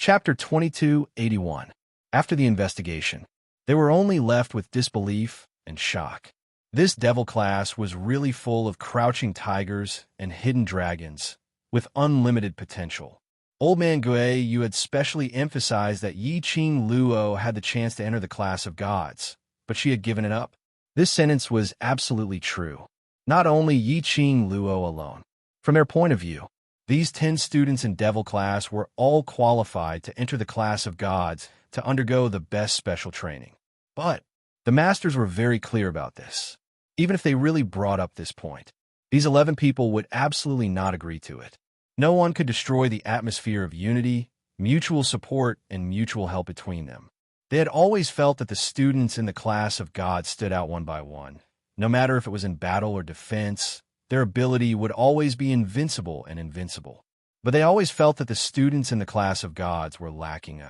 Chapter 2281. After the investigation, they were only left with disbelief and shock. This devil class was really full of crouching tigers and hidden dragons with unlimited potential. Old Man Gui, you had specially emphasized that Yi Qing Luo had the chance to enter the class of gods, but she had given it up. This sentence was absolutely true. Not only Yi Qing Luo alone. From their point of view, these 10 students in Devil class were all qualified to enter the class of gods to undergo the best special training. But the masters were very clear about this. Even if they really brought up this point, these 11 people would absolutely not agree to it. No one could destroy the atmosphere of unity, mutual support, and mutual help between them. They had always felt that the students in the class of gods stood out one by one. No matter if it was in battle or defense, their ability would always be invincible and invincible. But they always felt that the students in the class of gods were lacking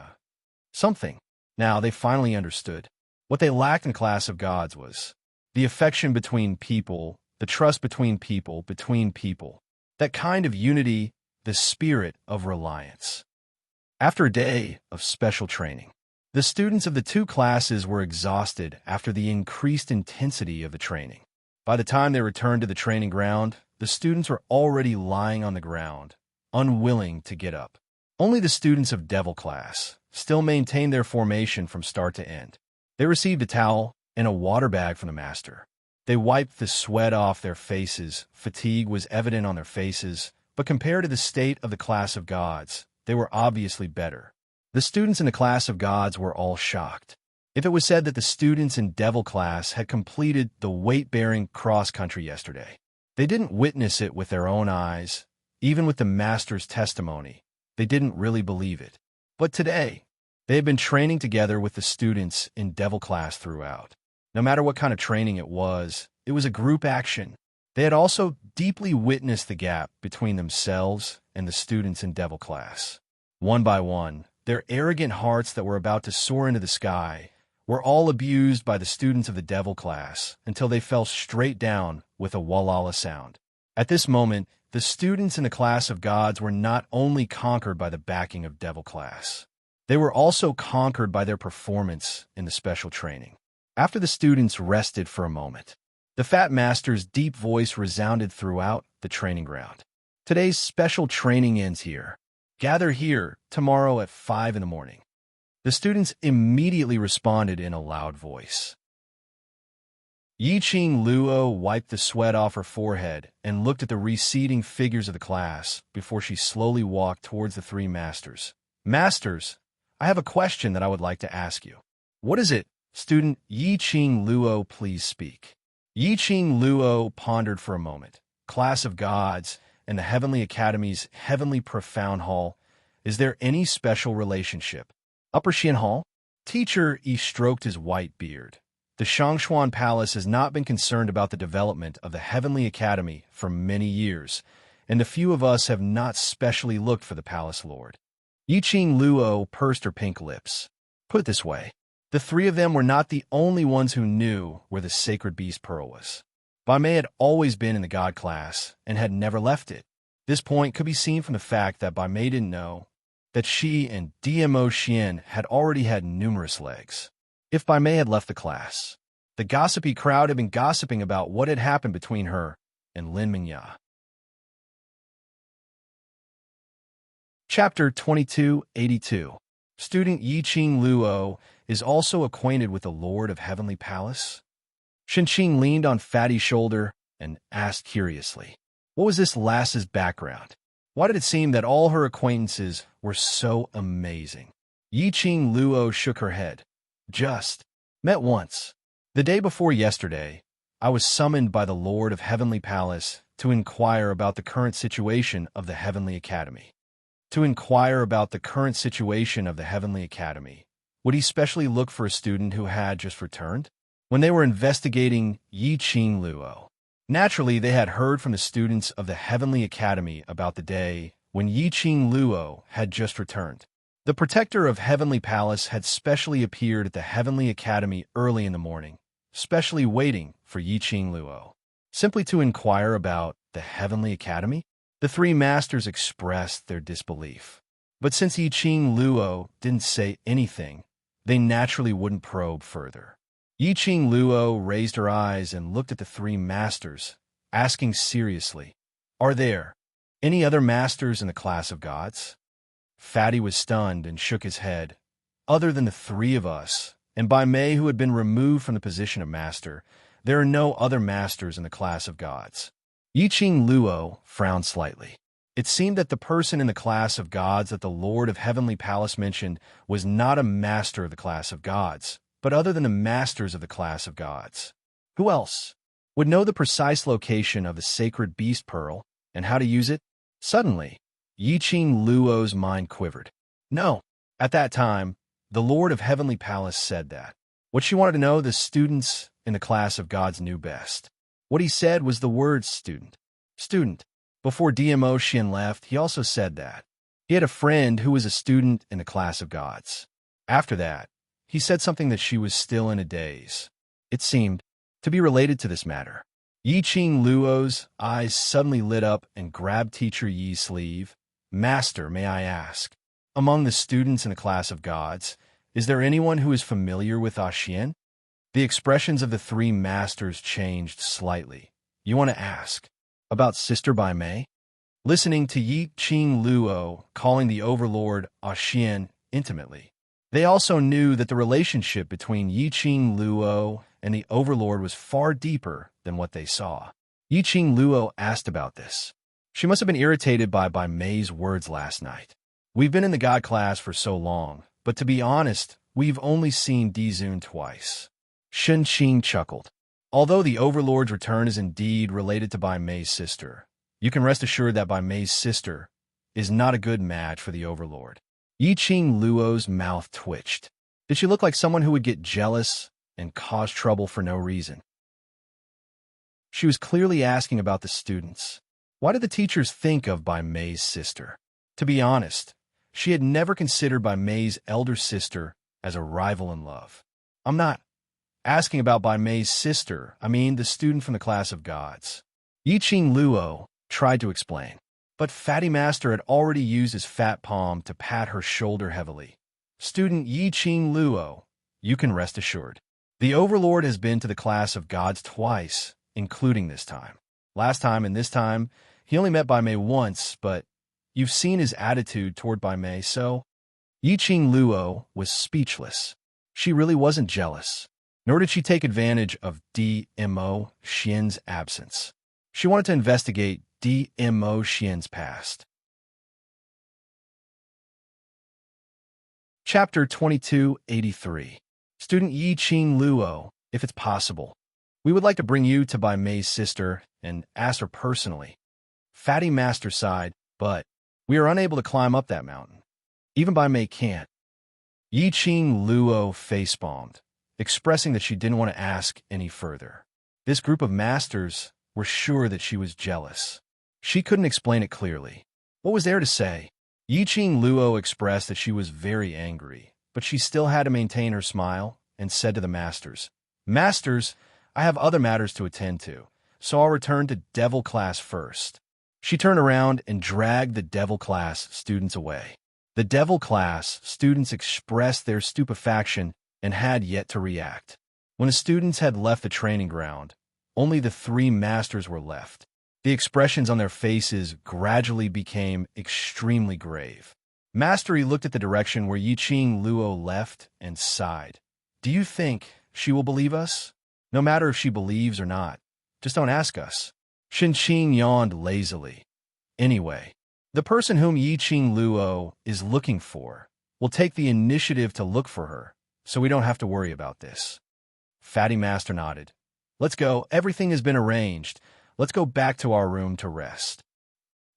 something. Now they finally understood. What they lacked in the class of gods was the affection between people, the trust between people, that kind of unity, the spirit of reliance. After a day of special training, the students of the two classes were exhausted after the increased intensity of the training. By the time they returned to the training ground, the students were already lying on the ground, unwilling to get up. Only the students of Devil class still maintained their formation from start to end. They received a towel and a water bag from the master. They wiped the sweat off their faces. Fatigue was evident on their faces, but compared to the state of the class of gods, they were obviously better. The students in the class of gods were all shocked. If it was said that the students in Devil class had completed the weight-bearing cross-country yesterday, they didn't witness it with their own eyes. Even with the master's testimony, they didn't really believe it. But today, they had been training together with the students in Devil class throughout. No matter what kind of training it was a group action. They had also deeply witnessed the gap between themselves and the students in Devil class. One by one, their arrogant hearts that were about to soar into the sky were all abused by the students of the Devil class until they fell straight down with a walala sound. At this moment, the students in the class of gods were not only conquered by the backing of Devil class, they were also conquered by their performance in the special training. After the students rested for a moment, the Fat Master's deep voice resounded throughout the training ground. Today's special training ends here. Gather here tomorrow at 5 in the morning. The students immediately responded in a loud voice. Yi Qing Luo wiped the sweat off her forehead and looked at the receding figures of the class before she slowly walked towards the 3 masters. Masters, I have a question that I would like to ask you. What is it? Student Yi Qing Luo, please speak. Yi Qing Luo pondered for a moment. Class of gods and the Heavenly Academy's Heavenly Profound Hall. Is there any special relationship? Upper Xian Hall? Teacher Yi stroked his white beard. The Shangshuan Palace has not been concerned about the development of the Heavenly Academy for many years, and a few of us have not specially looked for the Palace Lord. Yi Qing Luo pursed her pink lips. Put it this way, the 3 of them were not the only ones who knew where the sacred beast pearl was. Bai Mei had always been in the god class and had never left it. This point could be seen from the fact that Bai Mei didn't know that she and DMO Xian had already had numerous legs. If Bai Mei had left the class, the gossipy crowd had been gossiping about what had happened between her and Lin Mingya. Chapter 2282. Student Yi Qing Luo is also acquainted with the Lord of Heavenly Palace. Shenqing leaned on Fatty's shoulder and asked curiously, what was this lass's background? Why did it seem that all her acquaintances were so amazing? Yi Qing Luo shook her head. Just met once. The day before yesterday, I was summoned by the Lord of Heavenly Palace to inquire about the current situation of the Heavenly Academy. Would he specially look for a student who had just returned? When they were investigating Yi Qing Luo, naturally they had heard from the students of the Heavenly Academy about the day when Yi Qing Luo had just returned. The protector of Heavenly Palace had specially appeared at the Heavenly Academy early in the morning, specially waiting for Yi Qing Luo, simply to inquire about the Heavenly Academy. The 3 masters expressed their disbelief. But since Yi Qing Luo didn't say anything, they naturally wouldn't probe further. Yi Qing Luo raised her eyes and looked at the three masters, asking seriously, "Are there any other masters in the class of gods?" Fatty was stunned and shook his head. "Other than the three of us, and by Mei, who had been removed from the position of master, there are no other masters in the class of gods." Yi Qing Luo frowned slightly. It seemed that the person in the class of gods that the Lord of Heavenly Palace mentioned was not a master of the class of gods, but other than the masters of the class of gods. Who else would know the precise location of the sacred beast pearl and how to use it? Suddenly, Yi Qing Luo's mind quivered. No, at that time, the Lord of Heavenly Palace said that. What she wanted to know, the students in the class of gods knew best. What he said was the word student. Student. Before DMO Xian left, he also said that. He had a friend who was a student in the class of gods. After that, he said something that she was still in a daze. It seemed to be related to this matter. Yi Qing Luo's eyes suddenly lit up and grabbed Teacher Yi's sleeve. "Master, may I ask, among the students in the class of gods, is there anyone who is familiar with Xian?" The expressions of the three masters changed slightly. "You want to ask about Sister Bai Mei?" Listening to Yi Qing Luo calling the overlord Xian intimately, they also knew that the relationship between Yi Qing Luo and the overlord was far deeper than what they saw. Yi Qing Luo asked about this. She must have been irritated by Mei's words last night. "We've been in the God class for so long, but to be honest, we've only seen Dizun twice." Shen Qing chuckled. "Although the overlord's return is indeed related to Bai Mei's sister, you can rest assured that Bai Mei's sister is not a good match for the overlord." Yi Qing Luo's mouth twitched. Did she look like someone who would get jealous and cause trouble for no reason? She was clearly asking about the students. Why did the teachers think of Bai Mei's sister? To be honest, she had never considered Bai Mei's elder sister as a rival in love. "I'm not asking about Bai Mei's sister, I mean the student from the class of gods." Yi Qing Luo tried to explain, but Fatty Master had already used his fat palm to pat her shoulder heavily. "Student Yi Qing Luo, you can rest assured. The overlord has been to the class of gods twice, including this time. Last time and this time, he only met Bai Mei once, but you've seen his attitude toward Bai Mei, so..." Yi Qing Luo was speechless. She really wasn't jealous, nor did she take advantage of DMO Xian's absence. She wanted to investigate DMO Xian's past. Chapter 2283. Student Yi Qing Luo, if it's possible, we would like to bring you to Bai Mei's sister and ask her personally. Fatty Master sighed, but we are unable to climb up that mountain. Even Bai Mei can't. Yi Qing Luo facepalmed, expressing that she didn't want to ask any further. This group of masters were sure that she was jealous. She couldn't explain it clearly. What was there to say? Yi Qing Luo expressed that she was very angry, but she still had to maintain her smile and said to the masters, "Masters, I have other matters to attend to, so I'll return to Devil class first." She turned around and dragged the Devil class students away. The Devil class students expressed their stupefaction and had yet to react. When the students had left the training ground, only the three masters were left. The expressions on their faces gradually became extremely grave. Mastery looked at the direction where Yi Qing Luo left and sighed. "Do you think she will believe us? No matter if she believes or not, just don't ask us." Shen Qing yawned lazily. "Anyway, the person whom Yi Qing Luo is looking for will take the initiative to look for her, so we don't have to worry about this." Fatty Master nodded. "Let's go. Everything has been arranged. Let's go back to our room to rest."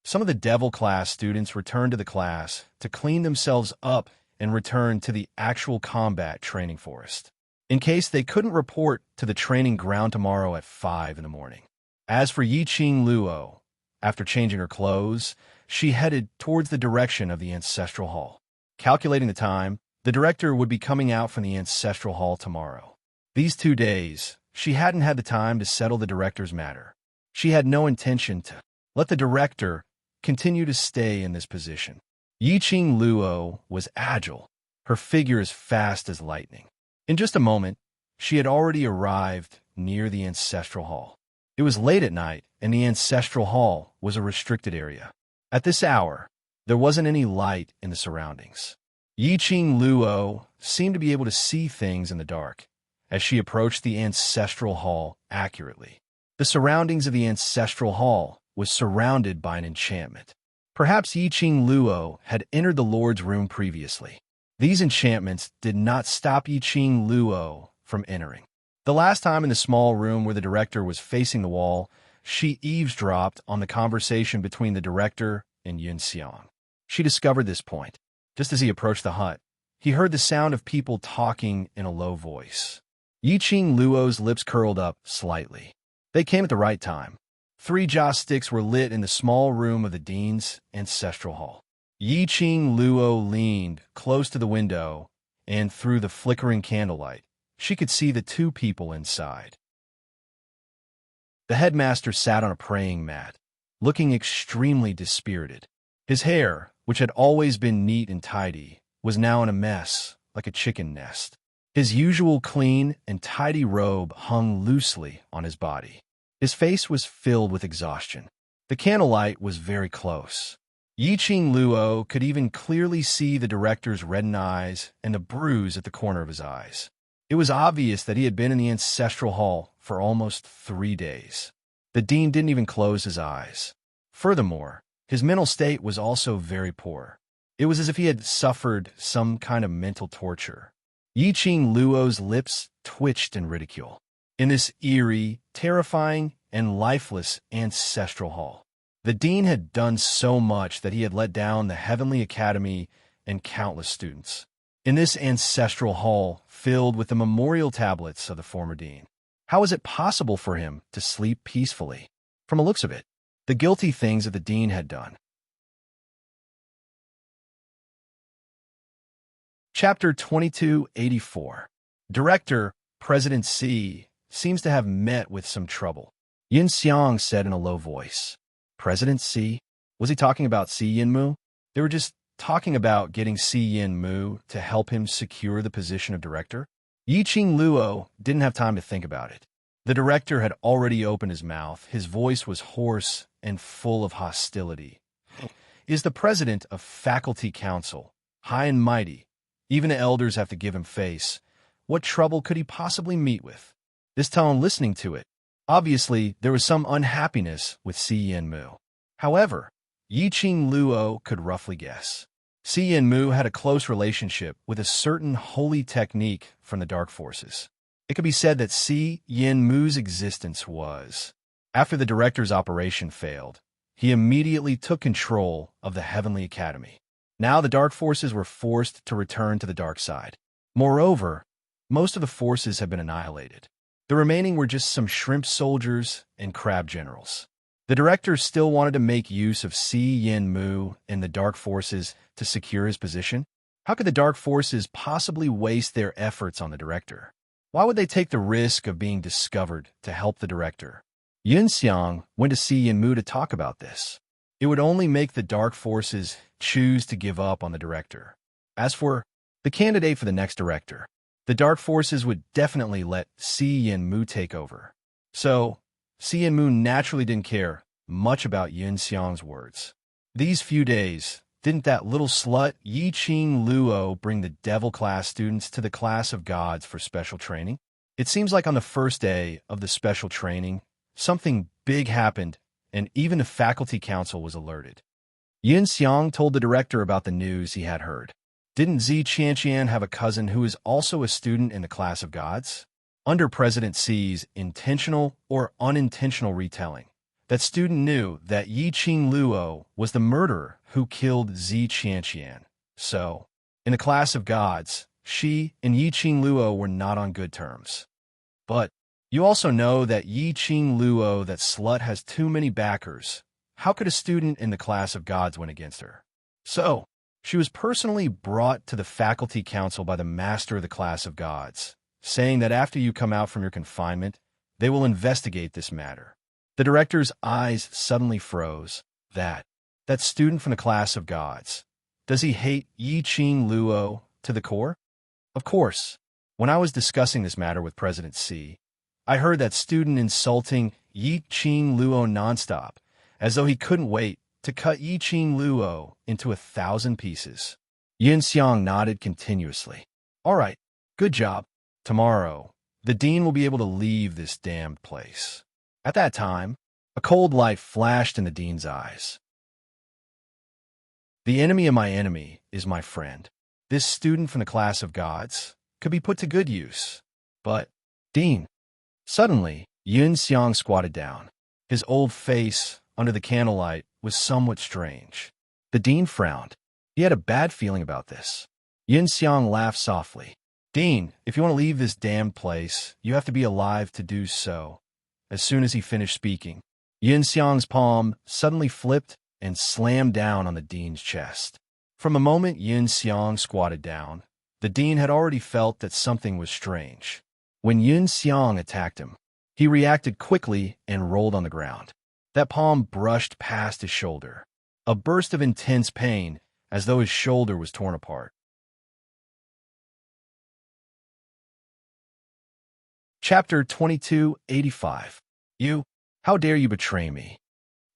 Some of the Devil class students returned to the class to clean themselves up and return to the actual combat training forest, in case they couldn't report to the training ground tomorrow at 5 in the morning. As for Yi Qing Luo, after changing her clothes, she headed towards the direction of the Ancestral Hall. Calculating the time, the director would be coming out from the Ancestral Hall tomorrow. These 2 days, she hadn't had the time to settle the director's matter. She had no intention to let the director continue to stay in this position. Yiqing Luo was agile, her figure as fast as lightning. In just a moment, she had already arrived near the ancestral hall. It was late at night, and the ancestral hall was a restricted area. At this hour, there wasn't any light in the surroundings. Yiqing Luo seemed to be able to see things in the dark as she approached the ancestral hall accurately. The surroundings of the ancestral hall was surrounded by an enchantment. Perhaps Yiqing Luo had entered the Lord's room previously. These enchantments did not stop Yiqing Luo from entering. The last time in the small room where the director was facing the wall, she eavesdropped on the conversation between the director and Yun Xiang. She discovered this point. Just as he approached the hut, he heard the sound of people talking in a low voice. Yiqing Luo's lips curled up slightly. They came at the right time. 3 joss sticks were lit in the small room of the dean's ancestral hall. Yiqing Luo leaned close to the window, and through the flickering candlelight, she could see the 2 people inside. The headmaster sat on a praying mat, looking extremely dispirited. His hair, which had always been neat and tidy, was now in a mess, like a chicken nest. His usual clean and tidy robe hung loosely on his body. His face was filled with exhaustion. The candlelight was very close. Yiqing Luo could even clearly see the director's reddened eyes and the bruise at the corner of his eyes. It was obvious that he had been in the ancestral hall for almost 3 days. The dean didn't even close his eyes. Furthermore, his mental state was also very poor. It was as if he had suffered some kind of mental torture. Yiqing Luo's lips twitched in ridicule. In this eerie, terrifying, and lifeless ancestral hall, the dean had done so much that he had let down the Heavenly Academy and countless students. In this ancestral hall, filled with the memorial tablets of the former dean, how was it possible for him to sleep peacefully? From the looks of it, the guilty things that the dean had done. Chapter 2284. Director, President C, seems to have met with some trouble. Yun Xiang said in a low voice. President C? Was he talking about Si Yinmu? They were just talking about getting Si Yinmu to help him secure the position of director. Yiqing Luo didn't have time to think about it. The director had already opened his mouth. His voice was hoarse and full of hostility. Is the president of faculty council, high and mighty. Even the elders have to give him face. What trouble could he possibly meet with? This tone, listening to it, obviously there was some unhappiness with Si Yinmu. However, Yiqing Luo could roughly guess. Si Yinmu had a close relationship with a certain holy technique from the dark forces. It could be said that Si Yinmu's existence was, after the director's operation failed, he immediately took control of the Heavenly Academy. Now the dark forces were forced to return to the dark side. Moreover, most of the forces had been annihilated. The remaining were just some shrimp soldiers and crab generals. The director still wanted to make use of Si Yinmu and the dark forces to secure his position. How could the dark forces possibly waste their efforts on the director? Why would they take the risk of being discovered to help the director? Yun Xiang went to Si Yinmu to talk about this. It would only make the dark forces choose to give up on the director. As for the candidate for the next director, the dark forces would definitely let Si Yinmu take over. So, Si Yinmu naturally didn't care much about Yun Xiang's words. These few days, didn't that little slut Yiqing Luo bring the devil class students to the class of gods for special training? It seems like on the first day of the special training, something big happened, and even the faculty council was alerted. Yun Xiang told the director about the news he had heard. Didn't Zi Qianqian have a cousin who is also a student in the class of gods? Under President Xi's intentional or unintentional retelling, that student knew that Yiqing Luo was the murderer who killed Zi Qianqian. So, in the class of gods, she and Yiqing Luo were not on good terms. But you also know that Yiqing Luo, that slut, has too many backers. How could a student in the class of gods win against her? So, she was personally brought to the faculty council by the master of the class of gods, saying that after you come out from your confinement, they will investigate this matter. The director's eyes suddenly froze. That student from the class of gods, Does he hate Yi Qing Luo to the core? Of course. When I was discussing this matter with President C, I heard that student insulting Yi Qing Luo nonstop, as though he couldn't wait to cut Yi Qing Luo into 1,000 pieces. Yin Xiang nodded continuously. All right, good job. Tomorrow, the dean will be able to leave this damned place. At that time, a cold light flashed in the dean's eyes. The enemy of my enemy is my friend. This student from the class of gods could be put to good use. But, Dean. Suddenly, Yun Xiang squatted down. His old face, under the candlelight, was somewhat strange. The dean frowned. He had a bad feeling about this. Yun Xiang laughed softly. Dean, if you want to leave this damned place, you have to be alive to do so. As soon as he finished speaking, Yun Xiang's palm suddenly flipped and slammed down on the dean's chest. From the moment Yun Xiang squatted down, the dean had already felt that something was strange. When Yun Xiang attacked him, he reacted quickly and rolled on the ground. That palm brushed past his shoulder. A burst of intense pain, as though his shoulder was torn apart. Chapter 2285. You, how dare you betray me?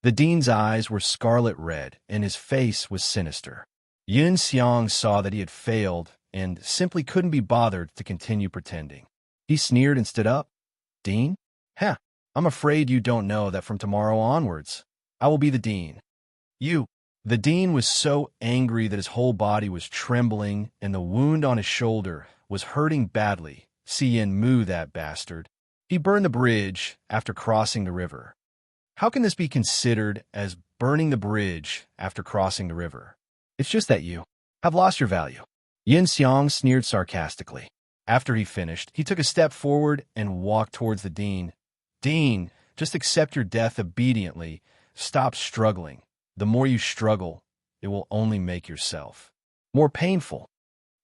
The dean's eyes were scarlet red, and his face was sinister. Yun Xiang saw that he had failed and simply couldn't be bothered to continue pretending. He sneered and stood up. Dean? Heh, I'm afraid you don't know that from tomorrow onwards, I will be the dean. You. The dean was so angry that his whole body was trembling and the wound on his shoulder was hurting badly. Yen Mu, that bastard. He burned the bridge after crossing the river. How can this be considered as burning the bridge after crossing the river? It's just that you have lost your value. Yin Xiang sneered sarcastically. After he finished, he took a step forward and walked towards the dean. Dean, just accept your death obediently. Stop struggling. The more you struggle, it will only make yourself more painful.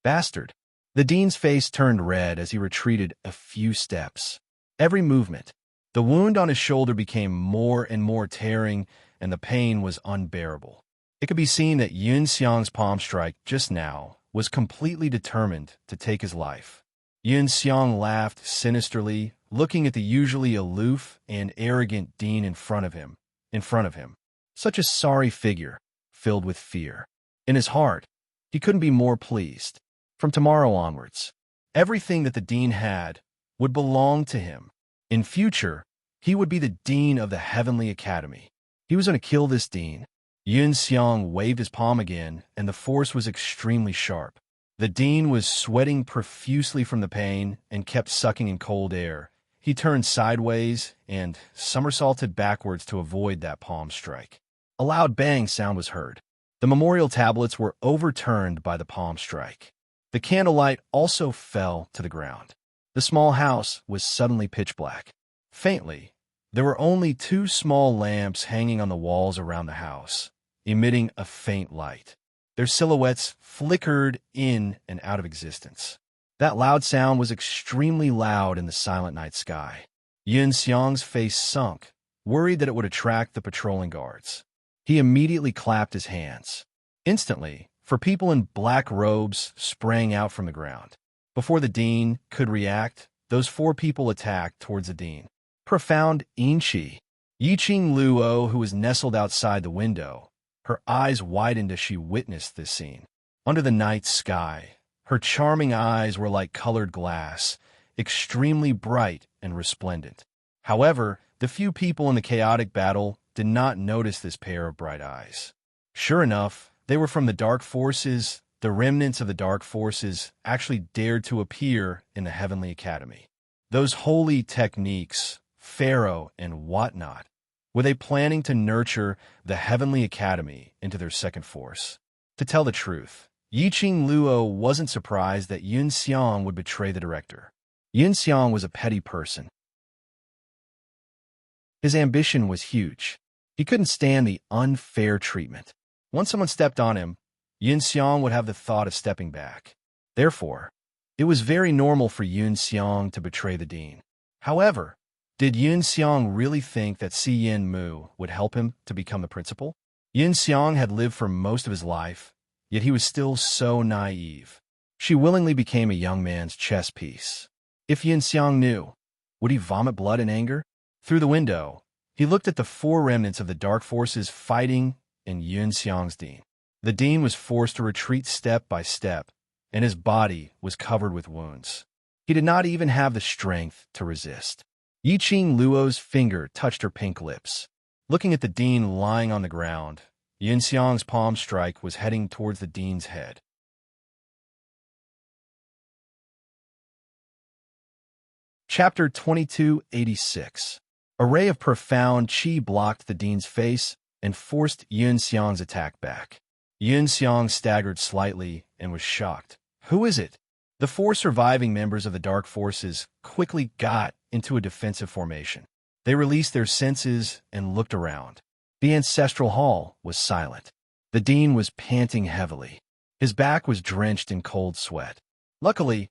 Bastard. The dean's face turned red as he retreated a few steps. Every movement, the wound on his shoulder became more and more tearing, and the pain was unbearable. It could be seen that Yun Xiang's palm strike just now was completely determined to take his life. Yun Xiang laughed sinisterly, looking at the usually aloof and arrogant dean in front of him. Such a sorry figure, filled with fear. In his heart, he couldn't be more pleased. From tomorrow onwards, everything that the dean had would belong to him. In future, he would be the dean of the Heavenly Academy. He was going to kill this dean. Yun Xiang waved his palm again, and the force was extremely sharp. The dean was sweating profusely from the pain and kept sucking in cold air. He turned sideways and somersaulted backwards to avoid that palm strike. A loud bang sound was heard. The memorial tablets were overturned by the palm strike. The candlelight also fell to the ground. The small house was suddenly pitch black. Faintly, there were only 2 small lamps hanging on the walls around the house, emitting a faint light. Their silhouettes flickered in and out of existence. That loud sound was extremely loud in the silent night sky. Yun Xiang's face sunk, worried that it would attract the patrolling guards. He immediately clapped his hands. Instantly, 4 people in black robes sprang out from the ground. Before the dean could react, those 4 people attacked towards the dean. Profound Yi Qing Luo, who was nestled outside the window, her eyes widened as she witnessed this scene. Under the night sky, her charming eyes were like colored glass, extremely bright and resplendent. However, the few people in the chaotic battle did not notice this pair of bright eyes. Sure enough, they were from the dark forces. The remnants of the dark forces actually dared to appear in the Heavenly Academy. Those holy techniques, Pharaoh and whatnot, were they planning to nurture the Heavenly Academy into their second force? To tell the truth, Yi Qing Luo wasn't surprised that Yun Xiang would betray the director. Yun Xiang was a petty person. His ambition was huge. He couldn't stand the unfair treatment. Once someone stepped on him, Yun Xiang would have the thought of stepping back. Therefore, it was very normal for Yun Xiang to betray the dean. However, did Yun Xiang really think that Yen Mu would help him to become the principal? Yun Xiang had lived for most of his life yet he was still so naive. She willingly became a young man's chess piece. If Yin Xiang knew, would he vomit blood in anger? Through the window, he looked at the four remnants of the dark forces fighting in Yin Xiang's Dean. The Dean was forced to retreat step by step, and his body was covered with wounds. He did not even have the strength to resist. Yiqing Luo's finger touched her pink lips. Looking at the Dean lying on the ground, Yin Xiang's palm strike was heading towards the Dean's head. Chapter 2286. A ray of profound qi blocked the Dean's face and forced Yin Xiang's attack back. Yin Xiang staggered slightly and was shocked. Who is it? The four surviving members of the Dark Forces quickly got into a defensive formation. They released their senses and looked around. The ancestral hall was silent. The Dean was panting heavily. His back was drenched in cold sweat. Luckily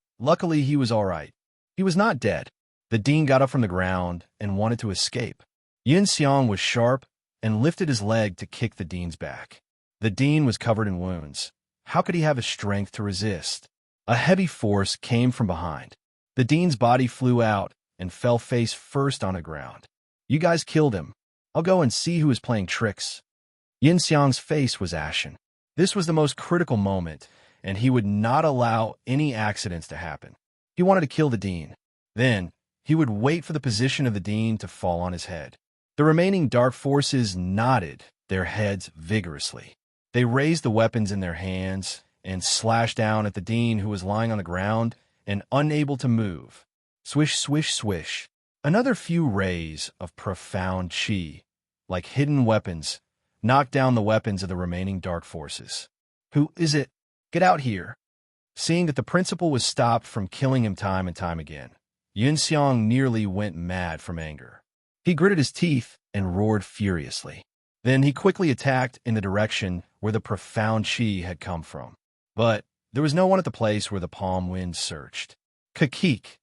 he was all right. He was not dead. The Dean got up from the ground and wanted to escape. Yin Xiang was sharp and lifted his leg to kick the Dean's back. The Dean was covered in wounds. How could he have the strength to resist? A heavy force came from behind. The Dean's body flew out and fell face first on the ground. You guys killed him. I'll go and see who is playing tricks. Yin Xiang's face was ashen. This was the most critical moment, and he would not allow any accidents to happen. He wanted to kill the Dean. Then, he would wait for the position of the Dean to fall on his head. The remaining dark forces nodded their heads vigorously. They raised the weapons in their hands and slashed down at the Dean, who was lying on the ground and unable to move. Swish, swish, swish. Another few rays of profound qi, like hidden weapons, knocked down the weapons of the remaining dark forces. Who is it? Get out here. Seeing that the principal was stopped from killing him time and time again, Yin Xiang nearly went mad from anger. He gritted his teeth and roared furiously. Then he quickly attacked in the direction where the profound qi had come from. But there was no one at the place where the palm wind searched. Kakik.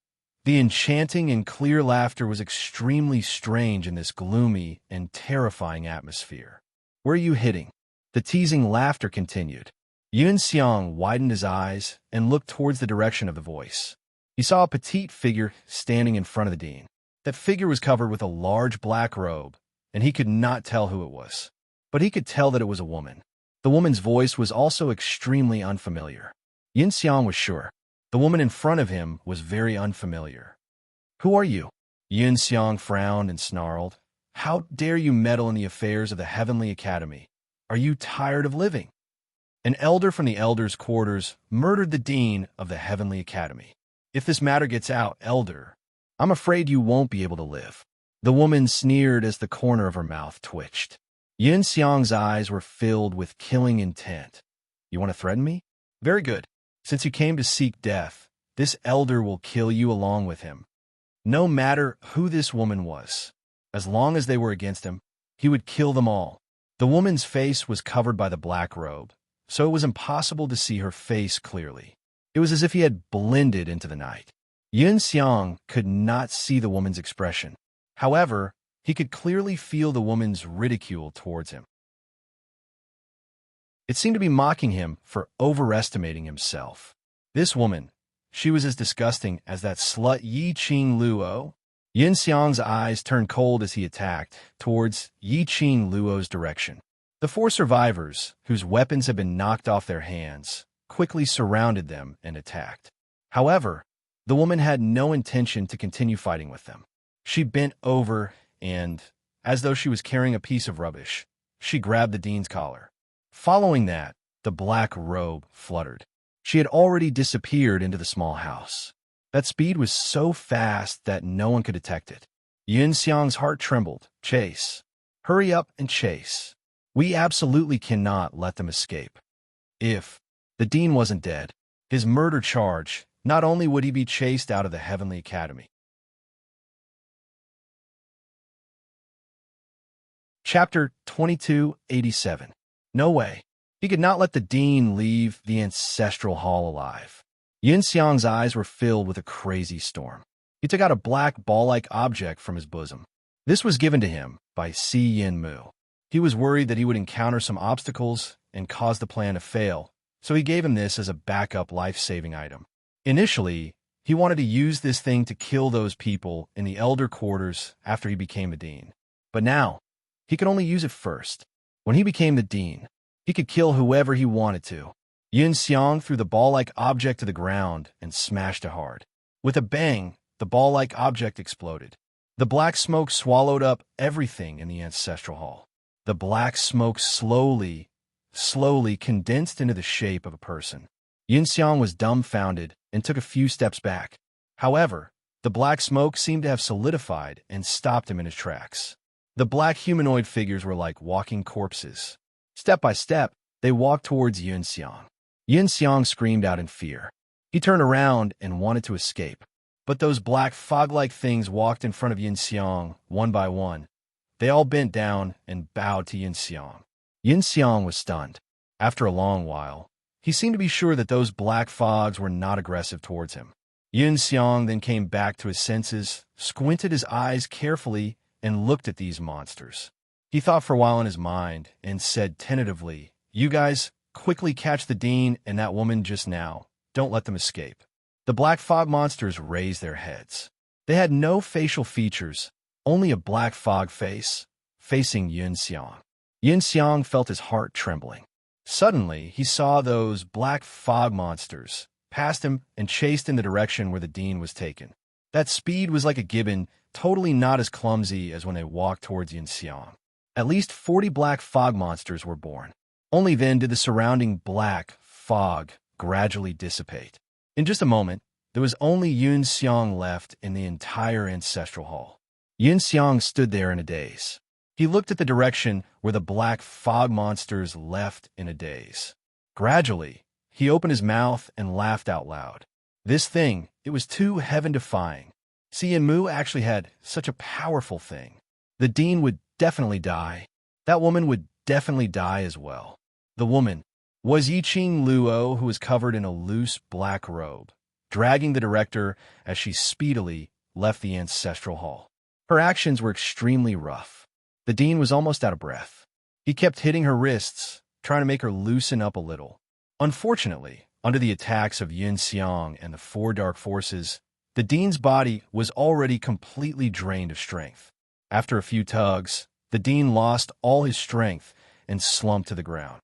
The enchanting and clear laughter was extremely strange in this gloomy and terrifying atmosphere. Where are you hitting? The teasing laughter continued. Yin Xiang widened his eyes and looked towards the direction of the voice. He saw a petite figure standing in front of the Dean. That figure was covered with a large black robe, and he could not tell who it was. But he could tell that it was a woman. The woman's voice was also extremely unfamiliar. Yin Xiang was sure. The woman in front of him was very unfamiliar. Who are you? Yin Xiang frowned and snarled. How dare you meddle in the affairs of the Heavenly Academy? Are you tired of living? An elder from the elders' quarters murdered the dean of the Heavenly Academy. If this matter gets out, elder, I'm afraid you won't be able to live. The woman sneered as the corner of her mouth twitched. Yin Xiang's eyes were filled with killing intent. You want to threaten me? Very good. Since you came to seek death, this elder will kill you along with him. No matter who this woman was, as long as they were against him, he would kill them all. The woman's face was covered by the black robe, so it was impossible to see her face clearly. It was as if he had blended into the night. Yin Xiang could not see the woman's expression. However, he could clearly feel the woman's ridicule towards him. It seemed to be mocking him for overestimating himself. This woman, she was as disgusting as that slut Yiqing Luo. Yin Xiang's eyes turned cold as he attacked towards Yiqing Luo's direction. The four survivors, whose weapons had been knocked off their hands, quickly surrounded them and attacked. However, the woman had no intention to continue fighting with them. She bent over and, as though she was carrying a piece of rubbish, she grabbed the dean's collar. Following that, the black robe fluttered. She had already disappeared into the small house. That speed was so fast that no one could detect it. Yin Xiang's heart trembled. Chase. Hurry up and chase. We absolutely cannot let them escape. If the dean wasn't dead, his murder charge, not only would he be chased out of the Heavenly Academy. Chapter 2287. No way. He could not let the dean leave the ancestral hall alive. Yin Xiang's eyes were filled with a crazy storm. He took out a black ball-like object from his bosom. This was given to him by Si Yin Mu. He was worried that he would encounter some obstacles and cause the plan to fail, so he gave him this as a backup life-saving item. Initially, he wanted to use this thing to kill those people in the elder quarters after he became a dean. But now, he could only use it first. When he became the dean, he could kill whoever he wanted to. Yun Xiang threw the ball-like object to the ground and smashed it hard. With a bang, the ball-like object exploded. The black smoke swallowed up everything in the ancestral hall. The black smoke slowly condensed into the shape of a person. Yun Xiang was dumbfounded and took a few steps back. However, the black smoke seemed to have solidified and stopped him in his tracks. The black humanoid figures were like walking corpses. Step by step, they walked towards Yun Xiang. Yun Xiang screamed out in fear. He turned around and wanted to escape. But those black fog-like things walked in front of Yun Xiang, one by one. They all bent down and bowed to Yun Xiang. Yun Xiang was stunned. After a long while, he seemed to be sure that those black fogs were not aggressive towards him. Yun Xiang then came back to his senses, squinted his eyes carefully, and looked at these monsters. He thought for a while in his mind and said tentatively, "You guys, quickly catch the dean and that woman just now. Don't let them escape." The black fog monsters raised their heads. They had no facial features, only a black fog face, facing Yun Xiang. Yun Xiang felt his heart trembling. Suddenly, he saw those black fog monsters past him and chased in the direction where the dean was taken. That speed was like a gibbon, totally not as clumsy as when they walked towards Yun Xiang. At least 40 black fog monsters were born. Only then did the surrounding black fog gradually dissipate. In just a moment, there was only Yun Xiang left in the entire ancestral hall. Yun Xiang stood there in a daze. He looked at the direction where the black fog monsters left in a daze. Gradually, he opened his mouth and laughed out loud. This thing, it was too heaven-defying. Si Mu actually had such a powerful thing. The dean would definitely die. That woman would definitely die as well. The woman was Yiqing Luo, who was covered in a loose black robe, dragging the director as she speedily left the ancestral hall. Her actions were extremely rough. The dean was almost out of breath. He kept hitting her wrists, trying to make her loosen up a little. Unfortunately, under the attacks of Yun Xiang and the 4 dark forces, the dean's body was already completely drained of strength. After a few tugs, the dean lost all his strength and slumped to the ground.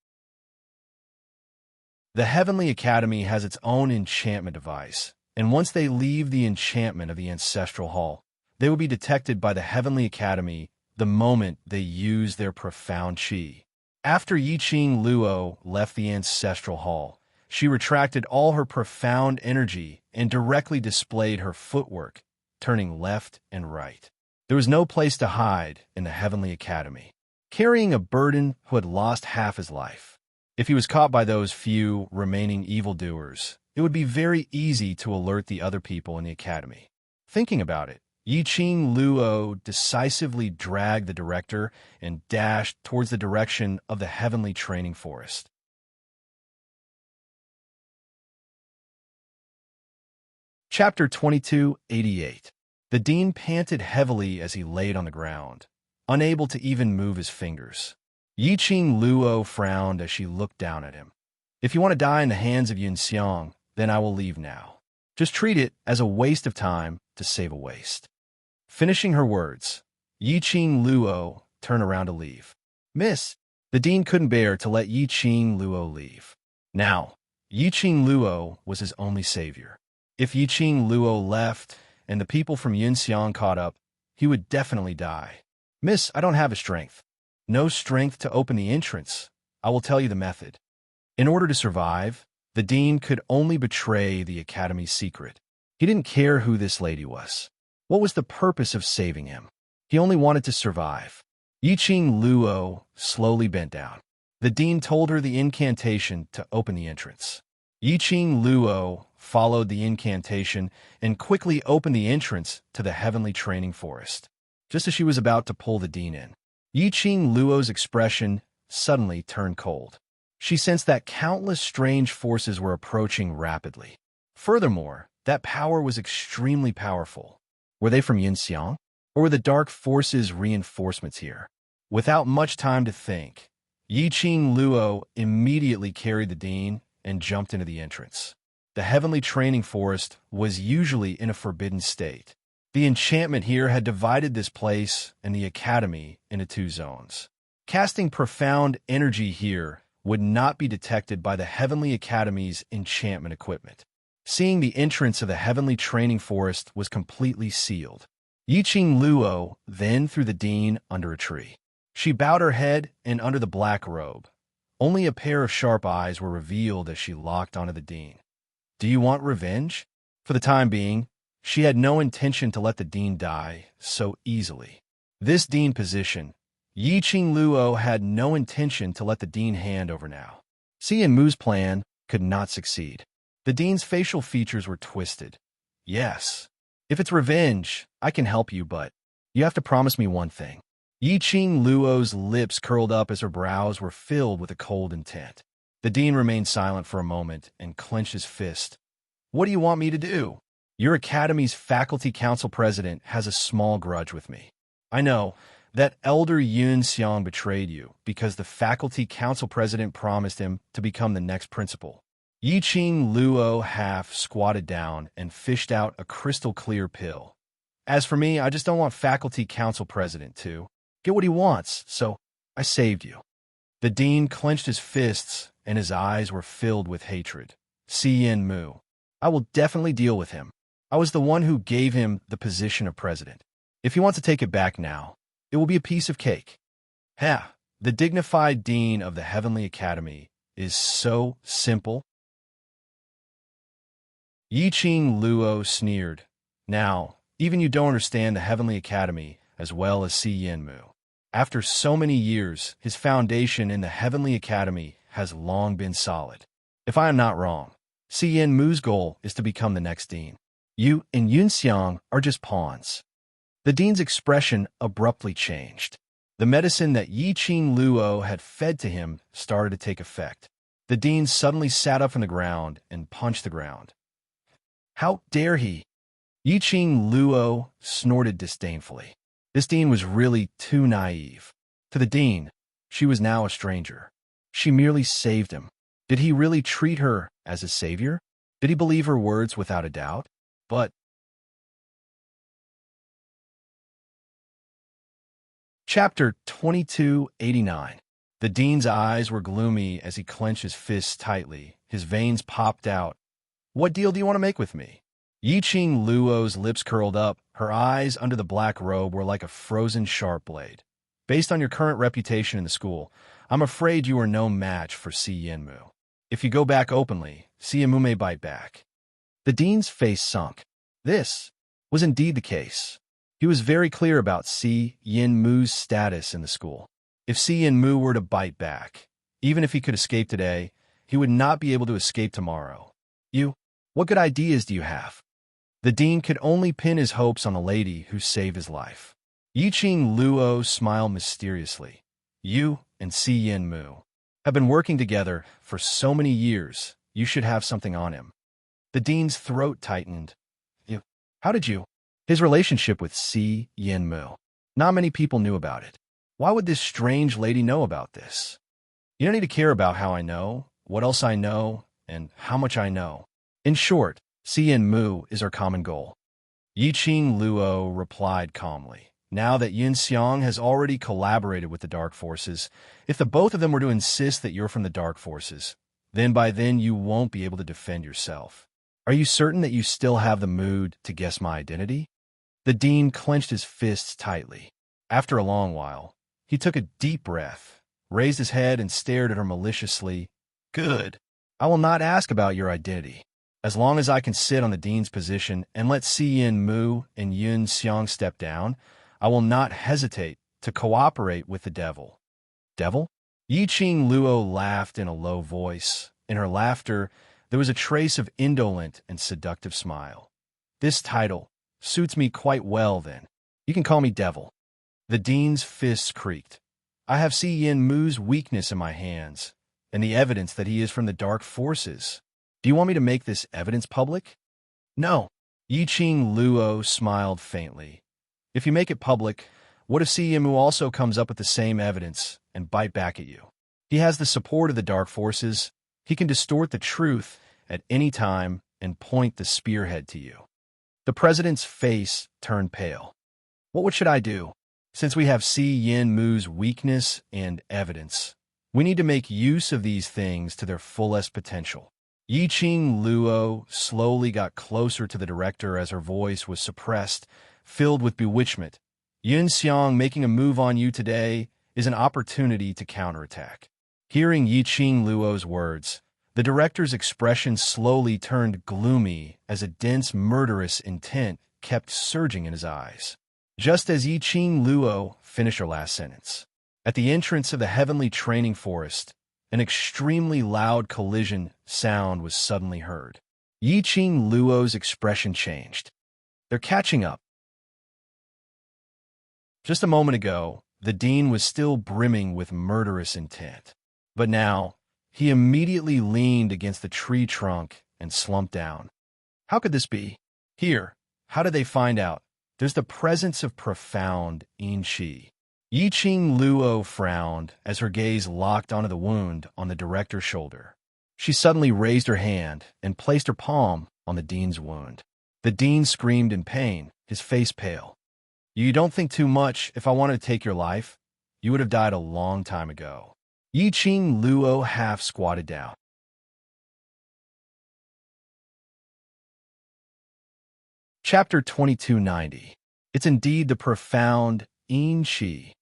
The Heavenly Academy has its own enchantment device, and once they leave the enchantment of the Ancestral Hall, they will be detected by the Heavenly Academy the moment they use their profound qi. After Yiqing Luo left the Ancestral Hall, she retracted all her profound energy and directly displayed her footwork, turning left and right. There was no place to hide in the Heavenly Academy. Carrying a burden who had lost half his life. If he was caught by those few remaining evildoers, it would be very easy to alert the other people in the academy. Thinking about it, Yiqing Luo decisively dragged the director and dashed towards the direction of the heavenly training forest. Chapter 2288. The dean panted heavily as he laid on the ground, unable to even move his fingers. Yiqing Luo frowned as she looked down at him. "If you want to die in the hands of Yun Xiang, then I will leave now. Just treat it as a waste of time to save a waste." Finishing her words, Yiqing Luo turned around to leave. "Miss." The dean couldn't bear to let Yiqing Luo leave. Now, Yiqing Luo was his only savior. If Yiqing Luo left and the people from Yun Xiang caught up, he would definitely die. "Miss, I don't have a strength." "No strength to open the entrance. I will tell you the method." In order to survive, the dean could only betray the academy's secret. He didn't care who this lady was. What was the purpose of saving him? He only wanted to survive. Yiqing Luo slowly bent down. The dean told her the incantation to open the entrance. Yiqing Luo followed the incantation and quickly opened the entrance to the heavenly training forest. Just as she was about to pull the dean in, Yiqing Luo's expression suddenly turned cold. She sensed that countless strange forces were approaching rapidly. Furthermore, that power was extremely powerful. Were they from Yun Xiang? Or were the dark forces reinforcements here? Without much time to think, Yiqing Luo immediately carried the dean and jumped into the entrance. The heavenly training forest was usually in a forbidden state. The enchantment here had divided this place and the academy into two zones. Casting profound energy here would not be detected by the Heavenly Academy's enchantment equipment. Seeing the entrance of the Heavenly Training Forest was completely sealed. Yiqing Luo then threw the dean under a tree. She bowed her head, and under the black robe, only a pair of sharp eyes were revealed as she locked onto the dean. Do you want revenge? For the time being, she had no intention to let the dean die so easily. This dean position, Yiqing Luo had no intention to let the dean hand over now. Xian Mu's plan could not succeed. The dean's facial features were twisted. Yes, if it's revenge, I can help you, but you have to promise me one thing. Yiqing Luo's lips curled up as her brows were filled with a cold intent. The dean remained silent for a moment and clenched his fist. What do you want me to do? Your academy's faculty council president has a small grudge with me. I know that Elder Yun Xiang betrayed you because the faculty council president promised him to become the next principal. Yiqing Luo half squatted down and fished out a crystal-clear pill. As for me, I just don't want faculty council president to get what he wants, so I saved you. The dean clenched his fists, and his eyes were filled with hatred. Xian Mu. I will definitely deal with him. I was the one who gave him the position of president. If he wants to take it back now, it will be a piece of cake. Ha! The dignified dean of the Heavenly Academy is so simple. Yiqing Luo sneered. Now, even you don't understand the Heavenly Academy as well as Xian Mu. After so many years, his foundation in the Heavenly Academy has long been solid. If I am not wrong, Xian Mu's goal is to become the next dean. You and Yun Xiang are just pawns. The dean's expression abruptly changed. The medicine that Yiqing Luo had fed to him started to take effect. The dean suddenly sat up from the ground and punched the ground. How dare he? Yiqing Luo snorted disdainfully. This dean was really too naive. To the dean, she was now a stranger. She merely saved him. Did he really treat her as a savior? Did he believe her words without a doubt? But Chapter 2289. The dean's eyes were gloomy as he clenched his fists tightly. His veins popped out. What deal do you want to make with me? Yiqing Luo's lips curled up. Her eyes under the black robe were like a frozen sharp blade. Based on your current reputation in the school, I'm afraid you are no match for Xian Mu. If you go back openly, Xian Mu may bite back. The dean's face sunk. This was indeed the case. He was very clear about Xian Mu's status in the school. If Xian Mu were to bite back, even if he could escape today, he would not be able to escape tomorrow. What good ideas do you have? The dean could only pin his hopes on the lady who saved his life. Yiqing Luo smiled mysteriously. You and Xian Mu have been working together for so many years, you should have something on him. The dean's throat tightened. How did you? His relationship with Xian Mu. Not many people knew about it. Why would this strange lady know about this? You don't need to care about how I know, what else I know, and how much I know. In short, Xian Mu is our common goal. Yiqing Luo replied calmly. Now that Yun Xiang has already collaborated with the Dark Forces, if the both of them were to insist that you're from the Dark Forces, then by then you won't be able to defend yourself. Are you certain that you still have the mood to guess my identity? The dean clenched his fists tightly. After a long while, he took a deep breath, raised his head and stared at her maliciously. Good. I will not ask about your identity. As long as I can sit on the dean's position and let Xian Mu and Yun Xiang step down, I will not hesitate to cooperate with the devil. Devil? Yiqing Luo laughed in a low voice. In her laughter, there was a trace of indolent and seductive smile. This title suits me quite well, then. You can call me devil. The dean's fists creaked. I have Xian Mu's weakness in my hands, and the evidence that he is from the Dark Forces. Do you want me to make this evidence public? No. Yiqing Luo smiled faintly. If you make it public, what if Xian Mu also comes up with the same evidence and bite back at you? He has the support of the Dark Forces, He can distort the truth at any time and point the spearhead to you. The president's face turned pale. What should I do? Since we have Si Yin Mu's weakness and evidence, we need to make use of these things to their fullest potential. Yiqing Luo slowly got closer to the director as her voice was suppressed, filled with bewitchment. Yun Xiang making a move on you today is an opportunity to counterattack. Hearing Yiqing Luo's words, the director's expression slowly turned gloomy as a dense, murderous intent kept surging in his eyes. Just as Yiqing Luo finished her last sentence, at the entrance of the heavenly training forest, an extremely loud collision sound was suddenly heard. Yiqing Luo's expression changed. They're catching up. Just a moment ago, the dean was still brimming with murderous intent. But now, he immediately leaned against the tree trunk and slumped down. How could this be? Here, how did they find out? There's the presence of profound Yin-Chi. Yiqing Luo frowned as her gaze locked onto the wound on the director's shoulder. She suddenly raised her hand and placed her palm on the dean's wound. The dean screamed in pain, his face pale. You don't think too much. If I wanted to take your life, you would have died a long time ago. Yiqing Luo half squatted down. Chapter 2290. It's indeed the profound Yin-Chi.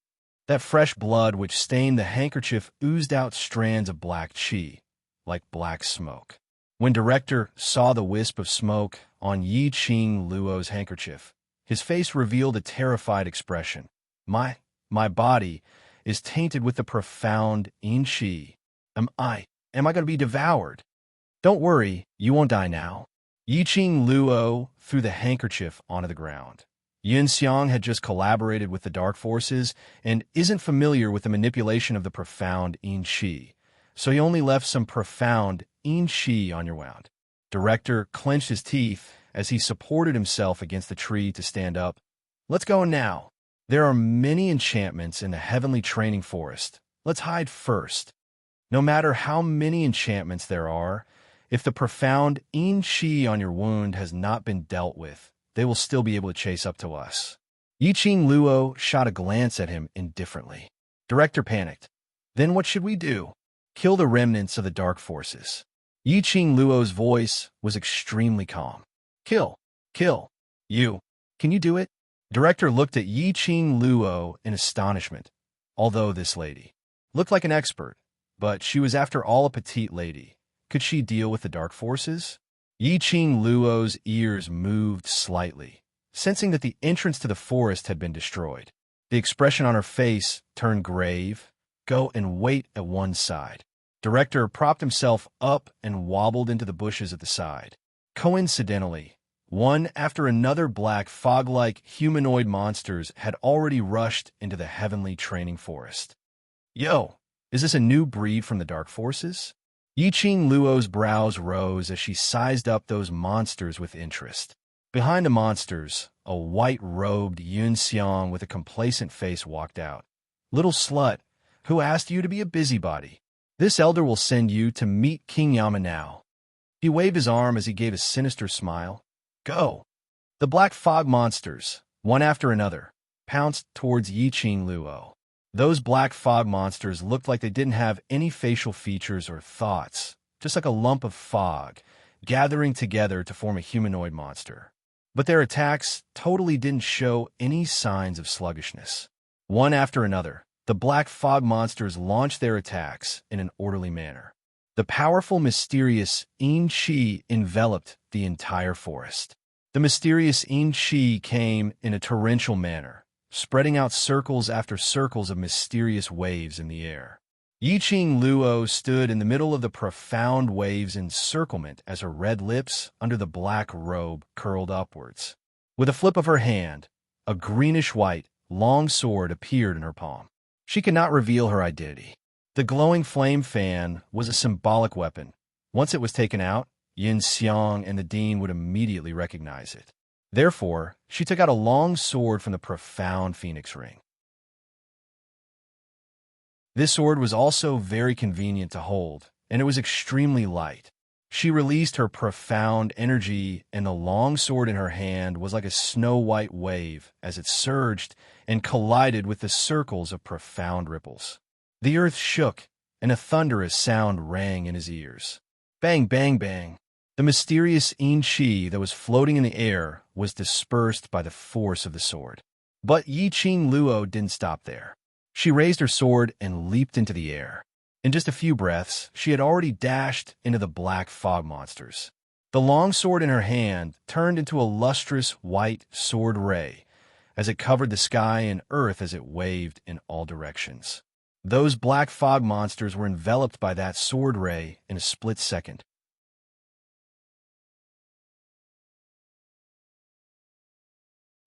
That fresh blood which stained the handkerchief oozed out strands of black chi, like black smoke. When director saw the wisp of smoke on Yiqing Luo's handkerchief, his face revealed a terrified expression. My body is tainted with the profound Yin-Chi. Am I going to be devoured? Don't worry, you won't die now. Yiqing Luo threw the handkerchief onto the ground. Yun Xiang had just collaborated with the dark forces and isn't familiar with the manipulation of the profound Yin-Chi, so he only left some profound Yin-Chi on your wound. Director clenched his teeth as he supported himself against the tree to stand up. Let's go now. There are many enchantments in the heavenly training forest. Let's hide first. No matter how many enchantments there are, if the profound Yin-Chi on your wound has not been dealt with, they will still be able to chase up to us. Yiqing Luo shot a glance at him indifferently. Director panicked. Then what should we do? Kill the remnants of the dark forces. Yiqing Luo's voice was extremely calm. Kill. You. Can you do it? Director looked at Yiqing Luo in astonishment. Although this lady looked like an expert, but she was after all a petite lady. Could she deal with the dark forces? Yiqing Luo's ears moved slightly, sensing that the entrance to the forest had been destroyed. The expression on her face turned grave. Go and wait at one side. Director propped himself up and wobbled into the bushes at the side. Coincidentally, one after another black fog-like humanoid monsters had already rushed into the heavenly training forest. Yo, is this a new breed from the dark forces? Yiqing Luo's brows rose as she sized up those monsters with interest. Behind the monsters, a white-robed Yun Xiang with a complacent face walked out. Little slut, who asked you to be a busybody? This elder will send you to meet King Yama now. He waved his arm as he gave a sinister smile. Go. The black fog monsters, one after another, pounced towards Yiqing Luo. Those black fog monsters looked like they didn't have any facial features or thoughts, just like a lump of fog, gathering together to form a humanoid monster. But their attacks totally didn't show any signs of sluggishness. One after another, the black fog monsters launched their attacks in an orderly manner. The powerful, mysterious Yin-Chi enveloped the entire forest. The mysterious Yin-Chi came in a torrential manner, spreading out circles after circles of mysterious waves in the air. Yiqing Luo stood in the middle of the profound waves' encirclement as her red lips under the black robe curled upwards. With a flip of her hand, a greenish-white, long sword appeared in her palm. She could not reveal her identity. The glowing flame fan was a symbolic weapon. Once it was taken out, Yun Xiang and the dean would immediately recognize it. Therefore, she took out a long sword from the profound phoenix ring. This sword was also very convenient to hold, and it was extremely light. She released her profound energy, and the long sword in her hand was like a snow-white wave as it surged and collided with the circles of profound ripples. The earth shook, and a thunderous sound rang in his ears. Bang, bang, bang. The mysterious Yin-Chi that was floating in the air was dispersed by the force of the sword. But Yi-Ching Luo didn't stop there. She raised her sword and leaped into the air. In just a few breaths, she had already dashed into the black fog monsters. The long sword in her hand turned into a lustrous white sword ray as it covered the sky and earth as it waved in all directions. Those black fog monsters were enveloped by that sword ray in a split second.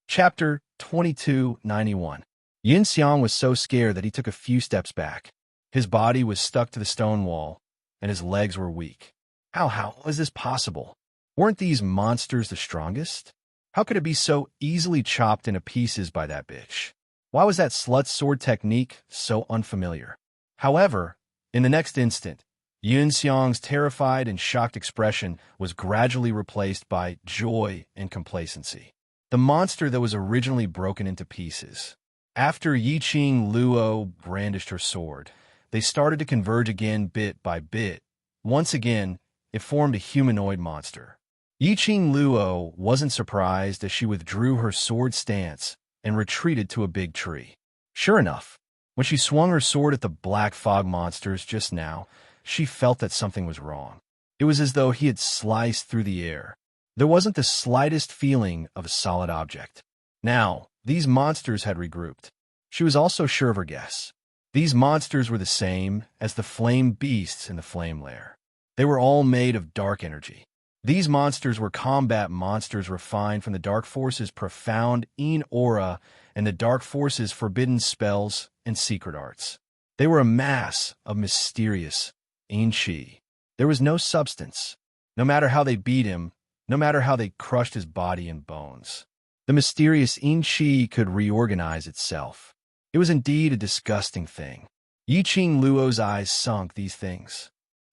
Chapter 2291. Yin Xiang was so scared that he took a few steps back. His body was stuck to the stone wall, and his legs were weak. How was this possible? Weren't these monsters the strongest? How could it be so easily chopped into pieces by that bitch? Why was that slut sword technique so unfamiliar? However, in the next instant, Yin Xiang's terrified and shocked expression was gradually replaced by joy and complacency. The monster that was originally broken into pieces. After Yi-Ching Luo brandished her sword, they started to converge again bit by bit. Once again, it formed a humanoid monster. Yi-Ching Luo wasn't surprised as she withdrew her sword stance and retreated to a big tree. Sure enough, when she swung her sword at the black fog monsters just now, she felt that something was wrong. It was as though he had sliced through the air. There wasn't the slightest feeling of a solid object. Now, these monsters had regrouped. She was also sure of her guess. These monsters were the same as the flame beasts in the flame lair. They were all made of dark energy. These monsters were combat monsters refined from the dark force's profound Yin aura and the dark force's forbidden spells and secret arts. They were a mass of mysterious Yin Chi. There was no substance. No matter how they beat him, no matter how they crushed his body and bones, the mysterious Yin Chi could reorganize itself. It was indeed a disgusting thing. Yi-Ching Luo's eyes sunk these things.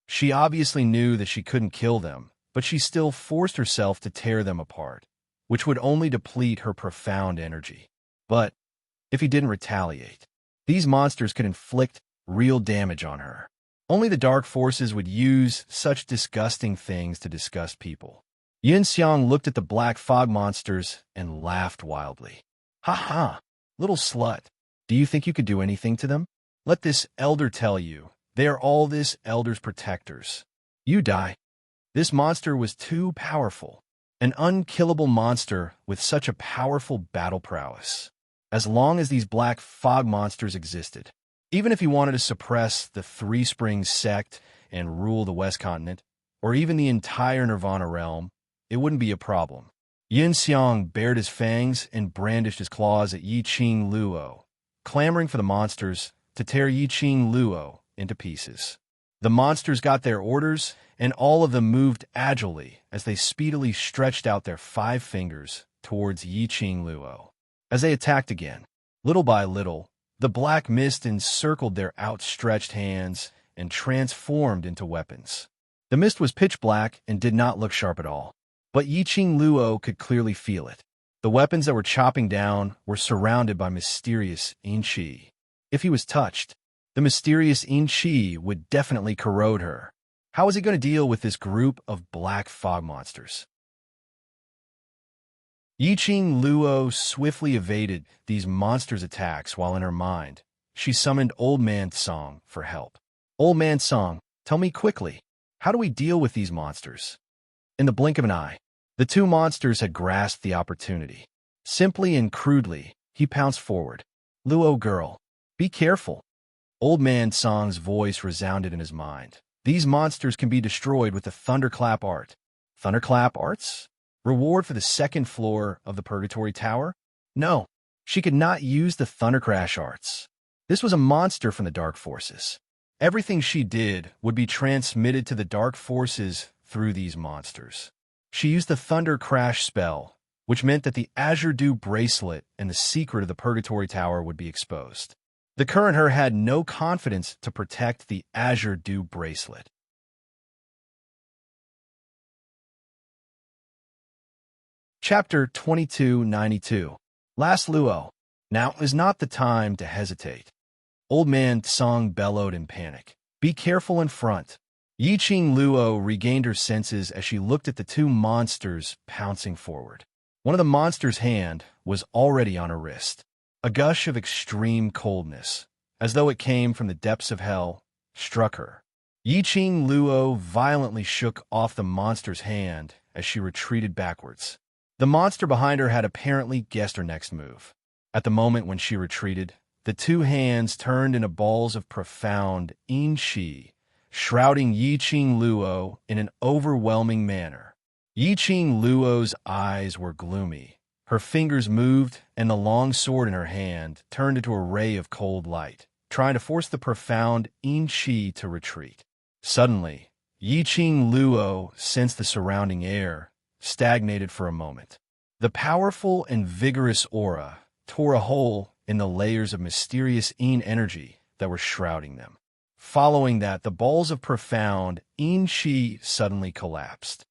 She obviously knew that she couldn't kill them, but she still forced herself to tear them apart, which would only deplete her profound energy. But if he didn't retaliate, these monsters could inflict real damage on her. Only the dark forces would use such disgusting things to disgust people. Yin Xiang looked at the black fog monsters and laughed wildly. Ha ha, little slut. Do you think you could do anything to them? Let this elder tell you, they are all this elder's protectors. You die. This monster was too powerful. An unkillable monster with such a powerful battle prowess. As long as these black fog monsters existed, even if he wanted to suppress the Three Springs sect and rule the West Continent, or even the entire Nirvana realm, it wouldn't be a problem. Yin Xiang bared his fangs and brandished his claws at Yi-Ching Luo, clamoring for the monsters to tear Yi-Ching Luo into pieces. The monsters got their orders, and all of them moved agilely as they speedily stretched out their 5 fingers towards Yi-Ching Luo. As they attacked again, little by little, the black mist encircled their outstretched hands and transformed into weapons. The mist was pitch black and did not look sharp at all, but Yi-Ching Luo could clearly feel it. The weapons that were chopping down were surrounded by mysterious Yin Chi. If he was touched, the mysterious Yin Chi would definitely corrode her. How was he going to deal with this group of black fog monsters? Yi-Ching Luo swiftly evaded these monsters' attacks while in her mind, she summoned Old Man Song for help. Old Man Song, tell me quickly, how do we deal with these monsters? In the blink of an eye, the 2 monsters had grasped the opportunity. Simply and crudely, he pounced forward. Luo girl, be careful. Old Man Song's voice resounded in his mind. These monsters can be destroyed with the Thunderclap art. Thunderclap arts? Reward for the 2nd floor of the Purgatory Tower? No, she could not use the Thundercrash arts. This was a monster from the Dark Forces. Everything she did would be transmitted to the Dark Forces through these monsters. She used the Thunder Crash spell, which meant that the Azure Dew bracelet and the secret of the Purgatory Tower would be exposed. The current her had no confidence to protect the Azure Dew bracelet. Chapter 2292. Last Luo. Now is not the time to hesitate. Old man Tsang bellowed in panic. Be careful in front. Yiqing Luo regained her senses as she looked at the two monsters pouncing forward. One of the monsters' hand was already on her wrist. A gush of extreme coldness, as though it came from the depths of hell, struck her. Yiqing Luo violently shook off the monster's hand as she retreated backwards. The monster behind her had apparently guessed her next move. At the moment when she retreated, the two hands turned into balls of profound enrich, shrouding Yiqing Luo in an overwhelming manner. Yiqing Luo's eyes were gloomy. Her fingers moved, and the long sword in her hand turned into a ray of cold light, trying to force the profound enrich to retreat. Suddenly, Yiqing Luo sensed the surrounding air, stagnated for a moment. The powerful and vigorous aura tore a hole in the layers of mysterious energy that were shrouding them. Following that, the balls of profound enrich suddenly collapsed.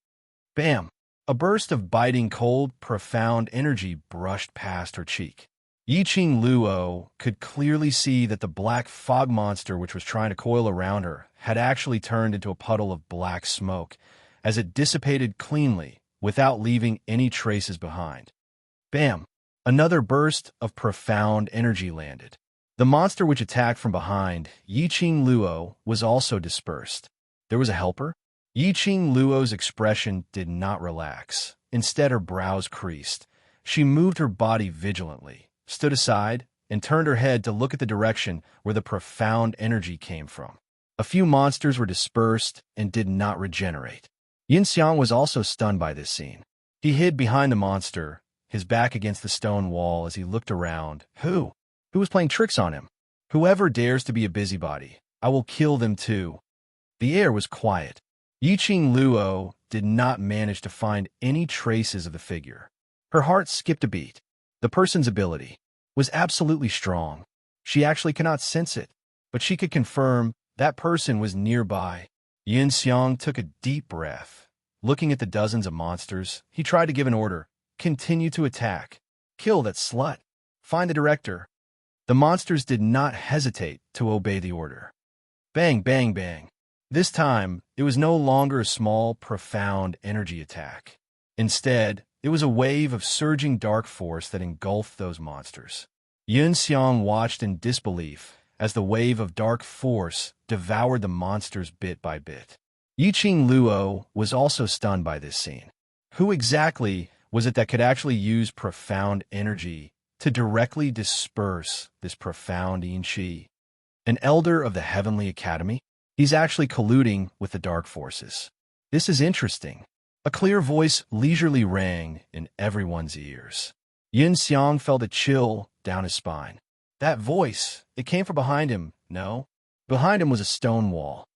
Bam! A burst of biting cold, profound energy brushed past her cheek. Yiqing Luo could clearly see that the black fog monster which was trying to coil around her had actually turned into a puddle of black smoke, as it dissipated cleanly, without leaving any traces behind. Bam! Another burst of profound energy landed. The monster which attacked from behind Yiqing Luo was also dispersed. There was a helper? Yiqing Luo's expression did not relax. Instead, her brows creased. She moved her body vigilantly, stood aside, and turned her head to look at the direction where the profound energy came from. A few monsters were dispersed and did not regenerate. Yin Xiang was also stunned by this scene. He hid behind the monster, his back against the stone wall as he looked around. Who? Who was playing tricks on him? Whoever dares to be a busybody, I will kill them too. The air was quiet. Yiqing Luo did not manage to find any traces of the figure. Her heart skipped a beat. The person's ability was absolutely strong. She actually cannot sense it, but she could confirm that person was nearby. Yin Xiang took a deep breath. Looking at the dozens of monsters, he tried to give an order. Continue to attack. Kill that slut. Find the director. The monsters did not hesitate to obey the order. Bang, bang, bang. This time, it was no longer a small, profound energy attack. Instead, it was a wave of surging dark force that engulfed those monsters. Yin Xiang watched in disbelief as the wave of dark force devoured the monsters bit by bit. Yiqing Luo was also stunned by this scene. Who exactly was it that could actually use profound energy to directly disperse this profound enrich? An elder of the Heavenly Academy? He's actually colluding with the dark forces. This is interesting. A clear voice leisurely rang in everyone's ears. Yin Xiang felt a chill down his spine. That voice, it came from behind him. No, behind him was a stone wall.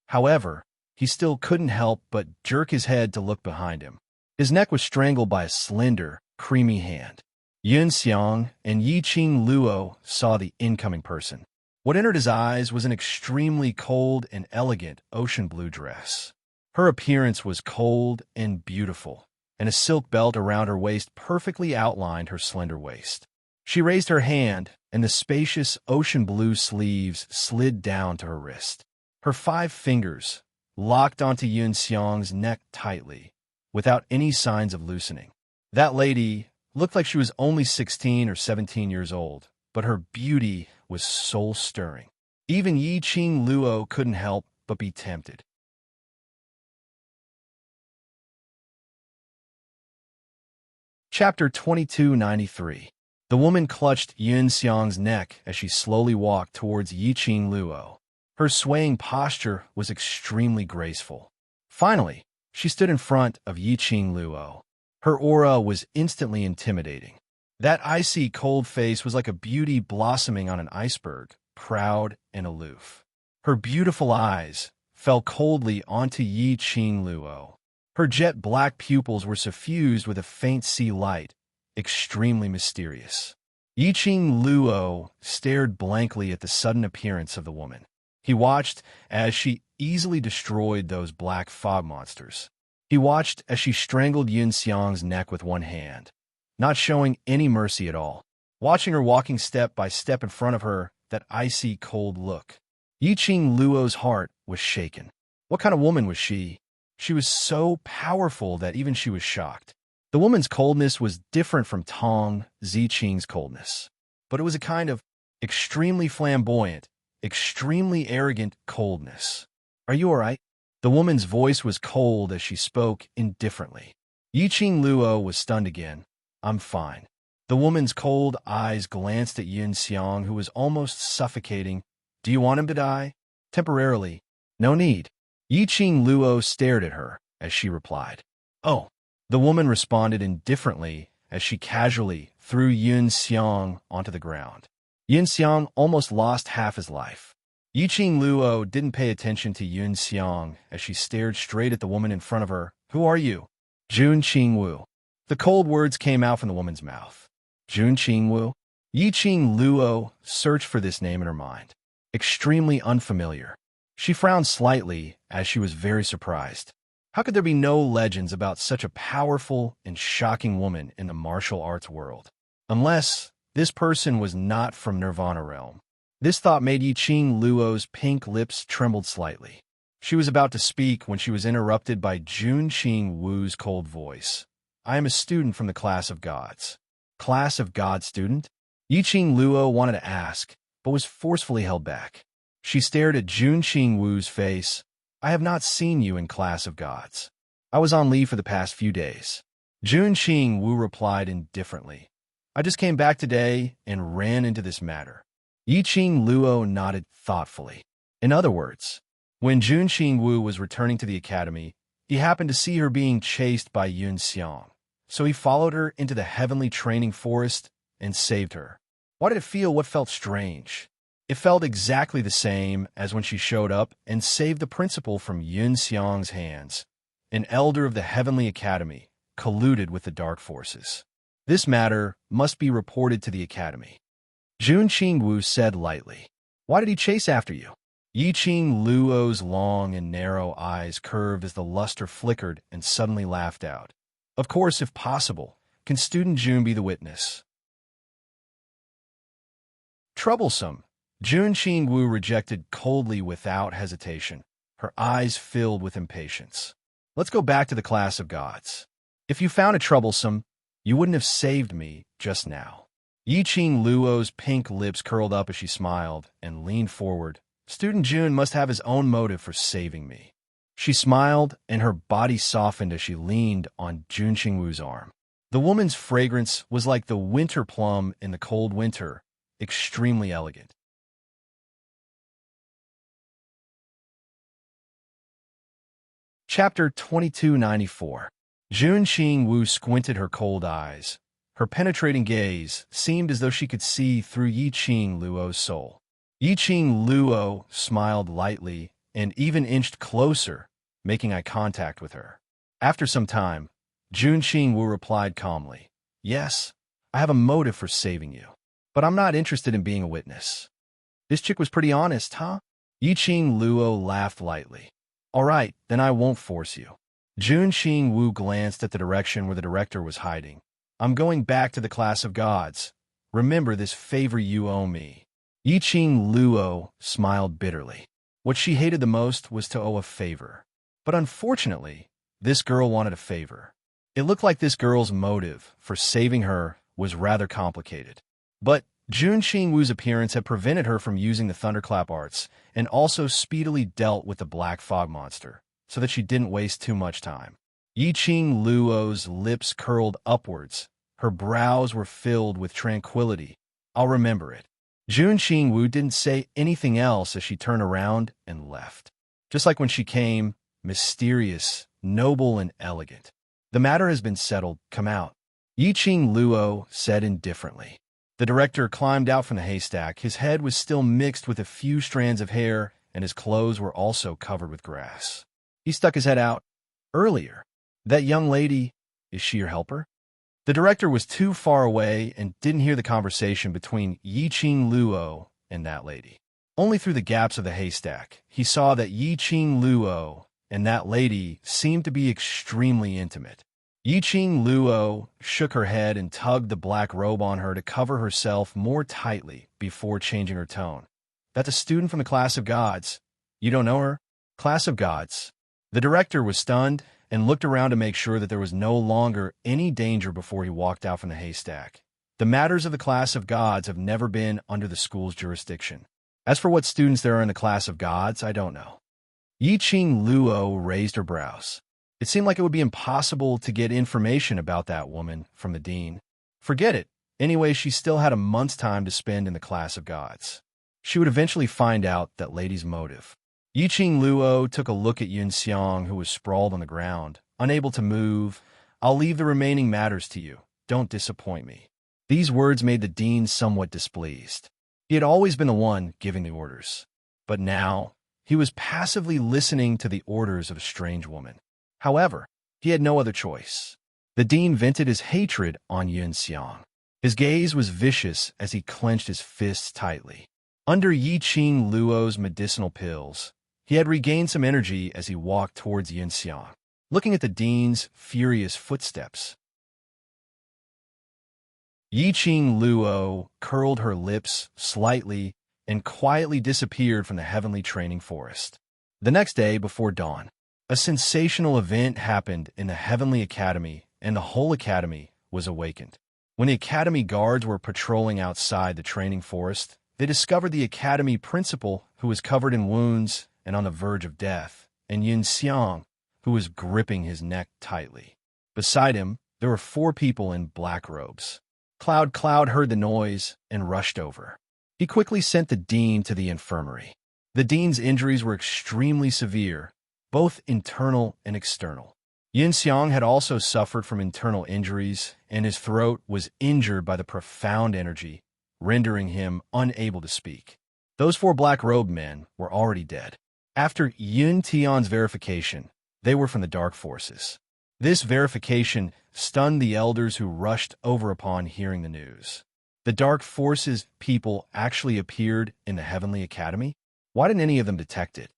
However, he still couldn't help but jerk his head to look behind him. His neck was strangled by a slender, creamy hand. Yin Xiang and Yiqing Luo saw the incoming person. What entered his eyes was an extremely cold and elegant ocean blue dress. Her appearance was cold and beautiful, and a silk belt around her waist perfectly outlined her slender waist. She raised her hand, and the spacious ocean blue sleeves slid down to her wrist. Her 5 fingers locked onto Yin Xiang's neck tightly, without any signs of loosening. That lady looked like she was only 16 or 17 years old, but her beauty was soul-stirring. Even Yiqing Luo couldn't help but be tempted. Chapter 2293. The woman clutched Yin Xiang's neck as she slowly walked towards Yiqing Luo. Her swaying posture was extremely graceful. Finally, she stood in front of Yiqing Luo. Her aura was instantly intimidating. That icy cold face was like a beauty blossoming on an iceberg, proud and aloof. Her beautiful eyes fell coldly onto Yiqing Luo. Her jet black pupils were suffused with a faint sea light, extremely mysterious. Yiqing Luo stared blankly at the sudden appearance of the woman. He watched as she easily destroyed those black fog monsters. He watched as she strangled Yun Xiang's neck with one hand, not showing any mercy at all, watching her walking step by step in front of her, that icy, cold look. Yiqing Luo's heart was shaken. What kind of woman was she? She was so powerful that even she was shocked. The woman's coldness was different from Tong Ziqing's coldness, but it was a kind of extremely flamboyant, extremely arrogant coldness. "Are you all right?" The woman's voice was cold as she spoke indifferently. Yiqing Luo was stunned again. "I'm fine." The woman's cold eyes glanced at Yun Xiang, who was almost suffocating. "Do you want him to die?" "Temporarily. No need." Yiqing Luo stared at her as she replied. "Oh." The woman responded indifferently as she casually threw Yun Xiang onto the ground. Yun Xiang almost lost half his life. Yiqing Luo didn't pay attention to Yun Xiang as she stared straight at the woman in front of her. "Who are you?" "Jun Qingwu." The cold words came out from the woman's mouth. Jun Qingwu? Yiqing Luo searched for this name in her mind. Extremely unfamiliar. She frowned slightly as she was very surprised. How could there be no legends about such a powerful and shocking woman in the martial arts world? Unless this person was not from Nirvana realm. This thought made Yiqing Luo's pink lips trembled slightly. She was about to speak when she was interrupted by Jun Qingwu's cold voice. "I am a student from the class of gods." "Class of God student?" Yiqing Luo wanted to ask, but was forcefully held back. She stared at Jun Qingwu's face. "I have not seen you in class of gods. I was on leave for the past few days." Jun Qingwu replied indifferently. "I just came back today and ran into this matter." Yiqing Luo nodded thoughtfully. In other words, when Jun Qingwu was returning to the academy, he happened to see her being chased by Yun Xiang. So he followed her into the heavenly training forest and saved her. Why did it feel what felt strange? It felt exactly the same as when she showed up and saved the principal from Yun Xiang's hands, an elder of the Heavenly Academy, colluded with the dark forces. This matter must be reported to the academy. Jun Qingwu said lightly. "Why did he chase after you?" Yiqing Luo's long and narrow eyes curved as the luster flickered and suddenly laughed out. "Of course, if possible, can student Jun be the witness?" "Troublesome," Jun Qingwu rejected coldly without hesitation. Her eyes filled with impatience. "Let's go back to the class of gods. If you found it troublesome, you wouldn't have saved me just now." Yiqing Luo's pink lips curled up as she smiled and leaned forward. "Student Jun must have his own motive for saving me." She smiled, and her body softened as she leaned on Jun Qingwu's arm. The woman's fragrance was like the winter plum in the cold winter, extremely elegant. Chapter 2294. Jun Qingwu squinted her cold eyes. Her penetrating gaze seemed as though she could see through Yiqing Luo's soul. Yiqing Luo smiled lightly and even inched closer, making eye contact with her. After some time, Jun Qingwu replied calmly, "Yes, I have a motive for saving you, but I'm not interested in being a witness." "This chick was pretty honest, huh?" Yiqing Luo laughed lightly. "All right, then I won't force you." Jun Qingwu glanced at the direction where the director was hiding. "I'm going back to the class of gods. Remember this favor you owe me." Yiqing Luo smiled bitterly. What she hated the most was to owe a favor. But unfortunately, this girl wanted a favor. It looked like this girl's motive for saving her was rather complicated. But Jun Qingwu's appearance had prevented her from using the thunderclap arts and also speedily dealt with the black fog monster, so that she didn't waste too much time. Yiqing Luo's lips curled upwards. Her brows were filled with tranquility. "I'll remember it." Jun Qingwu didn't say anything else as she turned around and left. Just like when she came, mysterious, noble, and elegant. "The matter has been settled. Come out." Yiqing Luo said indifferently. The director climbed out from the haystack. His head was still mixed with a few strands of hair, and his clothes were also covered with grass. He stuck his head out. "Earlier, that young lady, is she your helper?" The director was too far away and didn't hear the conversation between Yiqing Luo and that lady. Only through the gaps of the haystack, he saw that Yiqing Luo and that lady seemed to be extremely intimate. Yiqing Luo shook her head and tugged the black robe on her to cover herself more tightly before changing her tone. That's a student from the class of gods. You don't know her? Class of gods. The director was stunned and looked around to make sure that there was no longer any danger before he walked out from the haystack. The matters of the class of gods have never been under the school's jurisdiction. As for what students there are in the class of gods, I don't know. Yiqing Luo raised her brows. It seemed like it would be impossible to get information about that woman from the dean. Forget it. Anyway, she still had a month's time to spend in the class of gods. She would eventually find out that lady's motive. Yiqing Luo took a look at Yun Xiang, who was sprawled on the ground, unable to move. I'll leave the remaining matters to you. Don't disappoint me. These words made the dean somewhat displeased. He had always been the one giving the orders. But now, he was passively listening to the orders of a strange woman. However, he had no other choice. The dean vented his hatred on Yun Xiang. His gaze was vicious as he clenched his fists tightly. Under Yiqing Luo's medicinal pills, he had regained some energy as he walked towards Yun Xiang, looking at the dean's furious footsteps. Yiqing Luo curled her lips slightly and quietly disappeared from the heavenly training forest. The next day, before dawn, a sensational event happened in the Heavenly Academy, and the whole academy was awakened. When the academy guards were patrolling outside the training forest, they discovered the academy principal, who was covered in wounds and on the verge of death, and Yun Xiang, who was gripping his neck tightly. Beside him, there were 4 people in black robes. Cloud heard the noise and rushed over. He quickly sent the dean to the infirmary. The dean's injuries were extremely severe, both internal and external. Yun Xiang had also suffered from internal injuries, and his throat was injured by the profound energy, rendering him unable to speak. Those 4 black-robed men were already dead. After Yun Tian's verification, they were from the Dark Forces. This verification stunned the elders who rushed over upon hearing the news. The Dark Forces people actually appeared in the Heavenly Academy? Why didn't any of them detect it?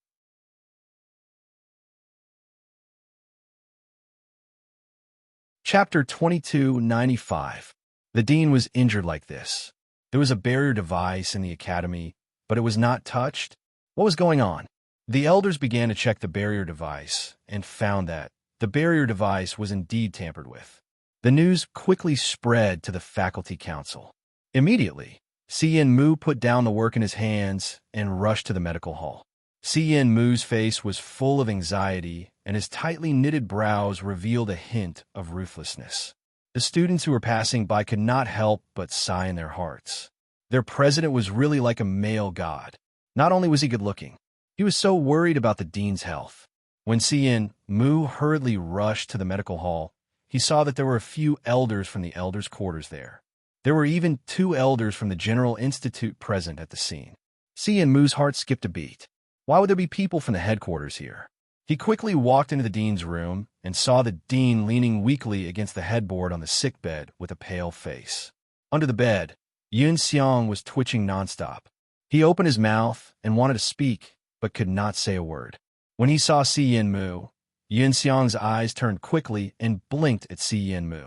Chapter 2295. The dean was injured like this. There was a barrier device in the academy, but it was not touched. What was going on? The elders began to check the barrier device and found that the barrier device was indeed tampered with. The news quickly spread to the faculty council. Immediately, Xian Mu put down the work in his hands and rushed to the medical hall. Xian Mu's face was full of anxiety, and his tightly knitted brows revealed a hint of ruthlessness. The students who were passing by could not help but sigh in their hearts. Their president was really like a male god. Not only was he good-looking, he was so worried about the dean's health. When Xian Mu hurriedly rushed to the medical hall, he saw that there were a few elders from the elders' quarters there. There were even 2 elders from the General Institute present at the scene. Xian Mu's heart skipped a beat. Why would there be people from the headquarters here? He quickly walked into the dean's room and saw the dean leaning weakly against the headboard on the sickbed with a pale face. Under the bed, Yun Xiang was twitching nonstop. He opened his mouth and wanted to speak, but could not say a word. When he saw Xian Mu, Yun Xiang's eyes turned quickly and blinked at Xian Mu.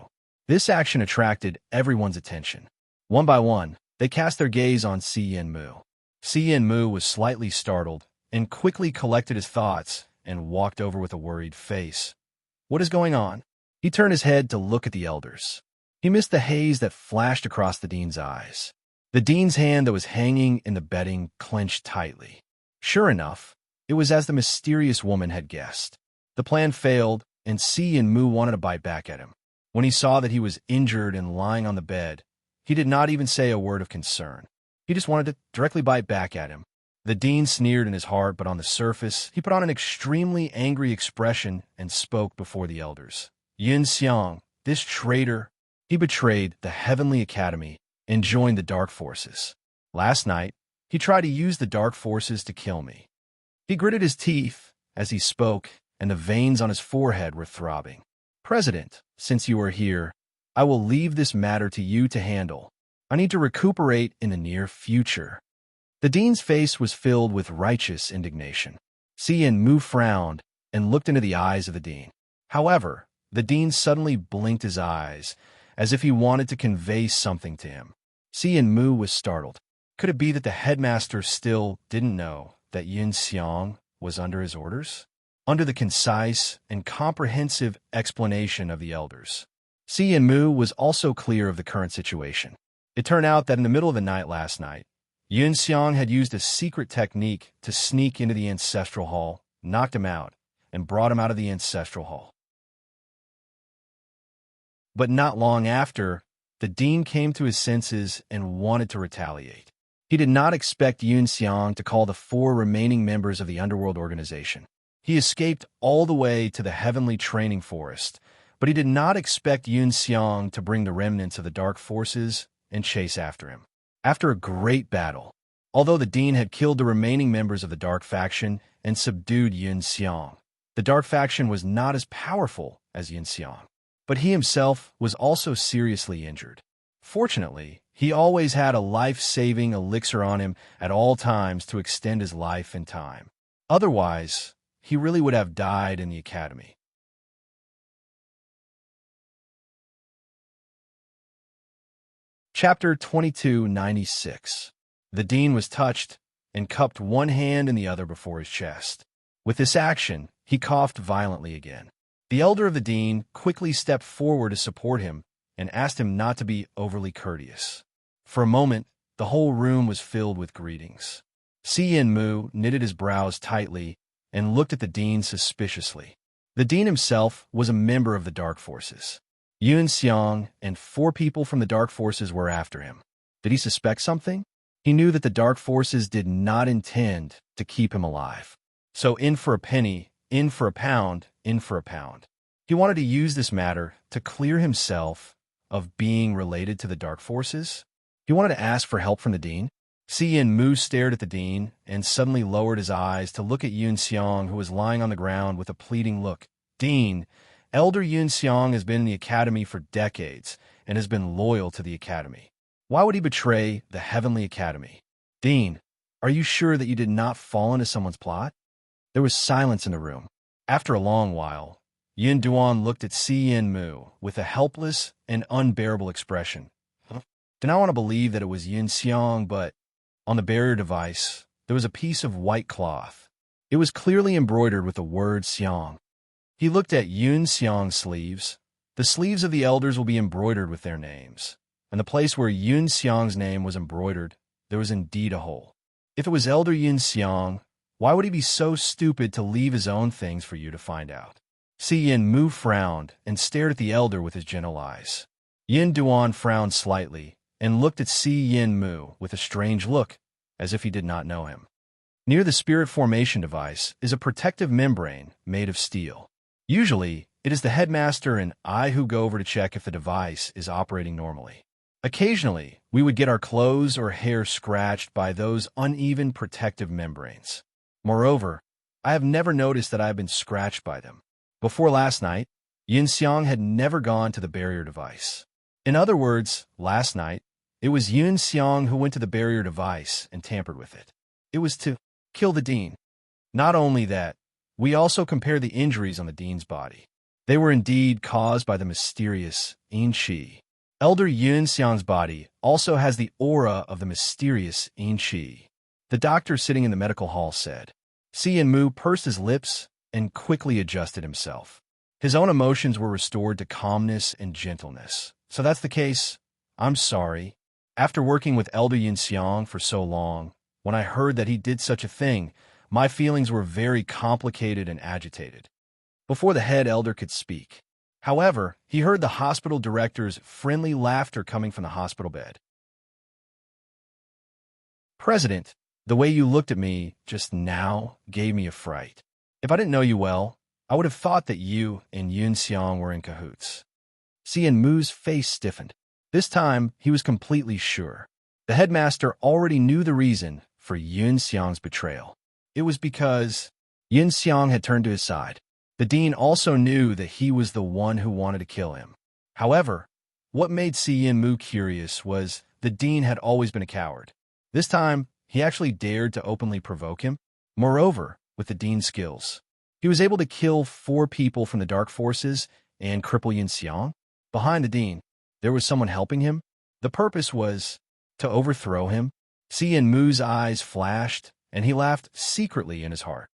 This action attracted everyone's attention. One by one, they cast their gaze on Xian Mu. Xian Mu was slightly startled and quickly collected his thoughts and walked over with a worried face. What is going on? He turned his head to look at the elders. He missed the haze that flashed across the dean's eyes. The dean's hand that was hanging in the bedding clenched tightly. Sure enough, it was as the mysterious woman had guessed. The plan failed, and Xian Mu wanted to bite back at him. When he saw that he was injured and lying on the bed, he did not even say a word of concern. He just wanted to directly bite back at him. The dean sneered in his heart, but on the surface, he put on an extremely angry expression and spoke before the elders. Yun Xiang, this traitor, he betrayed the Heavenly Academy and joined the Dark Forces. Last night, he tried to use the Dark Forces to kill me. He gritted his teeth as he spoke, and the veins on his forehead were throbbing. President, since you are here, I will leave this matter to you to handle. I need to recuperate in the near future. The dean's face was filled with righteous indignation. Xian Mu frowned and looked into the eyes of the dean. However, the dean suddenly blinked his eyes, as if he wanted to convey something to him. Xian Mu was startled. Could it be that the headmaster still didn't know that Yun Xiang was under his orders? Under the concise and comprehensive explanation of the elders, Xian Mu was also clear of the current situation. It turned out that in the middle of the night last night, Yun Xiang had used a secret technique to sneak into the ancestral hall, knocked him out, and brought him out of the ancestral hall. But not long after, the dean came to his senses and wanted to retaliate. He did not expect Yun Xiang to call the 4 remaining members of the underworld organization. He escaped all the way to the heavenly training forest, but he did not expect Yun Xiang to bring the remnants of the dark forces and chase after him. After a great battle, although the dean had killed the remaining members of the dark faction and subdued Yun Xiang, the dark faction was not as powerful as Yun Xiang. But he himself was also seriously injured. Fortunately, he always had a life-saving elixir on him at all times to extend his life and time. Otherwise, he really would have died in the academy. Chapter 2296. The dean was touched and cupped one hand and the other before his chest. With this action, he coughed violently again. The elder of the dean quickly stepped forward to support him and asked him not to be overly courteous. For a moment, the whole room was filled with greetings. Xian Mu knitted his brows tightly and looked at the dean suspiciously. The dean himself was a member of the Dark Forces. Yun Xiang and 4 people from the Dark Forces were after him. Did he suspect something? He knew that the Dark Forces did not intend to keep him alive. So in for a penny, in for a pound, in for a pound. He wanted to use this matter to clear himself of being related to the Dark Forces. He wanted to ask for help from the dean. Xian Mu stared at the dean and suddenly lowered his eyes to look at Yun Xiang, who was lying on the ground with a pleading look. Dean, Elder Yun Xiang has been in the academy for decades and has been loyal to the academy. Why would he betray the heavenly academy? Dean, are you sure that you did not fall into someone's plot? There was silence in the room. After a long while, Yin Duan looked at Xian Mu with a helpless and unbearable expression. Did not want to believe that it was Yun Xiang, but on the barrier device, there was a piece of white cloth. It was clearly embroidered with the word Xiang. He looked at Yun Xiang's sleeves. The sleeves of the elders will be embroidered with their names. And the place where Yun Xiang's name was embroidered, there was indeed a hole. If it was Elder Yun Xiang, why would he be so stupid to leave his own things for you to find out? Xian Mu frowned and stared at the elder with his gentle eyes. Yin Duan frowned slightly and looked at Xian Mu with a strange look, as if he did not know him. Near the spirit formation device is a protective membrane made of steel. Usually, it is the headmaster and I who go over to check if the device is operating normally. Occasionally, we would get our clothes or hair scratched by those uneven protective membranes. Moreover, I have never noticed that I have been scratched by them. Before last night, Yin Xiang had never gone to the barrier device. In other words, last night, it was Yun Xiang who went to the barrier device and tampered with it. It was to kill the dean. Not only that, we also compared the injuries on the dean's body. They were indeed caused by the mysterious Enchi. Elder Yun Xiang's body also has the aura of the mysterious Enchi. The doctor sitting in the medical hall said. Xian Mu pursed his lips and quickly adjusted himself. His own emotions were restored to calmness and gentleness. So that's the case. I'm sorry. After working with Elder Yun Xiang for so long, when I heard that he did such a thing, my feelings were very complicated and agitated. Before the head elder could speak. However, he heard the hospital director's friendly laughter coming from the hospital bed. President, the way you looked at me just now gave me a fright. If I didn't know you well, I would have thought that you and Yun Xiang were in cahoots. Xian Mu's face stiffened. This time, he was completely sure. The headmaster already knew the reason for Yun Xiang's betrayal. It was because Yun Xiang had turned to his side. The dean also knew that he was the one who wanted to kill him. However, what made Xian Mu curious was the dean had always been a coward. This time, he actually dared to openly provoke him. Moreover, with the dean's skills, He was able to kill 4 people from the Dark Forces and cripple Yin Xiang. Behind the dean, there was someone helping him. The purpose was to overthrow him. Xian Mu's eyes flashed, and he laughed secretly in his heart.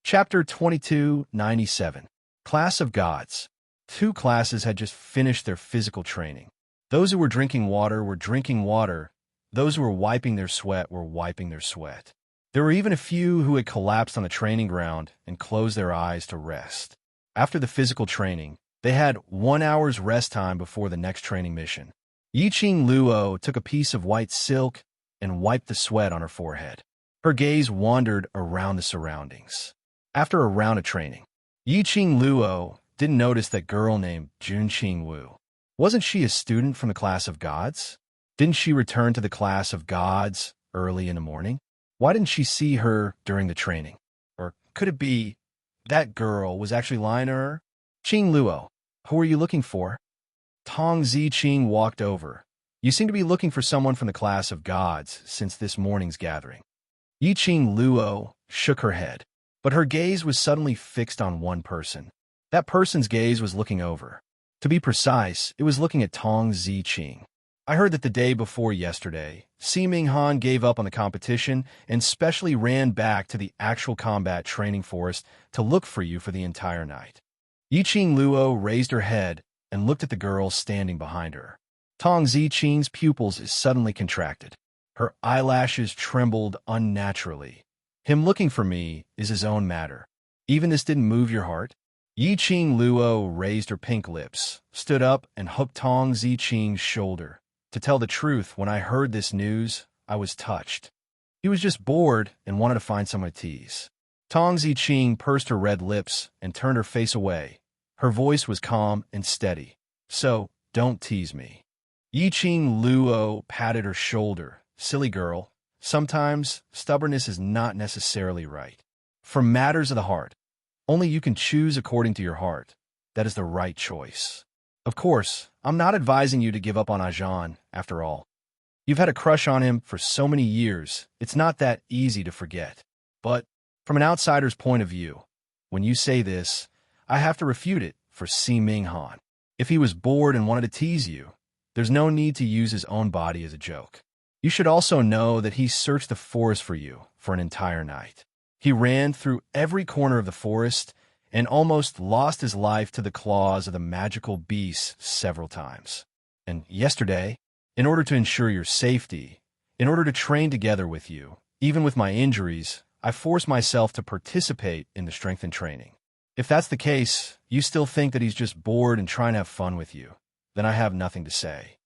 Chapter 2297. Class of Gods. 2 classes had just finished their physical training. Those who were drinking water were drinking water. Those who were wiping their sweat were wiping their sweat. There were even a few who had collapsed on the training ground and closed their eyes to rest. After the physical training, they had 1 hour's rest time before the next training mission. Yiqing Luo took a piece of white silk and wiped the sweat on her forehead. Her gaze wandered around the surroundings. After a round of training, Yiqing Luo didn't notice that girl named Junqing Wu. Wasn't she a student from the class of gods? Didn't she return to the class of gods early in the morning? Why didn't she see her during the training? Or could it be that girl was actually lying to her? Qing Luo, who are you looking for? Tong Ziqing walked over. You seem to be looking for someone from the class of gods since this morning's gathering. Yiqing Luo shook her head, but her gaze was suddenly fixed on one person. That person's gaze was looking over. To be precise, it was looking at Tong Ziqing. I heard that the day before yesterday, Si Minghan gave up on the competition and specially ran back to the actual combat training forest to look for you for the entire night. Yiqing Luo raised her head and looked at the girl standing behind her. Tong Ziqing's pupils suddenly contracted. Her eyelashes trembled unnaturally. Him looking for me is his own matter. Even this didn't move your heart? Yiqing Luo raised her pink lips, stood up, and hooked Tong Ziqing's shoulder. To tell the truth, when I heard this news, I was touched. He was just bored and wanted to find someone to tease. Tong Ziqing pursed her red lips and turned her face away. Her voice was calm and steady. So, don't tease me. Yiqing Luo patted her shoulder. Silly girl, sometimes stubbornness is not necessarily right. For matters of the heart, only you can choose according to your heart. That is the right choice. Of course, I'm not advising you to give up on Ajan, after all. You've had a crush on him for so many years, it's not that easy to forget. But, from an outsider's point of view, when you say this, I have to refute it for Si Minghan. If he was bored and wanted to tease you, there's no need to use his own body as a joke. You should also know that he searched the forest for you for an entire night. He ran through every corner of the forest and almost lost his life to the claws of the magical beasts several times. And yesterday, in order to ensure your safety, in order to train together with you, even with my injuries, I forced myself to participate in the strength and training. If that's the case, you still think that he's just bored and trying to have fun with you, then I have nothing to say.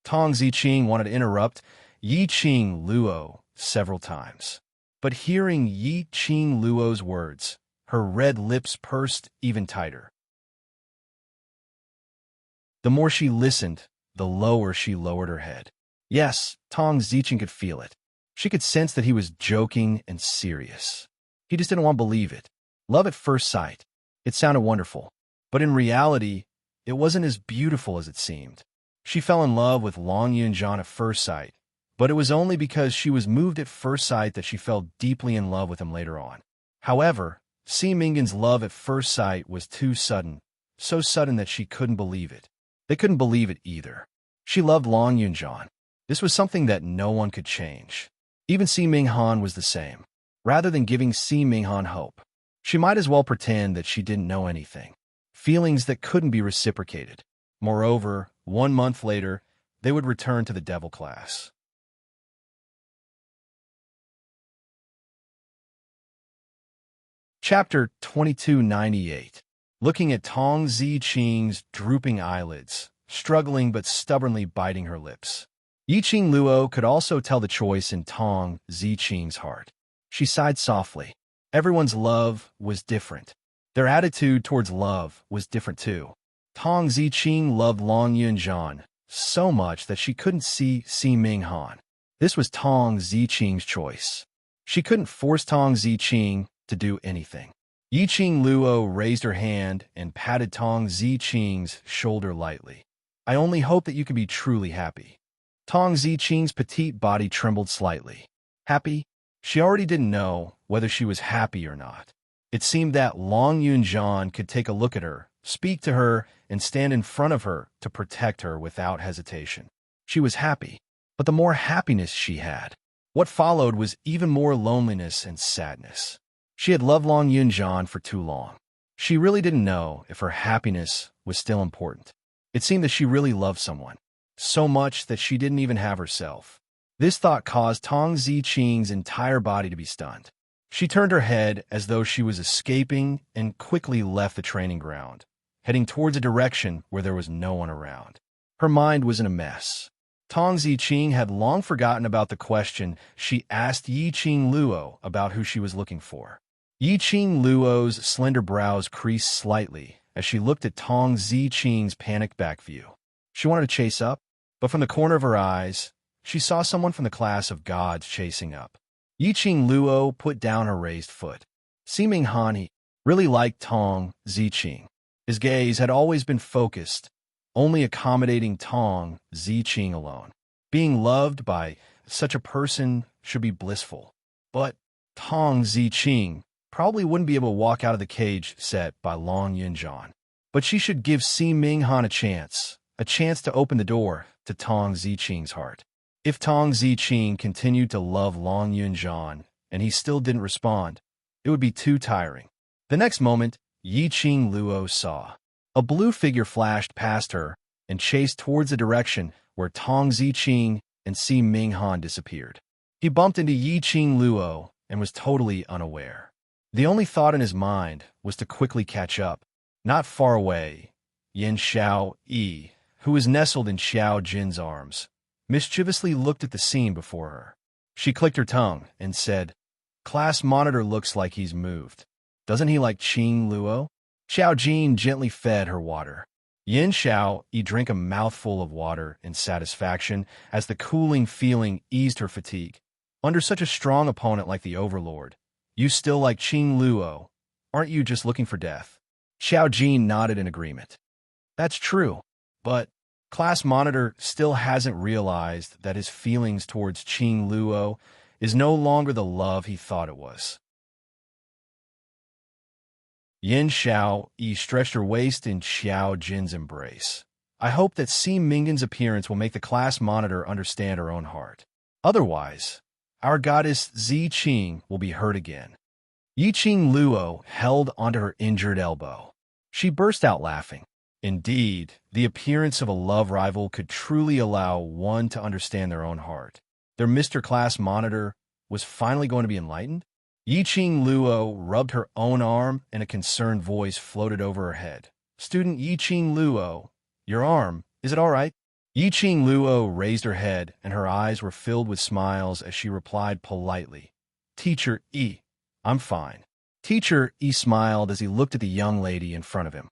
Tong Ziqing wanted to interrupt Yiqing Luo several times. But hearing Yiqing Luo's words, her red lips pursed even tighter. The more she listened, the lower she lowered her head. Yes, Tong Ziqing could feel it. She could sense that he was joking and serious. He just didn't want to believe it. Love at first sight. It sounded wonderful. But in reality, it wasn't as beautiful as it seemed. She fell in love with Long Yunjian at first sight. But it was only because she was moved at first sight that she fell deeply in love with him later on. However, Si Minghan's love at first sight was too sudden, so sudden that she couldn't believe it. They couldn't believe it either. She loved Long Yunjian. This was something that no one could change. Even Si Minghan was the same. Rather than giving Si Minghan hope, she might as well pretend that she didn't know anything. Feelings that couldn't be reciprocated. Moreover, 1 month later, they would return to the devil class. Chapter 2298. Looking at Tong Ziqing's drooping eyelids, struggling but stubbornly biting her lips. Yiqing Luo could also tell the choice in Tong Ziqing's heart. She sighed softly. Everyone's love was different. Their attitude towards love was different too. Tong Ziqing loved Long Yunjian so much that she couldn't see Si Minghan. This was Tong Ziqing's choice. She couldn't force Tong Ziqing to do anything. Yiqing Luo raised her hand and patted Tong Ziqing's shoulder lightly. I only hope that you can be truly happy. Tong Ziqing's petite body trembled slightly. Happy? She already didn't know whether she was happy or not. It seemed that Long Yunjian could take a look at her, speak to her, and stand in front of her to protect her without hesitation. She was happy, but the more happiness she had, what followed was even more loneliness and sadness. She had loved Long Yunjian for too long. She really didn't know if her happiness was still important. It seemed that she really loved someone, so much that she didn't even have herself. This thought caused Tong Ziqing's entire body to be stunned. She turned her head as though she was escaping and quickly left the training ground, heading towards a direction where there was no one around. Her mind was in a mess. Tong Ziqing had long forgotten about the question she asked Yiqing Luo about who she was looking for. Yiqing Luo's slender brows creased slightly as she looked at Tong Ziqing's panicked back view. She wanted to chase up, but from the corner of her eyes, she saw someone from the class of gods chasing up. Yiqing Luo put down her raised foot. Siming Han really liked Tong Ziqing. His gaze had always been focused, only accommodating Tong Ziqing alone. Being loved by such a person should be blissful. But Tong Ziqing probably wouldn't be able to walk out of the cage set by Long Yunjian. But she should give Siming Han a chance to open the door to Tong Ziqing's heart. If Tong Ziqing continued to love Long Yunjian and he still didn't respond, it would be too tiring. The next moment, Yiqing Luo saw a blue figure flashed past her and chased towards the direction where Tong Ziqing and Siming Han disappeared. He bumped into Yiqing Luo and was totally unaware. The only thought in his mind was to quickly catch up. Not far away, Yin Xiao Yi, who was nestled in Xiao Jin's arms, mischievously looked at the scene before her. She clicked her tongue and said, "Class monitor looks like he's moved. Doesn't he like Qing Luo?" Xiao Jin gently fed her water. Yin Xiao Yi drank a mouthful of water in satisfaction as the cooling feeling eased her fatigue. Under such a strong opponent like the Overlord, you still like Qing Luo, aren't you just looking for death? Xiao Jin nodded in agreement. That's true, but Class Monitor still hasn't realized that his feelings towards Qing Luo is no longer the love he thought it was. Yin Xiao Yi stretched her waist in Xiao Jin's embrace. I hope that Si Mingan's appearance will make the Class Monitor understand her own heart. Otherwise, our goddess Zi Qing will be hurt again. Yiqing Luo held onto her injured elbow. She burst out laughing. Indeed, the appearance of a love rival could truly allow one to understand their own heart. Their Mr. Class Monitor was finally going to be enlightened? Yiqing Luo rubbed her own arm and a concerned voice floated over her head. Student Yiqing Luo, your arm, is it all right? Yiqing Luo raised her head and her eyes were filled with smiles as she replied politely, Teacher Yi, I'm fine. Teacher Yi smiled as he looked at the young lady in front of him.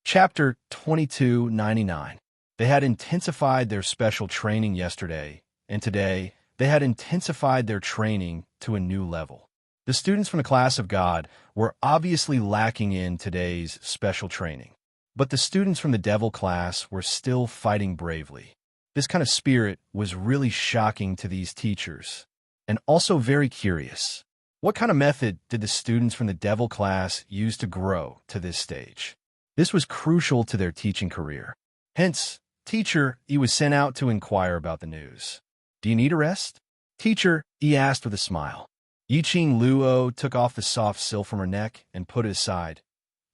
Chapter 2299. They had intensified their special training yesterday, and today they had intensified their training to a new level. The students from the class of God were obviously lacking in today's special training, but the students from the devil class were still fighting bravely. This kind of spirit was really shocking to these teachers, and also very curious. What kind of method did the students from the devil class use to grow to this stage? This was crucial to their teaching career. Hence, Teacher E was sent out to inquire about the news. Do you need a rest? Teacher E asked with a smile. Yiqing Luo took off the soft silk from her neck and put it aside.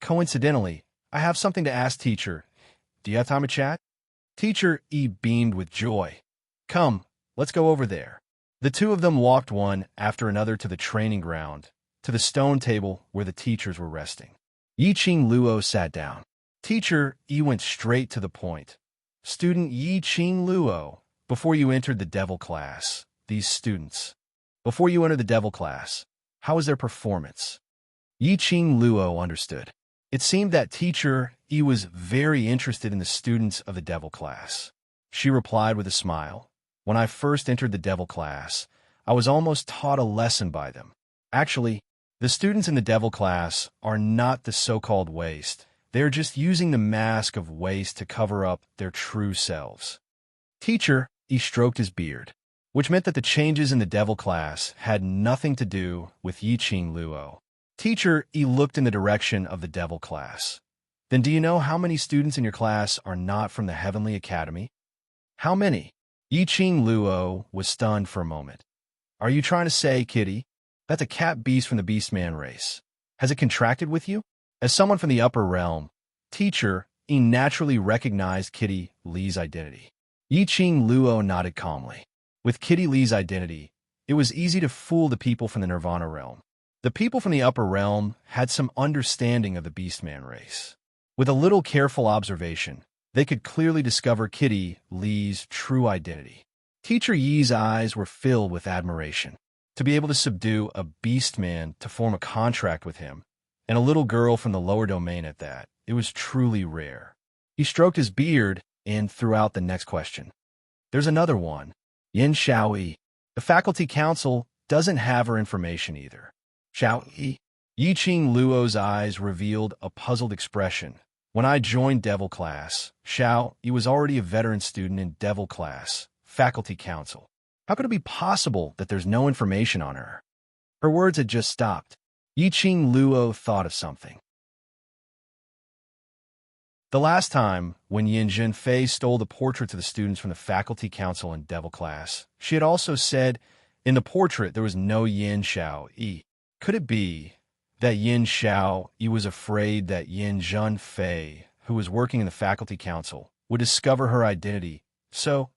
Coincidentally, I have something to ask Teacher. Do you have time to chat? Teacher E beamed with joy. Come, let's go over there. The two of them walked one after another to the training ground, to the stone table where the teachers were resting. Yiqing Luo sat down. Teacher E went straight to the point. Student Yiqing Luo, before you entered the devil class, before you entered the devil class, how was their performance? Yiqing Luo understood. It seemed that Teacher E was very interested in the students of the devil class. She replied with a smile. When I first entered the devil class, I was almost taught a lesson by them. Actually, the students in the devil class are not the so-called waste, They are just using the mask of waste to cover up their true selves. Teacher, he stroked his beard, which meant that the changes in the devil class had nothing to do with Yiqing Luo. Teacher, he looked in the direction of the devil class. Then do you know how many students in your class are not from the Heavenly Academy? How many? Yiqing Luo was stunned for a moment. Are you trying to say, Kitty, that's a cat beast from the Beastman race? Has it contracted with you? As someone from the upper realm, Teacher, he naturally recognized Kitty Lee's identity. Yiqing Luo nodded calmly. With Kitty Lee's identity, it was easy to fool the people from the Nirvana realm. The people from the upper realm had some understanding of the Beastman race. With a little careful observation, they could clearly discover Kitty Lee's true identity. Teacher Yi's eyes were filled with admiration. To be able to subdue a Beastman to form a contract with him, and a little girl from the lower domain at that, it was truly rare. He stroked his beard and threw out the next question. There's another one. Yin Xiaoyi. The faculty council doesn't have her information either. Xiaoyi. Yiqing Luo's eyes revealed a puzzled expression. When I joined Devil class, Xiaoyi was already a veteran student in Devil class, faculty council. How could it be possible that there's no information on her? Her words had just stopped. Yiqing Luo thought of something. The last time, when Yin Zhenfei stole the portraits of the students from the faculty council in Devil class, she had also said, in the portrait there was no Yin Xiaoyi. Could it be that Yin Xiaoyi was afraid that Yin Zhenfei, who was working in the faculty council, would discover her identity, so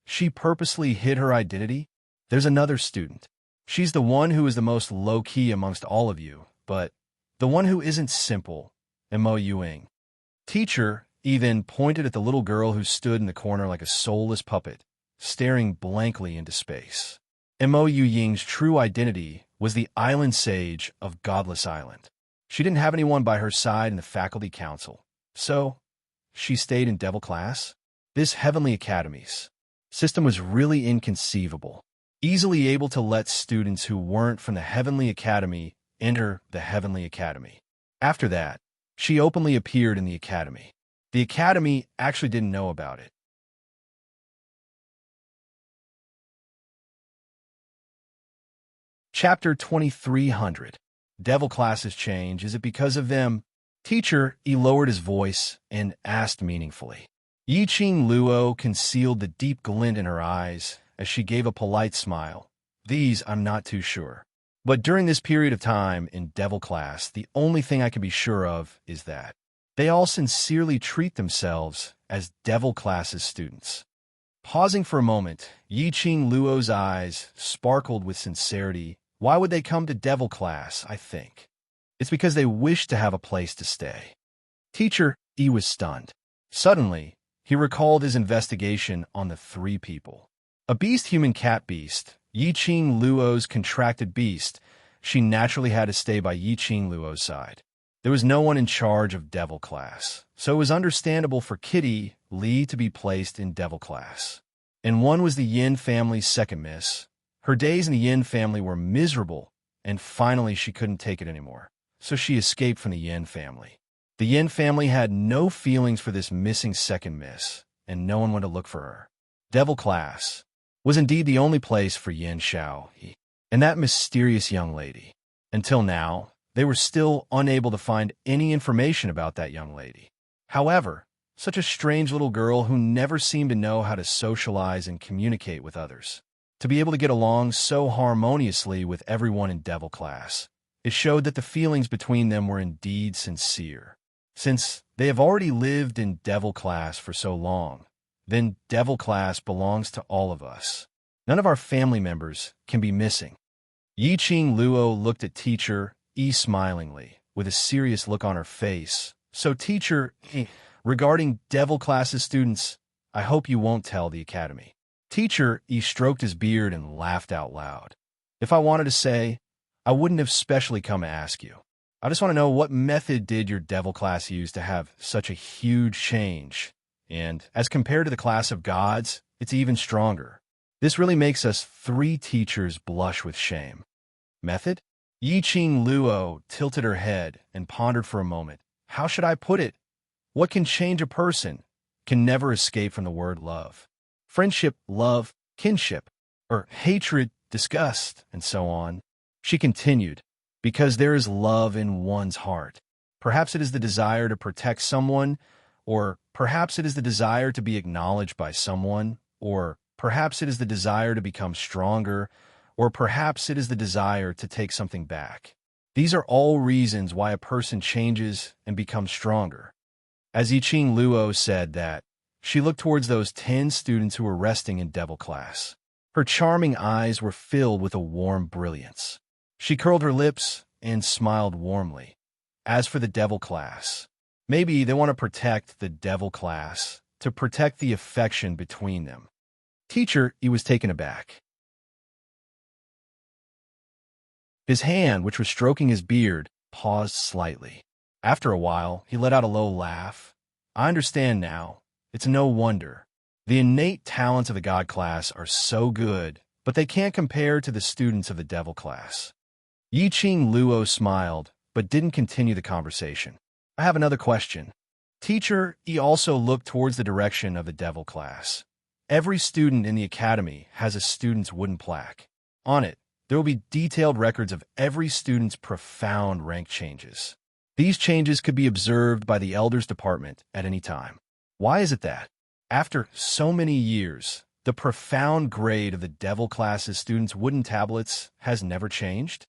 she purposely hid her identity? There's another student. She's the one who is the most low-key amongst all of you, but the one who isn't simple, Mo Yuing. Teacher even pointed at the little girl who stood in the corner like a soulless puppet, staring blankly into space. Mo Yuying's true identity was the island sage of Godless Island. She didn't have anyone by her side in the faculty council, so she stayed in Devil class. This Heavenly Academy's system was really inconceivable, easily able to let students who weren't from the Heavenly Academy enter the Heavenly Academy. After that, she openly appeared in the Academy. The Academy actually didn't know about it. Chapter 2300. Devil classes change. Is it because of them? Teacher, he lowered his voice and asked meaningfully. Yiqing Luo concealed the deep glint in her eyes as she gave a polite smile. These, I'm not too sure. But during this period of time in Devil class, the only thing I can be sure of is that they all sincerely treat themselves as Devil class's students. Pausing for a moment, Yiqing Luo's eyes sparkled with sincerity. Why would they come to Devil class, I think? It's because they wish to have a place to stay. Teacher, he was stunned. Suddenly, he recalled his investigation on the three people. A beast-human-cat beast, Yiqing Luo's contracted beast, she naturally had to stay by Yiqing Luo's side. There was no one in charge of Devil class, so it was understandable for Kitty Lee to be placed in Devil class. And one was the Yin family's second miss. Her days in the Yin family were miserable, and finally she couldn't take it anymore, so she escaped from the Yin family. The Yin family had no feelings for this missing second miss, and no one went to look for her. Devil class was indeed the only place for Yin Xiaoyi and that mysterious young lady. Until now, they were still unable to find any information about that young lady. However, such a strange little girl who never seemed to know how to socialize and communicate with others. To be able to get along so harmoniously with everyone in Devil class, it showed that the feelings between them were indeed sincere. Since they have already lived in Devil class for so long, then Devil class belongs to all of us. None of our family members can be missing. Yiqing Luo looked at Teacher E smilingly, with a serious look on her face. So Teacher E, regarding Devil class's students, I hope you won't tell the Academy. Teacher E stroked his beard and laughed out loud. If I wanted to say, I wouldn't have specially come to ask you. I just want to know, what method did your Devil class use to have such a huge change? And as compared to the class of gods, it's even stronger. This really makes us three teachers blush with shame. Method? Yiqing Luo tilted her head and pondered for a moment. how should I put it? What can change a person can never escape from the word love. Friendship, love, kinship, or hatred, disgust, and so on. She continued, because there is love in one's heart. Perhaps it is the desire to protect someone, or perhaps it is the desire to be acknowledged by someone, or perhaps it is the desire to become stronger, or perhaps it is the desire to take something back. These are all reasons why a person changes and becomes stronger. As Yiqing Luo said that, she looked towards those 10 students who were resting in devil class. Her charming eyes were filled with a warm brilliance. She curled her lips and smiled warmly. As for the devil class, maybe they want to protect the devil class, to protect the affection between them. Teacher, he was taken aback. His hand, which was stroking his beard, paused slightly. After a while, he let out a low laugh. I understand now. It's no wonder. The innate talents of the God class are so good, but they can't compare to the students of the devil class. Yiqing Luo smiled, but didn't continue the conversation. I have another question. Teacher, he also looked towards the direction of the devil class. Every student in the academy has a student's wooden plaque. On it, there will be detailed records of every student's profound rank changes. These changes could be observed by the Elders Department at any time. Why is it that, after so many years, the profound grade of the devil class's students' wooden tablets has never changed?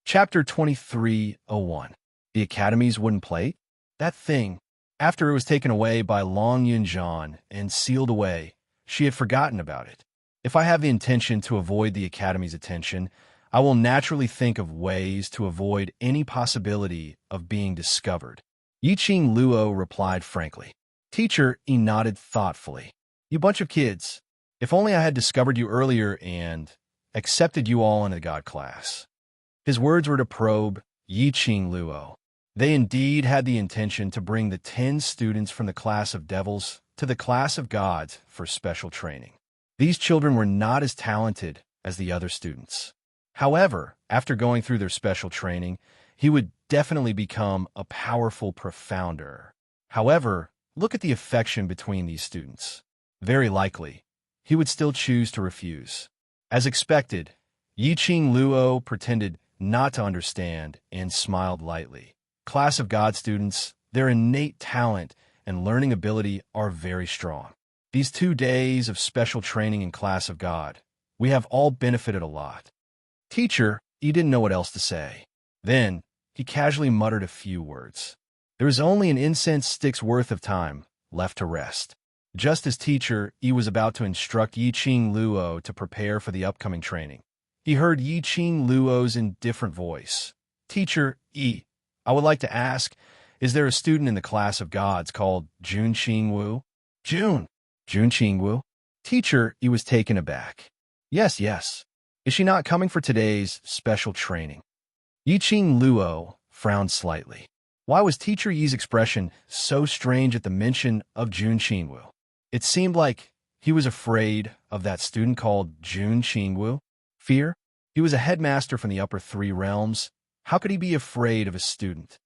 Chapter 2301. The Academy's Wooden Plate? That thing, after it was taken away by Long Yunjian and sealed away, she had forgotten about it. If I have the intention to avoid the Academy's attention, I will naturally think of ways to avoid any possibility of being discovered. Yiqing Luo replied frankly. Teacher, he nodded thoughtfully. You bunch of kids. If only I had discovered you earlier and accepted you all into the God class. His words were to probe Yiqing Luo. They indeed had the intention to bring the 10 students from the class of devils to the class of gods for special training. These children were not as talented as the other students. However, after going through their special training, he would definitely become a powerful profounder. However, look at the affection between these students. Very likely, he would still choose to refuse. As expected, Yiqing Luo pretended not to understand and smiled lightly. Class of God students, their innate talent and learning ability are very strong. These 2 days of special training in Class of God, we have all benefited a lot. Teacher, he didn't know what else to say. Then, he casually muttered a few words. There was only an incense stick's worth of time left to rest. Just as teacher, he was about to instruct Yiqing Luo to prepare for the upcoming training. He heard Yiqing Luo's indifferent voice. Teacher, I would like to ask, is there a student in the class of gods called Jun Qingwu? Jun Qingwu? Teacher, he was taken aback. Yes. Is she not coming for today's special training? Yiqing Luo frowned slightly. Why was Teacher Yi's expression so strange at the mention of Jun Qingwu? It seemed like he was afraid of that student called Jun Qingwu. Fear? He was a headmaster from the upper 3 realms. How could he be afraid of a student?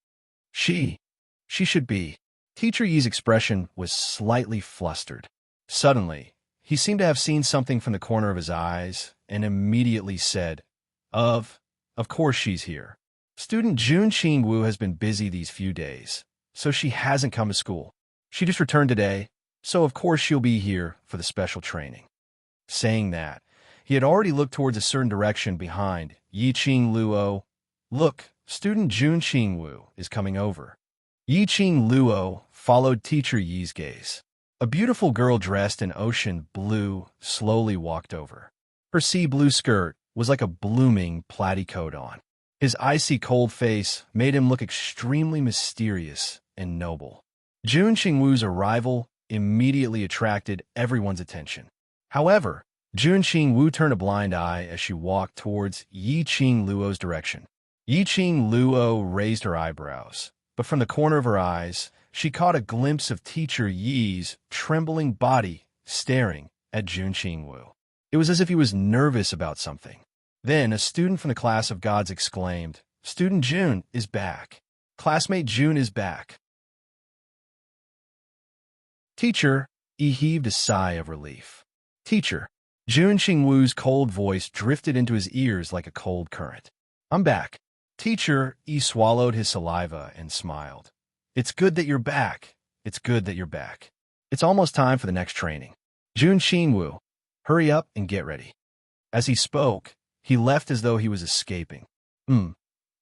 She should be. Teacher Yi's expression was slightly flustered. Suddenly, he seemed to have seen something from the corner of his eyes and immediately said, Of course she's here. Student Jun Qingwu has been busy these few days, so she hasn't come to school. She just returned today, so of course she'll be here for the special training. Saying that, he had already looked towards a certain direction behind Yiqing Luo. Look, student Jun Qingwu is coming over. Yiqing Luo followed Teacher Yi's gaze. A beautiful girl dressed in ocean blue slowly walked over. Her sea blue skirt was like a blooming plaid coat on. His icy cold face made him look extremely mysterious and noble. Jun Qingwu's arrival immediately attracted everyone's attention. However, Jun Qingwu turned a blind eye as she walked towards Yiqing Luo's direction. Yiqing Luo raised her eyebrows, but from the corner of her eyes, she caught a glimpse of Teacher Yi's trembling body staring at Jun Qingwu. It was as if he was nervous about something. Then a student from the class of gods exclaimed, "Student June is back. Classmate June is back." Teacher, he heaved a sigh of relief. Teacher, Jun Qingwu's cold voice drifted into his ears like a cold current. "I'm back." Teacher, he swallowed his saliva and smiled. "It's good that you're back. It's good that you're back. It's almost time for the next training. Jun Qingwu, hurry up and get ready." As he spoke, he left as though he was escaping. In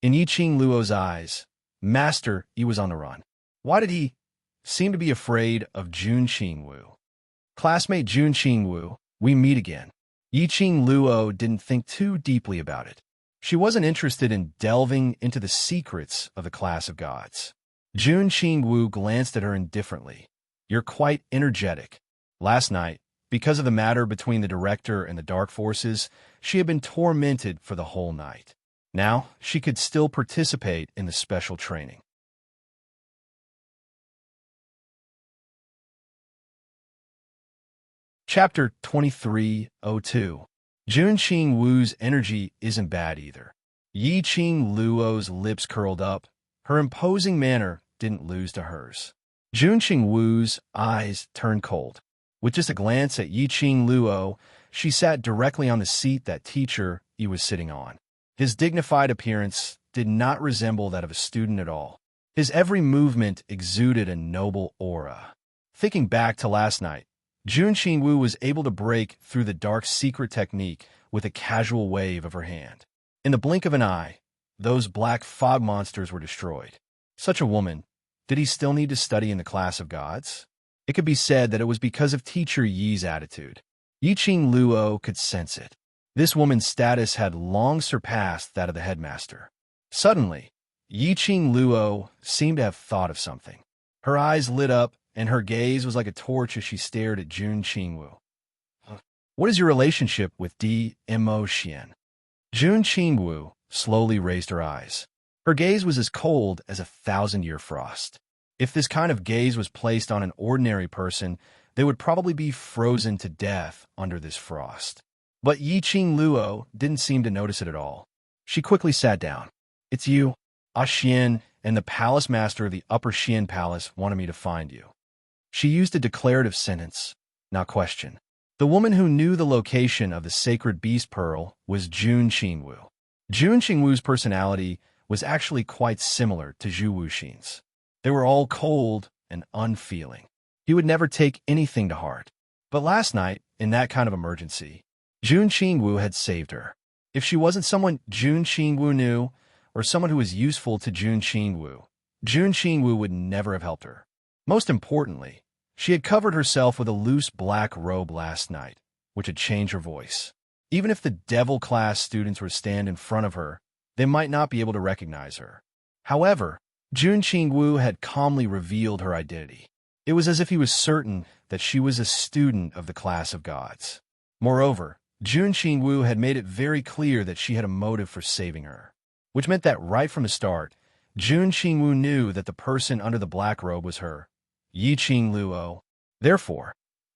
Yiqing Luo's eyes, Master, he was on the run. Why did he seem to be afraid of Jun Qingwu? Classmate Jun Qingwu, we meet again. Yiqing Luo didn't think too deeply about it. She wasn't interested in delving into the secrets of the class of gods. Jun Qingwu glanced at her indifferently. "You're quite energetic. Last night, because of the matter between the director and the dark forces, she had been tormented for the whole night. Now, she could still participate in the special training." Chapter 2302. Jun Qingwu's energy isn't bad either. Yiqing Luo's lips curled up. Her imposing manner didn't lose to hers. Jun Qingwu's eyes turned cold. With just a glance at Yiqing Luo, she sat directly on the seat that teacher he was sitting on. His dignified appearance did not resemble that of a student at all. His every movement exuded a noble aura. Thinking back to last night, Jun Qingwu was able to break through the dark secret technique with a casual wave of her hand. In the blink of an eye, those black fog monsters were destroyed. Such a woman, did he still need to study in the class of gods? It could be said that it was because of Teacher Yi's attitude. Yiqing Luo could sense it. This woman's status had long surpassed that of the headmaster. Suddenly, Yiqing Luo seemed to have thought of something. Her eyes lit up, and her gaze was like a torch as she stared at Jun Qingwu. "What is your relationship with Mo Xian?" Jun Qingwu slowly raised her eyes. Her gaze was as cold as a 1,000-year frost. If this kind of gaze was placed on an ordinary person, they would probably be frozen to death under this frost. But Yiqing Luo didn't seem to notice it at all. She quickly sat down. "It's you. Xian and the palace master of the Upper Xian Palace wanted me to find you." She used a declarative sentence, not question. The woman who knew the location of the sacred beast pearl was Jun Qingwu. Jun Qingwu's personality was actually quite similar to Zhu Wuxin's. They were all cold and unfeeling. He would never take anything to heart. But last night, in that kind of emergency, Jun Qingwu had saved her. If she wasn't someone Jun Qingwu knew, or someone who was useful to Jun Qingwu would never have helped her. Most importantly, she had covered herself with a loose black robe last night, which had changed her voice. Even if the devil-class students were to stand in front of her, they might not be able to recognize her. However, Jun Qingwu had calmly revealed her identity. It was as if he was certain that she was a student of the class of gods. Moreover, Jun Qingwu had made it very clear that she had a motive for saving her, which meant that right from the start, Jun Qingwu knew that the person under the black robe was her, Yiqing Luo. Therefore,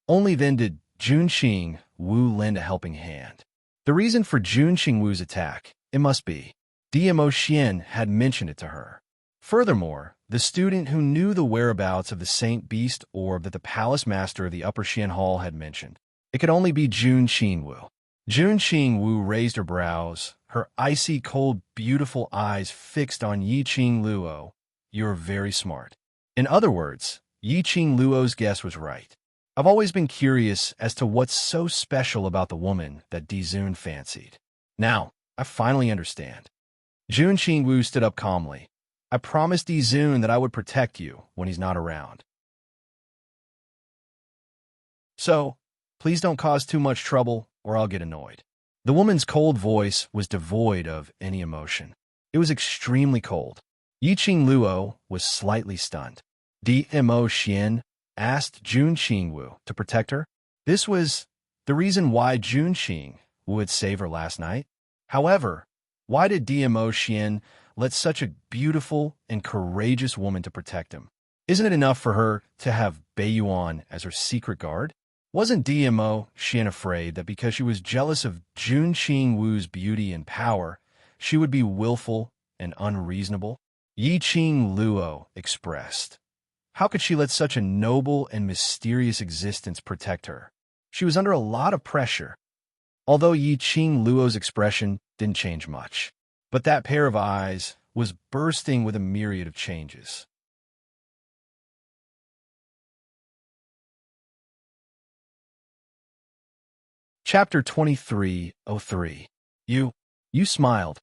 only then did Jun Qingwu lend a helping hand. The reason for Jun Qingwu's attack, it must be, Mo Xian had mentioned it to her. Furthermore, the student who knew the whereabouts of the Saint Beast orb that the palace master of the Upper Xian Hall had mentioned, it could only be Jun Qingwu. Jun Qingwu raised her brows, her icy cold, beautiful eyes fixed on Yiqing Luo. "You're very smart." In other words, Yiqing Luo's guess was right. I've always been curious as to what's so special about the woman that Dizun fancied. Now, I finally understand. Jun Qingwu stood up calmly. "I promised Dizun that I would protect you when he's not around. So, please don't cause too much trouble or I'll get annoyed." The woman's cold voice was devoid of any emotion. It was extremely cold. Yiqing Luo was slightly stunned. Mo Xian asked Jun Qingwu to protect her. This was the reason why Jun Qingwu would save her last night. However, why did Mo Xian let such a beautiful and courageous woman to protect him? Isn't it enough for her to have Beiyuan as her secret guard? Wasn't DMO Xin afraid that because she was jealous of Jun Qingwu's beauty and power, she would be willful and unreasonable? Yi Qing Luo expressed. How could she let such a noble and mysterious existence protect her? She was under a lot of pressure. Although Yi Qing Luo's expression didn't change much, but that pair of eyes was bursting with a myriad of changes. Chapter 2303. You smiled.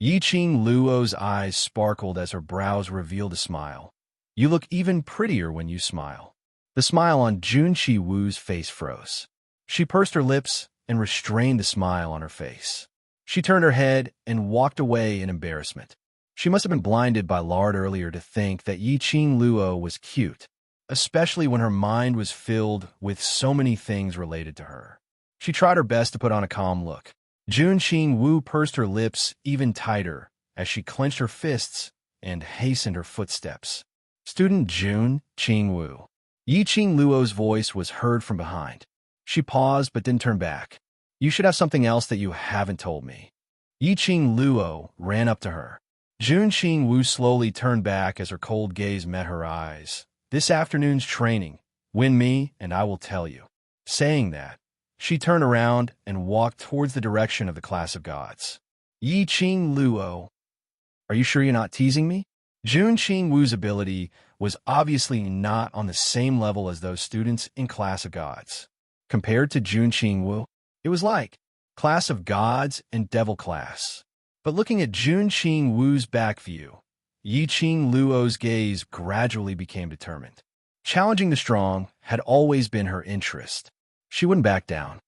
Yi Qing Luo's eyes sparkled as her brows revealed a smile. You look even prettier when you smile. The smile on Jun Qi-Wu's face froze. She pursed her lips and restrained the smile on her face. She turned her head and walked away in embarrassment. She must have been blinded by lard earlier to think that Yi Qing Luo was cute, especially when her mind was filled with so many things related to her. She tried her best to put on a calm look. Jun Qing-Wu pursed her lips even tighter as she clenched her fists and hastened her footsteps. Student Jun Qing-Wu. Yi Qing Luo's voice was heard from behind. She paused but didn't turn back. You should have something else that you haven't told me. Yi Qing Luo ran up to her. Jun Qing-Wu slowly turned back as her cold gaze met her eyes. This afternoon's training. Win me and I will tell you. Saying that, she turned around and walked towards the direction of the class of gods. Yi Qing Luo, are you sure you're not teasing me? Jun Qing-Wu's ability was obviously not on the same level as those students in class of gods. Compared to Jun Qing-Wu, it was like class of gods and devil class. But looking at Jun Qing-Wu's back view, Yi Qing Luo's gaze gradually became determined. Challenging the strong had always been her interest. She wouldn't back down.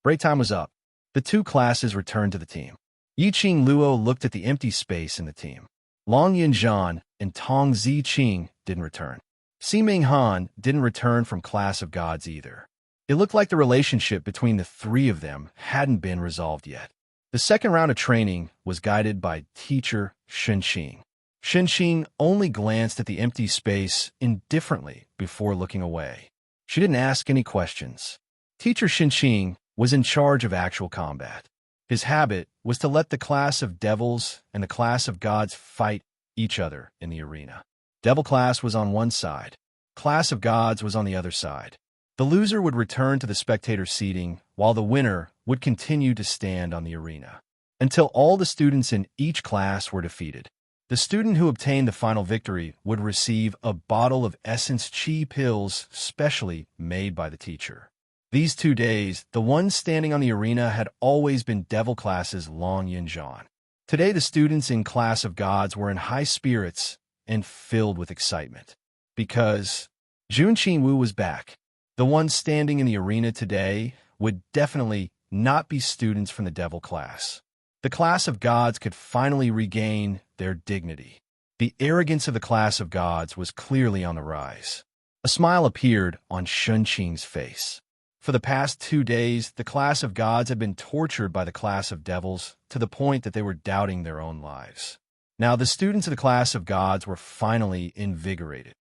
Break time was up. The two classes returned to the team. Yi Qing Luo looked at the empty space in the team. Long Yinzhan and Tong Ziqing didn't return. Ximing Han didn't return from class of gods either. It looked like the relationship between the three of them hadn't been resolved yet. The second round of training was guided by teacher Shenxing. Shenxing only glanced at the empty space indifferently before looking away. She didn't ask any questions. Teacher Shenxing was in charge of actual combat. His habit was to let the class of devils and the class of gods fight each other in the arena. Devil class was on one side. Class of gods was on the other side. The loser would return to the spectator seating, while the winner would continue to stand on the arena until all the students in each class were defeated. The student who obtained the final victory would receive a bottle of Essence Chi pills specially made by the teacher. These 2 days, the one standing on the arena had always been Devil class's Long Yinzhan. Today, the students in Class of Gods were in high spirits and filled with excitement. Because Jun Qing-Wu was back. The ones standing in the arena today would definitely not be students from the Devil class. The Class of Gods could finally regain their dignity. The arrogance of the Class of Gods was clearly on the rise. A smile appeared on Shenxing's face. For the past 2 days, the Class of Gods had been tortured by the Class of Devils to the point that they were doubting their own lives. Now, the students of the Class of Gods were finally invigorated.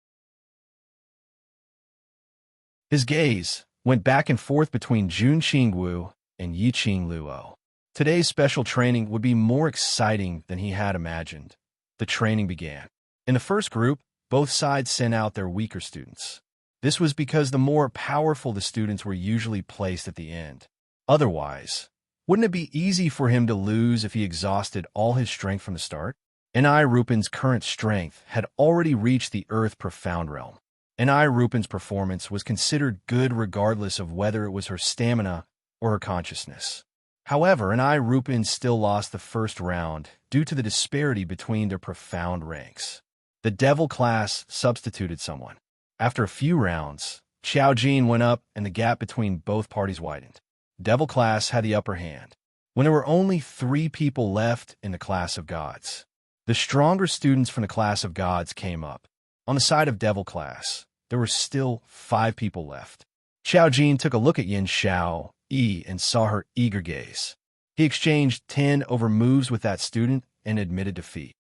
His gaze went back and forth between Jun Qing-Wu and Yi Qing Luo. Today's special training would be more exciting than he had imagined. The training began. In the first group, both sides sent out their weaker students. This was because the more powerful the students were usually placed at the end. Otherwise, wouldn't it be easy for him to lose if he exhausted all his strength from the start? Enai Rupin's current strength had already reached the Earth Profound Realm. Enai Rupin's performance was considered good regardless of whether it was her stamina or her consciousness. However, Enai Rupin still lost the first round due to the disparity between their profound ranks. The Devil class substituted someone. After a few rounds, Xiao Jin went up and the gap between both parties widened. Devil class had the upper hand. When there were only 3 people left in the Class of Gods, the stronger students from the Class of Gods came up. On the side of Devil class, there were still 5 people left. Xiao Jin took a look at Yin Xiao Yi and saw her eager gaze. He exchanged 10 over moves with that student and admitted defeat.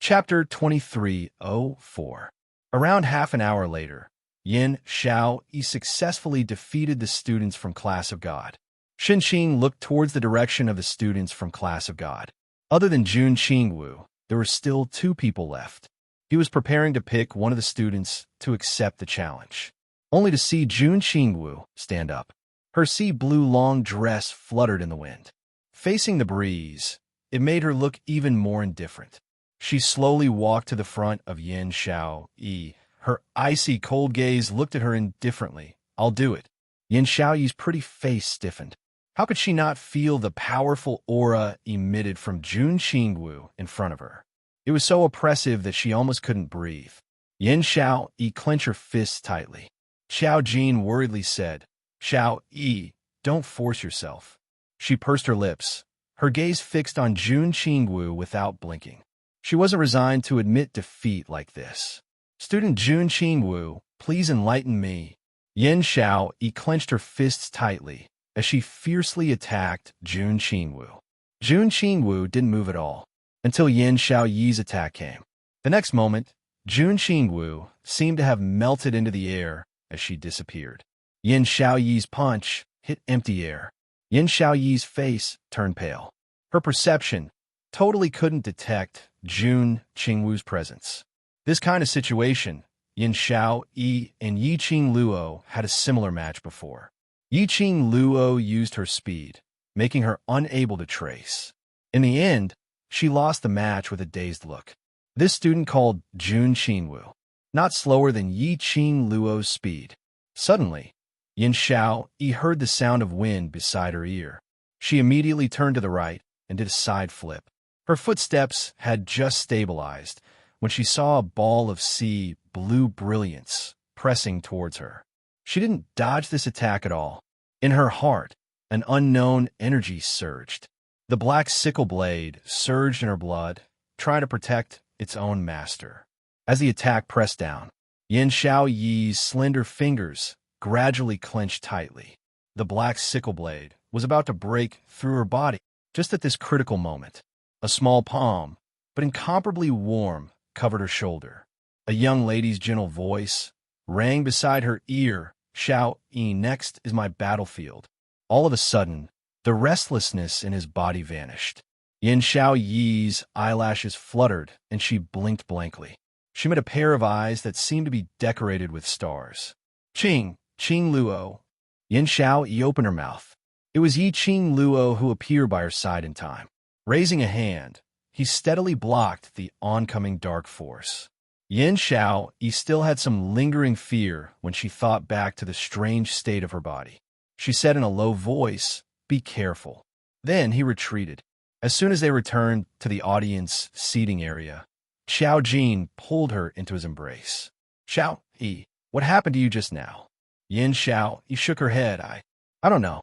Chapter 2304. Around half an hour later, Yin Xiao Yi successfully defeated the students from Class of God. Xin Qing looked towards the direction of the students from Class of God. Other than Jun Qingwu, there were still 2 people left. He was preparing to pick one of the students to accept the challenge, only to see Jun Qingwu stand up. Her sea blue long dress fluttered in the wind. Facing the breeze, it made her look even more indifferent. She slowly walked to the front of Yin Xiao Yi. Her icy cold gaze looked at her indifferently. "I'll do it." Yin Xiao Yi's pretty face stiffened. How could she not feel the powerful aura emitted from Jun Qingwu in front of her? It was so oppressive that she almost couldn't breathe. Yin Xiao Yi clenched her fists tightly. Xiao Jin worriedly said, "Xiao Yi, don't force yourself." She pursed her lips, her gaze fixed on Jun Qingwu without blinking. She wasn't resigned to admit defeat like this. "Student Jun Qingwu, please enlighten me." Yin Xiao Yi clenched her fists tightly as she fiercely attacked Jun Qingwu. Jun Qingwu didn't move at all until Yin Xiao Yi's attack came. The next moment, Jun Qingwu seemed to have melted into the air as she disappeared. Yin Xiao Yi's punch hit empty air. Yin Xiao Yi's face turned pale. Her perception totally couldn't detect Jun Qingwu's presence. This kind of situation, Yin Xiao Yi and Yi Qing Luo had a similar match before. Yi Qing Luo used her speed, making her unable to trace. In the end, she lost the match with a dazed look. This student called Jun Qingwu, not slower than Yi Qing Luo's speed. Suddenly, Yin Xiao Yi heard the sound of wind beside her ear. She immediately turned to the right and did a side flip. Her footsteps had just stabilized when she saw a ball of sea blue brilliance pressing towards her. She didn't dodge this attack at all. In her heart, an unknown energy surged. The black sickle blade surged in her blood, trying to protect its own master. As the attack pressed down, Yin Xiao Yi's slender fingers gradually clenched tightly. The black sickle blade was about to break through her body just at this critical moment. A small palm, but incomparably warm, covered her shoulder. A young lady's gentle voice rang beside her ear, "Xiao Yi, next is my battlefield." All of a sudden, the restlessness in his body vanished. Yin Xiao Yi's eyelashes fluttered, and she blinked blankly. She met a pair of eyes that seemed to be decorated with stars. "Qing Luo." Yin Xiao Yi opened her mouth. It was Yi Qing Luo who appeared by her side in time. Raising a hand, he steadily blocked the oncoming dark force. Yin Xiao Yi still had some lingering fear when she thought back to the strange state of her body. She said in a low voice, "Be careful." Then he retreated. As soon as they returned to the audience seating area, Xiao Jin pulled her into his embrace. "Xiao Yi, what happened to you just now?" Yin Xiao Yi shook her head. I don't know.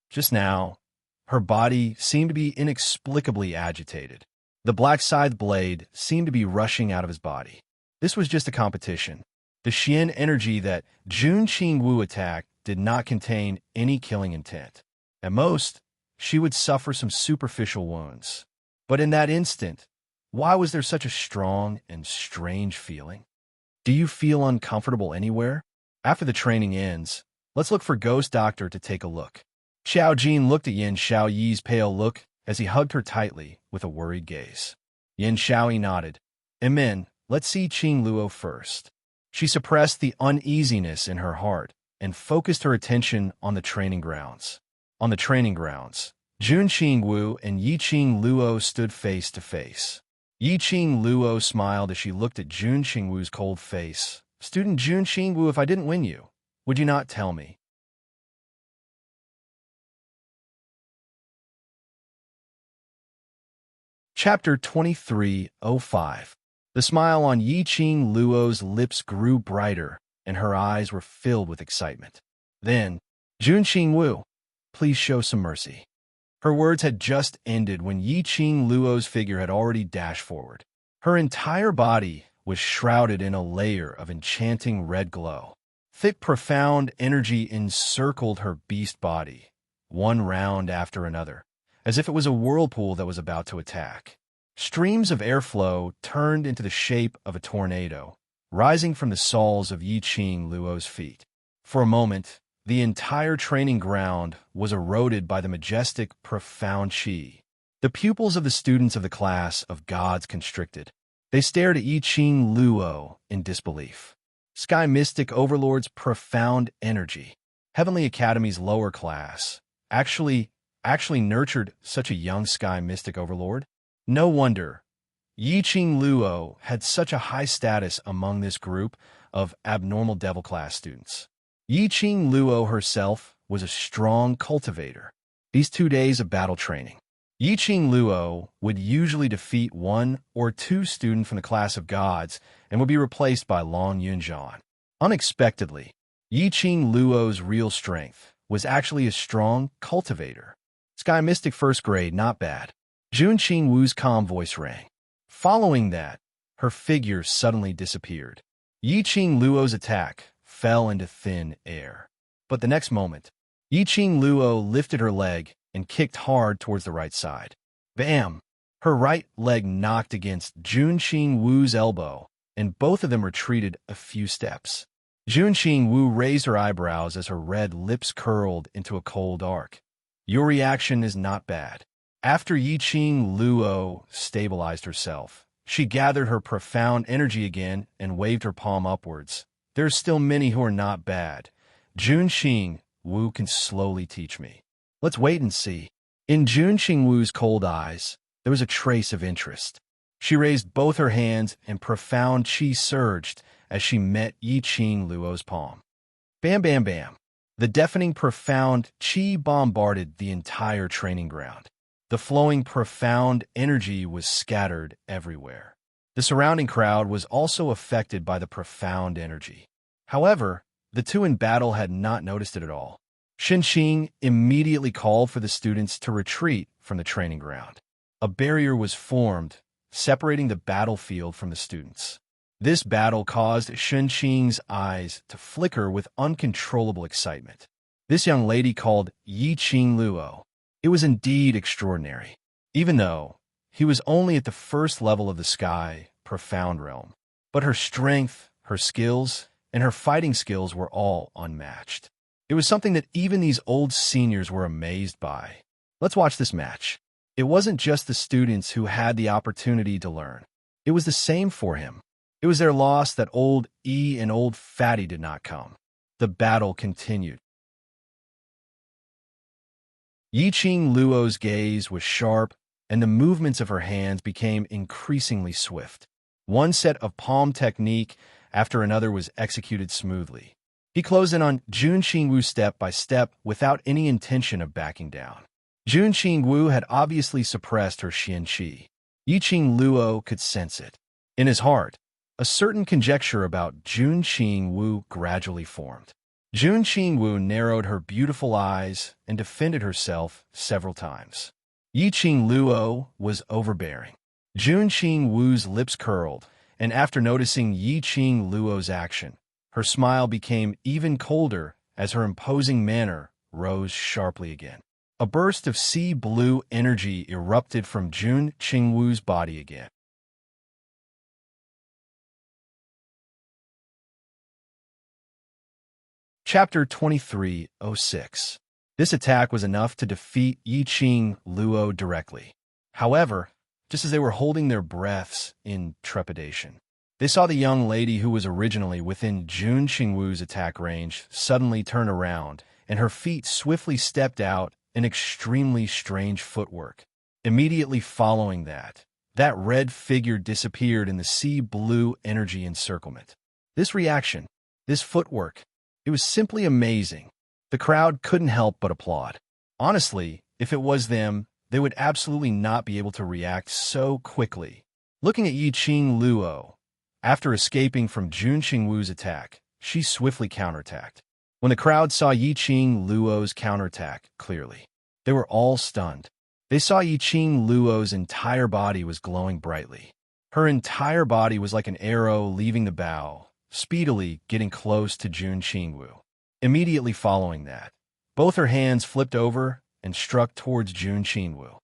Just now, her body seemed to be inexplicably agitated. The black scythe blade seemed to be rushing out of his body. This was just a competition. The Xian energy that Jun Qingwu attacked did not contain any killing intent. At most, she would suffer some superficial wounds. But in that instant, why was there such a strong and strange feeling? Do you feel uncomfortable anywhere? After the training ends, let's look for Ghost Doctor to take a look. Xiao Jin looked at Yin Xiao Yi's pale look as he hugged her tightly with a worried gaze. Yin Xiao Yi nodded. "Amen, let's see Qing Luo first." She suppressed the uneasiness in her heart and focused her attention on the training grounds. On the training grounds, Jun Qingwu and Yi Qing Luo stood face to face. Yi Qing Luo smiled as she looked at Jun Qingwu's cold face. "Student Jun Qingwu, if I didn't win you, would you not tell me?" Chapter 2305. The smile on Yi Qing Luo's lips grew brighter, and her eyes were filled with excitement. Then, "Jun Qingwu, please show some mercy." Her words had just ended when Yi Qing Luo's figure had already dashed forward. Her entire body was shrouded in a layer of enchanting red glow. Thick, profound energy encircled her beast body, one round after another, as if it was a whirlpool that was about to attack. Streams of airflow turned into the shape of a tornado, rising from the soles of Yi-Ching Luo's feet. For a moment, the entire training ground was eroded by the majestic, profound qi. The pupils of the students of the class of gods constricted. They stared at Yi-Ching Luo in disbelief. Sky Mystic Overlord's profound energy. Heavenly Academy's lower class actually nurtured such a young Sky Mystic Overlord? No wonder Yi-Ching Luo had such a high status among this group of abnormal devil class students. Yi-Ching Luo herself was a strong cultivator. These 2 days of battle training, Yi-Ching Luo would usually defeat 1 or 2 students from the class of gods and would be replaced by Long Yunjian. Unexpectedly, Yi-Ching Luo's real strength was actually a strong cultivator. Sky Mystic first grade, not bad. Jun Qing Wu's calm voice rang. Following that, her figure suddenly disappeared. Yi-Ching Luo's attack fell into thin air. But the next moment, Yi-Ching Luo lifted her leg and kicked hard towards the right side. Bam! Her right leg knocked against Jun Qing Wu's elbow, and both of them retreated a few steps. Jun Qing Wu raised her eyebrows as her red lips curled into a cold arc. Your reaction is not bad. After Yi-Ching Luo stabilized herself, she gathered her profound energy again and waved her palm upwards. There are still many who are not bad. Jun Qing Wu can slowly teach me. Let's wait and see. In Jun Qing Wu's cold eyes, there was a trace of interest. She raised both her hands and profound qi surged as she met Yi-Ching Luo's palm. Bam, bam, bam. The deafening profound qi bombarded the entire training ground. The flowing profound energy was scattered everywhere. The surrounding crowd was also affected by the profound energy. However, the two in battle had not noticed it at all. Xinqing immediately called for the students to retreat from the training ground. A barrier was formed, separating the battlefield from the students. This battle caused Xinqing's eyes to flicker with uncontrollable excitement. This young lady called Yi-Ching Luo. It was indeed extraordinary, even though he was only at the first level of the sky, profound realm. But her strength, her skills, and her fighting skills were all unmatched. It was something that even these old seniors were amazed by. Let's watch this match. It wasn't just the students who had the opportunity to learn. It was the same for him. It was their loss that old E and old Fatty did not come. The battle continued. Yi-Ching Luo's gaze was sharp, and the movements of her hands became increasingly swift. One set of palm technique after another was executed smoothly. He closed in on Jun Qing Wu step by step without any intention of backing down. Jun Qing Wu had obviously suppressed her Xian Qi. Yi-Ching Luo could sense it. In his heart, a certain conjecture about Jun Qing Wu gradually formed. Jun Qing Wu narrowed her beautiful eyes and defended herself several times. Yi-Ching Luo was overbearing. Jun Qing Wu's lips curled, and after noticing Yi-Ching Luo's action, her smile became even colder as her imposing manner rose sharply again. A burst of sea blue energy erupted from Jun Qing Wu's body again. Chapter 23:06. This attack was enough to defeat Yi-Ching Luo directly. However, just as they were holding their breaths in trepidation, they saw the young lady who was originally within Jun Qing Wu's attack range suddenly turn around, and her feet swiftly stepped out in extremely strange footwork. Immediately following that red figure disappeared in the sea blue energy encirclement. This reaction, this footwork, it was simply amazing. The crowd couldn't help but applaud. Honestly, if it was them, they would absolutely not be able to react so quickly. Looking at Yi-Ching Luo, after escaping from Jun Qing Wu's attack, she swiftly counterattacked. When the crowd saw Yi-Ching Luo's counterattack clearly, they were all stunned. They saw Yi-Ching Luo's entire body was glowing brightly. Her entire body was like an arrow leaving the bow, speedily getting close to Jun Qing Wu. Immediately following that, both her hands flipped over and struck towards Jun Qingwu.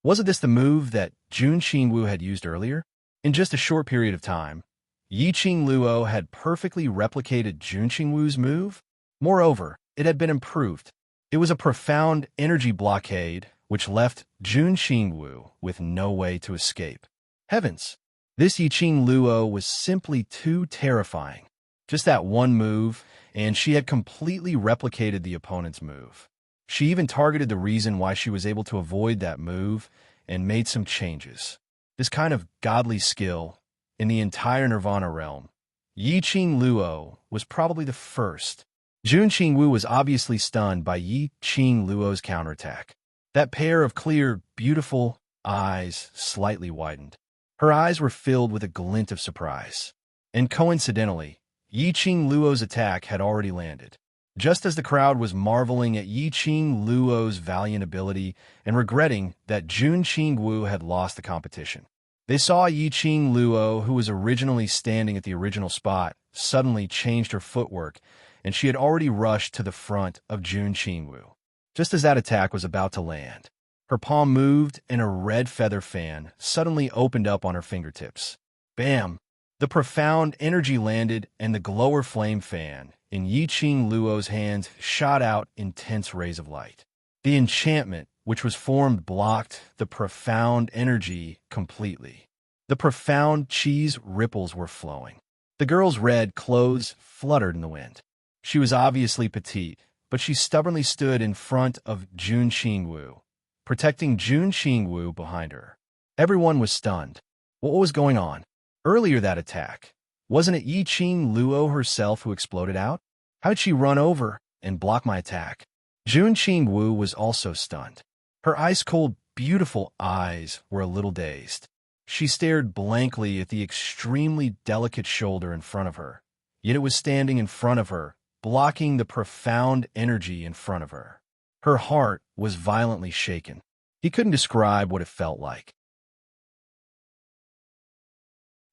Wasn't this the move that Jun Qingwu had used earlier? In just a short period of time, Yi Qingluo had perfectly replicated Jun Qingwu's move. Moreover, it had been improved. It was a profound energy blockade which left Jun Qingwu with no way to escape. Heavens! This Yi Qingluo was simply too terrifying. Just that one move, and she had completely replicated the opponent's move. She even targeted the reason why she was able to avoid that move and made some changes. This kind of godly skill in the entire Nirvana realm, Yi Qingluo was probably the first. Jun Qingwu was obviously stunned by Yi Qingluo's counterattack. That pair of clear, beautiful eyes slightly widened. Her eyes were filled with a glint of surprise. And coincidentally, Yi Qingluo's attack had already landed. Just as the crowd was marveling at Yi Qingluo's valiant ability and regretting that Jun Qingwu had lost the competition, they saw Yi Qingluo, who was originally standing at the original spot, suddenly changed her footwork, and she had already rushed to the front of Jun Qingwu. Just as that attack was about to land, her palm moved and a red feather fan suddenly opened up on her fingertips. Bam! The profound energy landed and the glower flame fan in Yi Qingluo's hands shot out intense rays of light. The enchantment, which was formed, blocked the profound energy completely. The profound cheese ripples were flowing. The girl's red clothes fluttered in the wind. She was obviously petite, but she stubbornly stood in front of Jun Qingwu, protecting Jun Qingwu behind her. Everyone was stunned. What was going on? Earlier that attack, wasn't it Yi Qingluo herself who exploded out? How did she run over and block my attack? Jun Qingwu was also stunned. Her ice-cold, beautiful eyes were a little dazed. She stared blankly at the extremely delicate shoulder in front of her, yet it was standing in front of her, blocking the profound energy in front of her. Her heart was violently shaken. He couldn't describe what it felt like.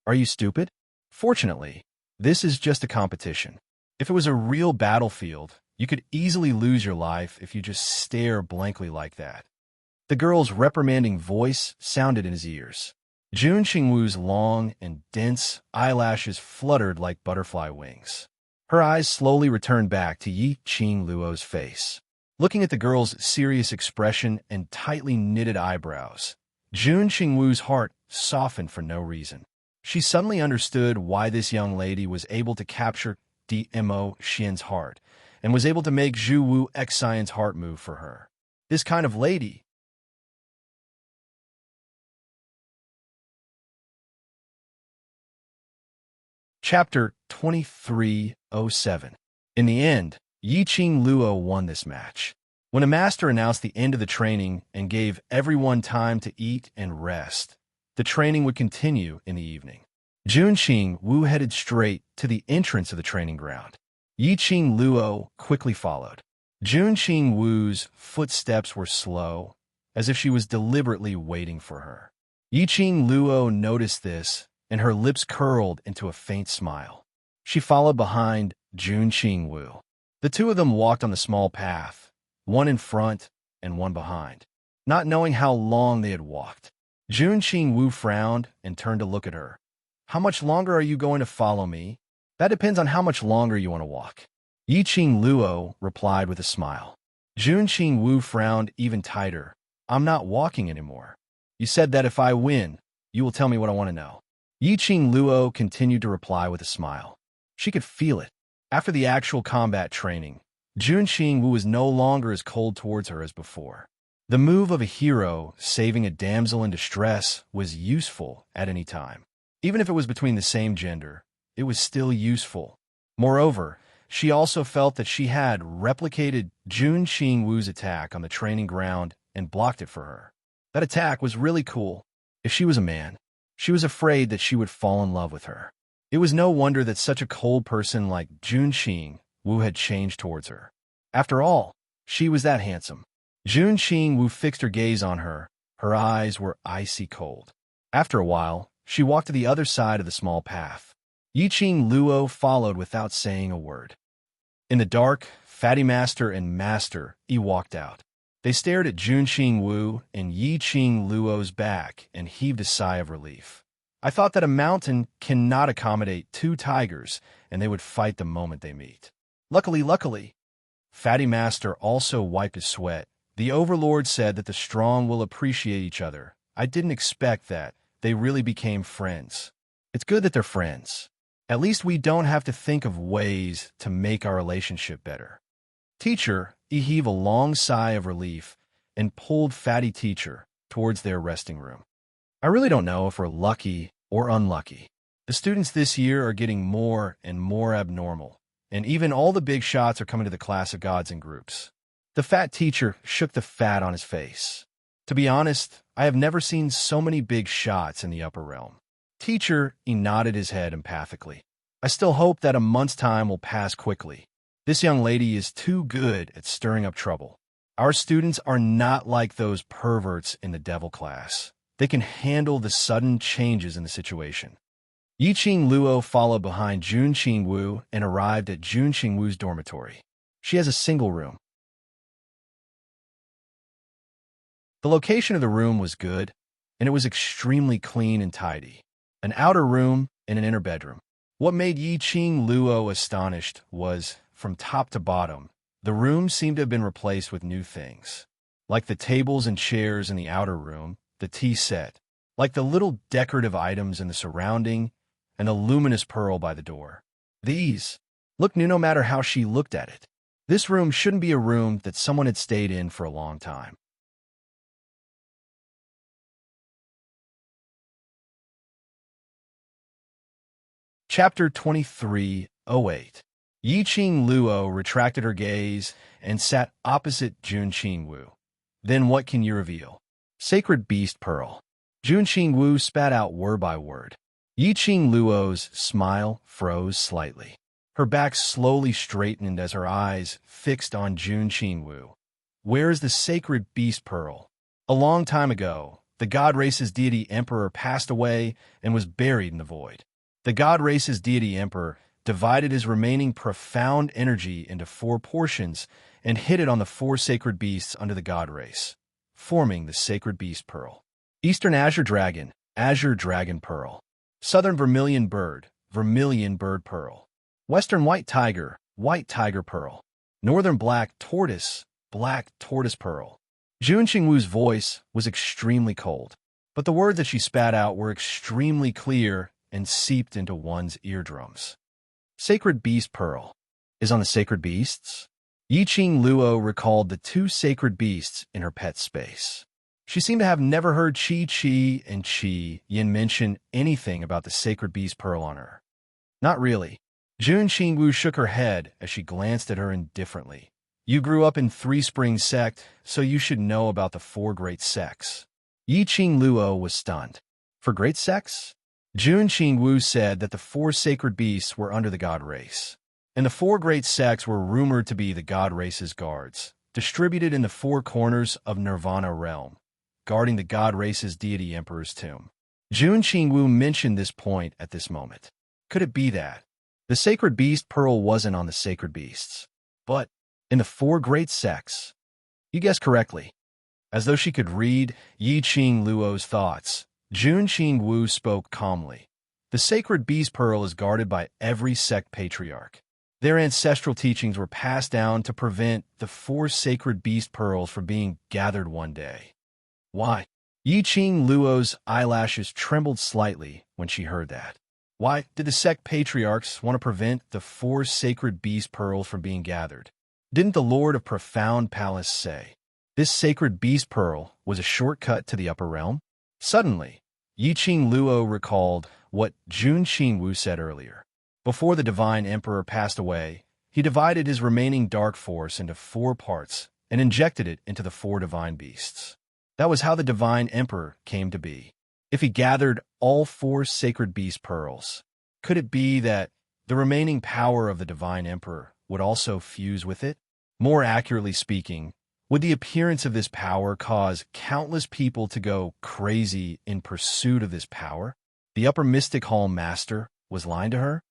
Are you stupid? Fortunately, this is just a competition. If it was a real battlefield, you could easily lose your life if you just stare blankly like that. The girl's reprimanding voice sounded in his ears. Jun Qingwu's long and dense eyelashes fluttered like butterfly wings. Her eyes slowly returned back to Yi Qingluo's face. Looking at the girl's serious expression and tightly knitted eyebrows, Jun Qingwu's heart softened for no reason. She suddenly understood why this young lady was able to capture Dmo Xian's heart and was able to make Zhu Wu Xian's heart move for her. This kind of lady. Chapter 2307. In the end, Yi Qingluo won this match. When a master announced the end of the training and gave everyone time to eat and rest, the training would continue in the evening. Jun Qingwu headed straight to the entrance of the training ground. Yi Qingluo quickly followed. Jun Qingwu's footsteps were slow, as if she was deliberately waiting for her. Yi Qingluo noticed this, and her lips curled into a faint smile. She followed behind Jun Qingwu. The two of them walked on the small path, one in front and one behind. Not knowing how long they had walked, Jun Qingwu frowned and turned to look at her. How much longer are you going to follow me? That depends on how much longer you want to walk. Yi Qingluo replied with a smile. Jun Qingwu frowned even tighter. I'm not walking anymore. You said that if I win, you will tell me what I want to know. Yi Qingluo continued to reply with a smile. She could feel it. After the actual combat training, Jun Qingwu was no longer as cold towards her as before. The move of a hero saving a damsel in distress was useful at any time. Even if it was between the same gender, it was still useful. Moreover, she also felt that she had replicated Jun Qingwu's attack on the training ground and blocked it for her. That attack was really cool. If she was a man, she was afraid that she would fall in love with her. It was no wonder that such a cold person like Jun Qingwu had changed towards her. After all, she was that handsome. Jun Qingwu fixed her gaze on her. Her eyes were icy cold. After a while, she walked to the other side of the small path. Yi Qingluo followed without saying a word. In the dark, Fatty Master and Master Yi walked out. They stared at Junqing Wu and Yiqing Luo's back and heaved a sigh of relief. I thought that a mountain cannot accommodate two tigers, and they would fight the moment they meet. Luckily, Fatty Master also wiped his sweat. The Overlord said that the strong will appreciate each other. I didn't expect that. They really became friends. It's good that they're friends. At least we don't have to think of ways to make our relationship better. Teacher, he heaved a long sigh of relief and pulled Fatty Teacher towards their resting room. I really don't know if we're lucky or unlucky. The students this year are getting more and more abnormal, and even all the big shots are coming to the class of gods in groups. The fat teacher shook the fat on his face. To be honest, I have never seen so many big shots in the upper realm. Teacher, he nodded his head empathically. I still hope that a month's time will pass quickly. This young lady is too good at stirring up trouble. Our students are not like those perverts in the devil class. They can handle the sudden changes in the situation. Yiqing Luo followed behind Junqing Wu and arrived at Junqing Wu's dormitory. She has a single room. The location of the room was good, and it was extremely clean and tidy. An outer room and an inner bedroom. What made Yiqing Luo astonished was, from top to bottom, the room seemed to have been replaced with new things. Like the tables and chairs in the outer room, the tea set, like the little decorative items in the surrounding, and the luminous pearl by the door. These looked new no matter how she looked at it. This room shouldn't be a room that someone had stayed in for a long time. Chapter 23:08. Yiqing Luo retracted her gaze and sat opposite Junqing Wu. Then what can you reveal? Sacred Beast Pearl. Junqing Wu spat out word by word. Yiqing Luo's smile froze slightly. Her back slowly straightened as her eyes fixed on Junqing Wu. Where is the Sacred Beast Pearl? A long time ago, the god race's deity emperor passed away and was buried in the void. The god race's deity emperor divided his remaining profound energy into 4 portions and hid it on the 4 sacred beasts under the god race, forming the Sacred Beast Pearl. Eastern Azure Dragon Pearl. Southern Vermilion Bird Pearl. Western White Tiger Pearl. Northern Black Tortoise Pearl. Junqing Wu's voice was extremely cold, but the words that she spat out were extremely clear and seeped into one's eardrums. Sacred Beast Pearl is on the sacred beasts? Yiqing Luo recalled the 2 sacred beasts in her pet space. She seemed to have never heard Chi and Chi Yin mention anything about the Sacred Beast Pearl on her. Not really. Junqing Wu shook her head as she glanced at her indifferently. You grew up in 3 Springs sect, so you should know about the 4 great sects. Yiqing Luo was stunned. For great sects? Junqing Wu said that the 4 sacred beasts were under the god race, and the 4 great sects were rumored to be the god race's guards, distributed in the 4 corners of Nirvana realm, guarding the god race's deity emperor's tomb. Junqing Wu mentioned this point at this moment. Could it be that the Sacred Beast Pearl wasn't on the sacred beasts, but in the 4 great sects? You guessed correctly. As though she could read Yiqing Luo's thoughts, Junqing Wu spoke calmly. The Sacred Beast Pearl is guarded by every sect patriarch. Their ancestral teachings were passed down to prevent the 4 sacred beast pearls from being gathered one day. Why? Yiqing Luo's eyelashes trembled slightly when she heard that. Why did the sect patriarchs want to prevent the 4 sacred beast pearls from being gathered? Didn't the Lord of Profound Palace say this sacred beast pearl was a shortcut to the upper realm? Suddenly, Yiqing Luo recalled what Junqing Wu said earlier. Before the Divine Emperor passed away, he divided his remaining dark force into 4 parts and injected it into the 4 divine beasts. That was how the Divine Emperor came to be. If he gathered all 4 sacred beast pearls, could it be that the remaining power of the Divine Emperor would also fuse with it? More accurately speaking, would the appearance of this power cause countless people to go crazy in pursuit of this power? The Upper Mystic Hall Master was lying to her?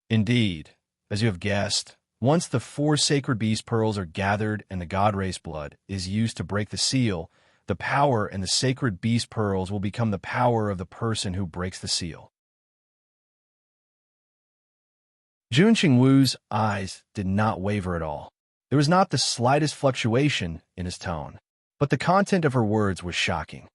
Indeed, as you have guessed, Once the 4 sacred beast pearls are gathered and the god race blood is used to break the seal, the power and the sacred beast pearls will become the power of the person who breaks the seal. Jun Qingwu's eyes did not waver at all. There was not the slightest fluctuation in his tone, but the content of her words was shocking.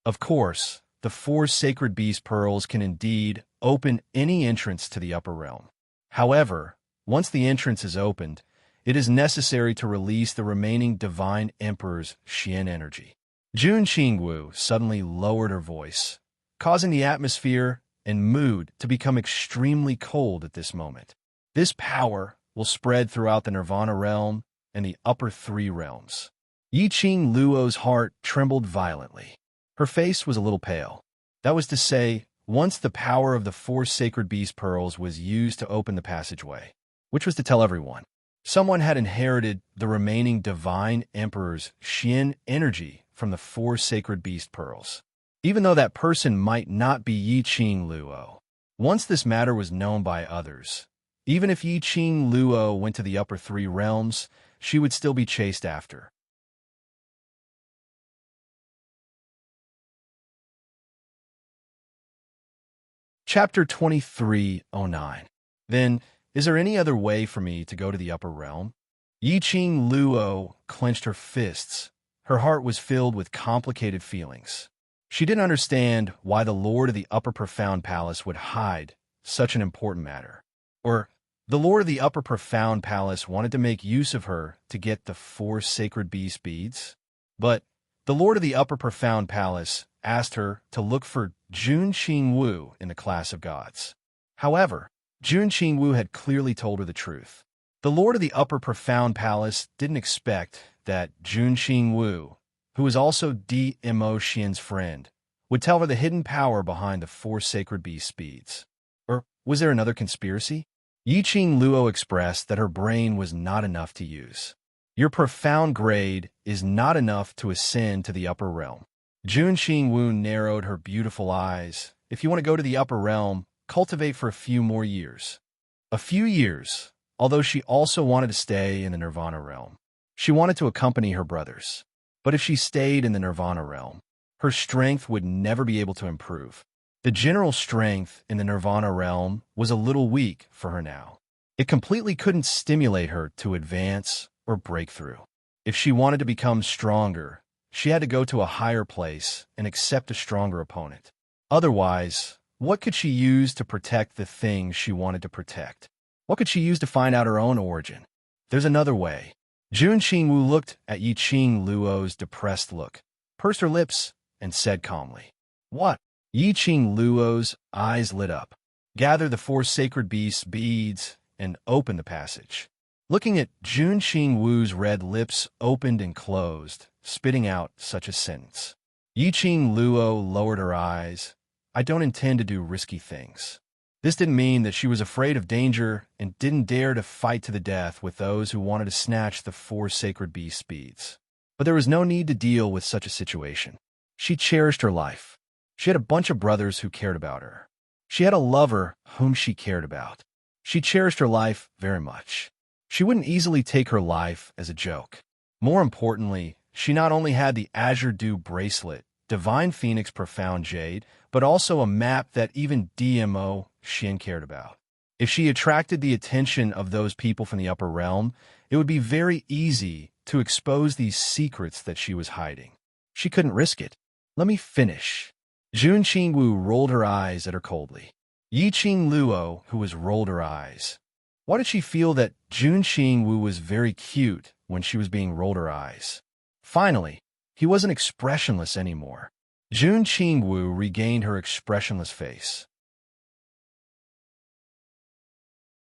Of course, the 4 sacred beast pearls can indeed open any entrance to the upper realm. However, once the entrance is opened, it is necessary to release the remaining Divine Emperor's Xian energy. Jun Qingwu suddenly lowered her voice, causing the atmosphere and mood to become extremely cold at this moment. This power will spread throughout the Nirvana realm and the upper 3 realms. Yiqing Luo's heart trembled violently. Her face was a little pale. That was to say, once the power of the 4 sacred beast pearls was used to open the passageway, which was to tell everyone, someone had inherited the remaining Divine Emperor's Xian energy from the 4 sacred beast pearls, even though that person might not be Yiqing Luo. Once this matter was known by others, even if Yiqing Luo went to the upper 3 realms, she would still be chased after. Chapter 2309. Then, is there any other way for me to go to the upper realm? Yiqing Luo clenched her fists. Her heart was filled with complicated feelings. She didn't understand why the Lord of the Upper Profound Palace would hide such an important matter. Or, the Lord of the Upper Profound Palace wanted to make use of her to get the 4 sacred beast beads? But the Lord of the Upper Profound Palace asked her to look for Jun Qingwu in the class of gods. However, Jun Qingwu had clearly told her the truth. The Lord of the Upper Profound Palace didn't expect that Jun Qingwu, who was also Dmo Xian's friend, would tell her the hidden power behind the 4 sacred beast beads. Or was there another conspiracy? Yiqing Luo expressed that her brain was not enough to use. Your profound grade is not enough to ascend to the upper realm. Jun Qingwu narrowed her beautiful eyes. If you want to go to the upper realm, cultivate for a few more years. A few years, although she also wanted to stay in the Nirvana realm. She wanted to accompany her brothers. But if she stayed in the Nirvana realm, her strength would never be able to improve. The general strength in the Nirvana realm was a little weak for her now. It completely couldn't stimulate her to advance or break through. If she wanted to become stronger, she had to go to a higher place and accept a stronger opponent. Otherwise, what could she use to protect the things she wanted to protect? What could she use to find out her own origin? There's another way. Jun Qingwu looked at Yiqing Luo's depressed look, pursed her lips, and said calmly, "What?" Yiqing Luo's eyes lit up. Gather the 4 sacred beast beads and open the passage. Looking at Jun Qingwu's red lips opened and closed, spitting out such a sentence. Yiqing Luo lowered her eyes. I don't intend to do risky things. This didn't mean that she was afraid of danger and didn't dare to fight to the death with those who wanted to snatch the 4 sacred beast beads. But there was no need to deal with such a situation. She cherished her life. She had a bunch of brothers who cared about her. She had a lover whom she cared about. She cherished her life very much. She wouldn't easily take her life as a joke. More importantly, she not only had the Azure Dew bracelet, Divine Phoenix Profound Jade, but also a map that even Dmo Xian cared about. If she attracted the attention of those people from the upper realm, it would be very easy to expose these secrets that she was hiding. She couldn't risk it. Let me finish. Jun Qingwu rolled her eyes at her coldly. Yiqing Luo, who was rolled her eyes. Why did she feel that Jun Qingwu was very cute when she was being rolled her eyes? Finally, he wasn't expressionless anymore. Jun Qingwu regained her expressionless face.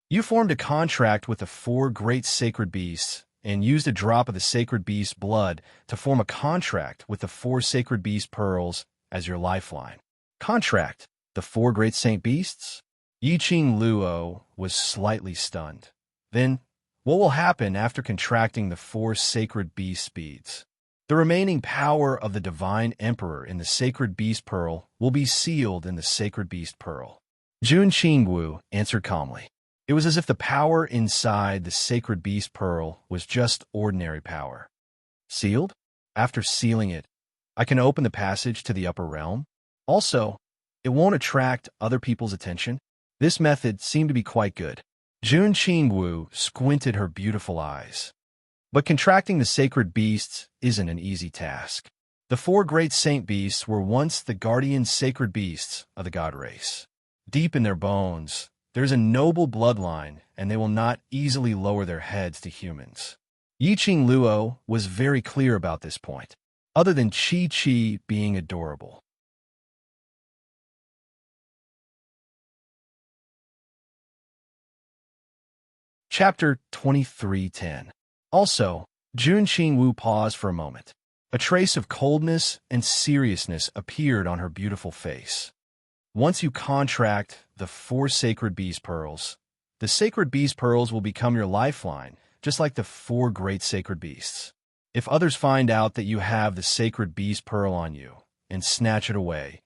You formed a contract with the 4 great sacred beasts and used a drop of the sacred beast blood to form a contract with the 4 sacred beast pearls as your lifeline. Contract? The 4 great saint beasts? Yiqing Luo was slightly stunned. Then, what will happen after contracting the 4 sacred beast beads? The remaining power of the Divine Emperor in the Sacred Beast Pearl will be sealed in the Sacred Beast Pearl. Jun Qingwu answered calmly. It was as if the power inside the sacred beast pearl was just ordinary power. Sealed? After sealing it, I can open the passage to the upper realm. Also, it won't attract other people's attention. This method seemed to be quite good. Jun Qingwu squinted her beautiful eyes. But contracting the sacred beasts isn't an easy task. The four great saint beasts were once the guardian sacred beasts of the god race. Deep in their bones, there's a noble bloodline, and they will not easily lower their heads to humans. Yiqing Luo was very clear about this point, other than Chi being adorable. Chapter 23:10. Also, Jun Qingwu paused for a moment. A trace of coldness and seriousness appeared on her beautiful face. Once you contract the four sacred beast pearls, the sacred beast pearls will become your lifeline, just like the four great sacred beasts. If others find out that you have the sacred beast pearl on you and snatch it away,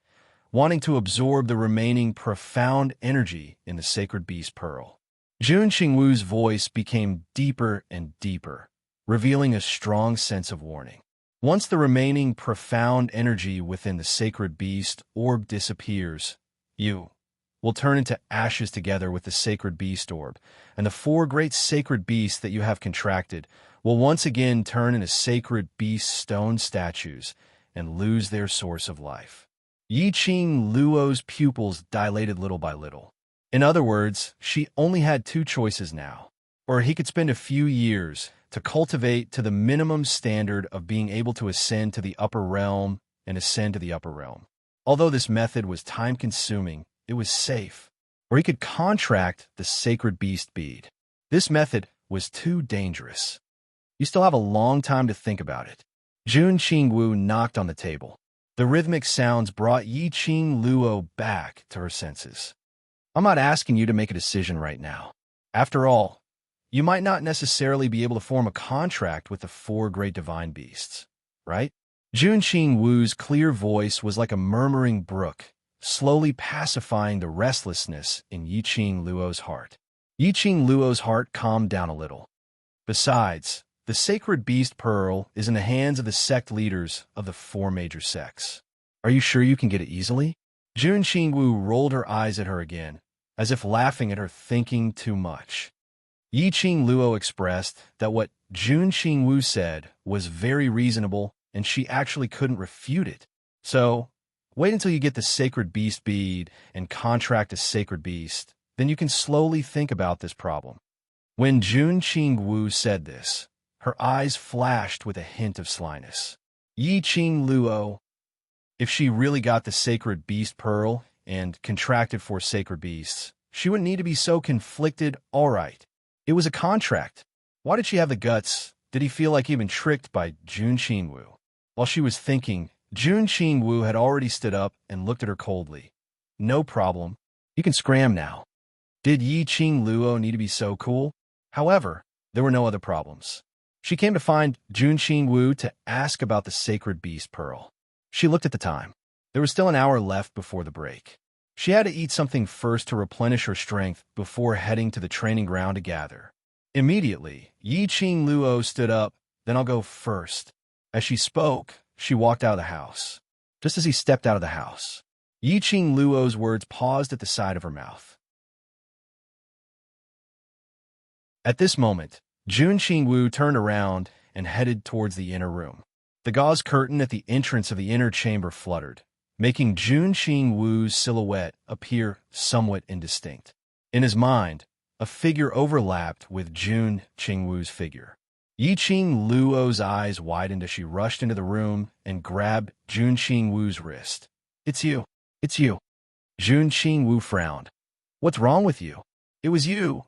wanting to absorb the remaining profound energy in the sacred beast pearl. Jun Qingwu's voice became deeper and deeper, revealing a strong sense of warning. Once the remaining profound energy within the sacred beast orb disappears, you will turn into ashes together with the sacred beast orb, and the four great sacred beasts that you have contracted will once again turn into sacred beast stone statues and lose their source of life. Yiqing Luo's pupils dilated little by little. In other words, she only had two choices now, or he could spend a few years to cultivate to the minimum standard of being able to ascend to the upper realm and ascend to the upper realm. Although this method was time-consuming, it was safe. Or he could contract the sacred beast bead. This method was too dangerous. You still have a long time to think about it. Jun Qingwu knocked on the table. The rhythmic sounds brought Yiqing Luo back to her senses. I'm not asking you to make a decision right now. After all, you might not necessarily be able to form a contract with the four great divine beasts, right? Jun Qingwu's clear voice was like a murmuring brook, slowly pacifying the restlessness in Yiqing Luo's heart. Yiqing Luo's heart calmed down a little. Besides, the sacred beast pearl is in the hands of the sect leaders of the four major sects. Are you sure you can get it easily? Jun Qingwu rolled her eyes at her again, as if laughing at her thinking too much. Yiqing Luo expressed that what Jun Qingwu said was very reasonable, and she actually couldn't refute it. So, wait until you get the sacred beast bead and contract a sacred beast, then you can slowly think about this problem. When Jun Qingwu said this, her eyes flashed with a hint of slyness. Yiqing Luo, if she really got the sacred beast pearl and contracted for sacred beasts, she wouldn't need to be so conflicted. All right. It was a contract. Why did she have the guts? Did he feel like he'd been tricked by Jun Qingwu? While she was thinking, Jun Qingwu had already stood up and looked at her coldly. No problem. You can scram now. Did Yiqing Luo need to be so cool? However, there were no other problems. She came to find Jun Qingwu to ask about the sacred beast pearl. She looked at the time. There was still an hour left before the break. She had to eat something first to replenish her strength before heading to the training ground to gather. Immediately, Yiqing Luo stood up, then I'll go first. As she spoke, she walked out of the house. Just as he stepped out of the house, Yiqing Luo's words paused at the side of her mouth. At this moment, Jun Qingwu turned around and headed towards the inner room. The gauze curtain at the entrance of the inner chamber fluttered, making Jun Qingwu's silhouette appear somewhat indistinct. In his mind, a figure overlapped with Jun Qingwu's figure. Yiqing Luo's eyes widened as she rushed into the room and grabbed Jun Qingwu's wrist. It's you. It's you. Jun Qingwu frowned. What's wrong with you? It was you.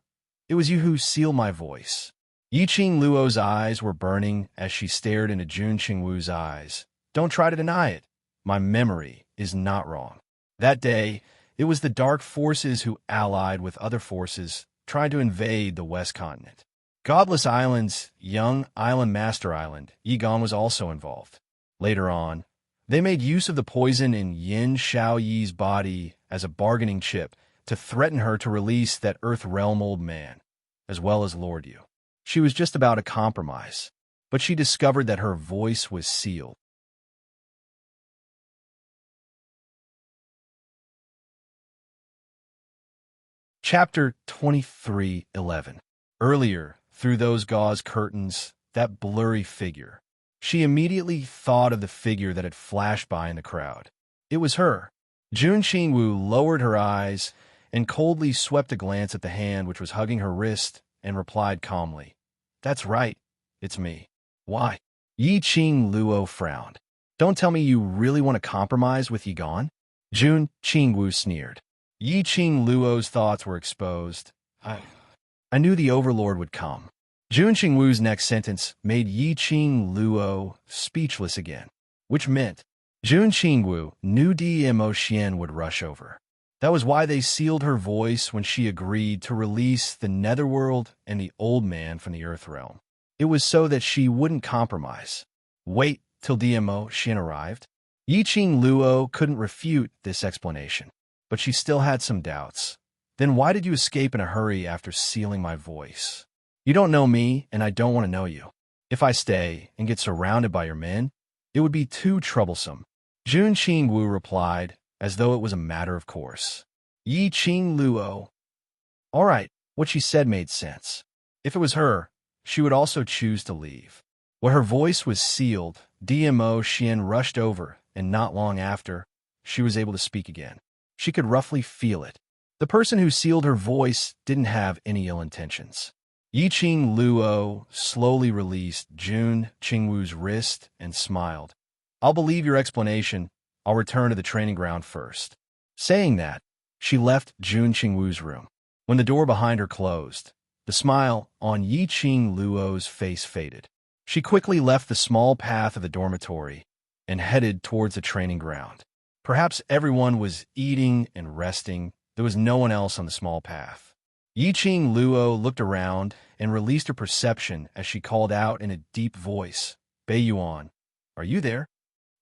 It was you who sealed my voice. Yiqing Luo's eyes were burning as she stared into Jun Qingwu's eyes. Don't try to deny it. My memory is not wrong. That day, it was the dark forces who allied with other forces trying to invade the West Continent. Godless Island's young island master island, Yigan, was also involved. Later on, they made use of the poison in Yin Xiaoyi's body as a bargaining chip to threaten her to release that Earth Realm old man, as well as Lord Yu. She was just about to compromise, but she discovered that her voice was sealed. Chapter 23:11. Earlier, through those gauze curtains, that blurry figure. She immediately thought of the figure that had flashed by in the crowd. It was her. Jun Qingwu lowered her eyes and coldly swept a glance at the hand which was hugging her wrist and replied calmly, "That's right, it's me." "Why?" Yi Qing Luo frowned. "Don't tell me you really want to compromise with Yigan?" Jun Qingwu sneered. Yi Qing Luo's thoughts were exposed. I knew the Overlord would come. Jun Qingwu's next sentence made Yi Qing Luo speechless again, which meant Jun Qingwu knew Demo Xian would rush over. That was why they sealed her voice when she agreed to release the Netherworld and the old man from the Earth Realm. It was so that she wouldn't compromise. Wait till Demo Xian arrived? Yi Qing Luo couldn't refute this explanation, but she still had some doubts. Then why did you escape in a hurry after sealing my voice? You don't know me, and I don't want to know you. If I stay and get surrounded by your men, it would be too troublesome. Jun Qingwu replied, as though it was a matter of course. Yi Qing Luo. All right, what she said made sense. If it was her, she would also choose to leave. When her voice was sealed, Dmo Xian rushed over, and not long after, she was able to speak again. She could roughly feel it. The person who sealed her voice didn't have any ill intentions. Yi Qing Luo slowly released Jun Qingwu's wrist and smiled. I'll believe your explanation. I'll return to the training ground first. Saying that, she left Jun Qingwu's room. When the door behind her closed, the smile on Yi Qing Luo's face faded. She quickly left the small path of the dormitory and headed towards the training ground. Perhaps everyone was eating and resting. There was no one else on the small path. Yi Qing Luo looked around and released her perception as she called out in a deep voice, Beiyuan, are you there?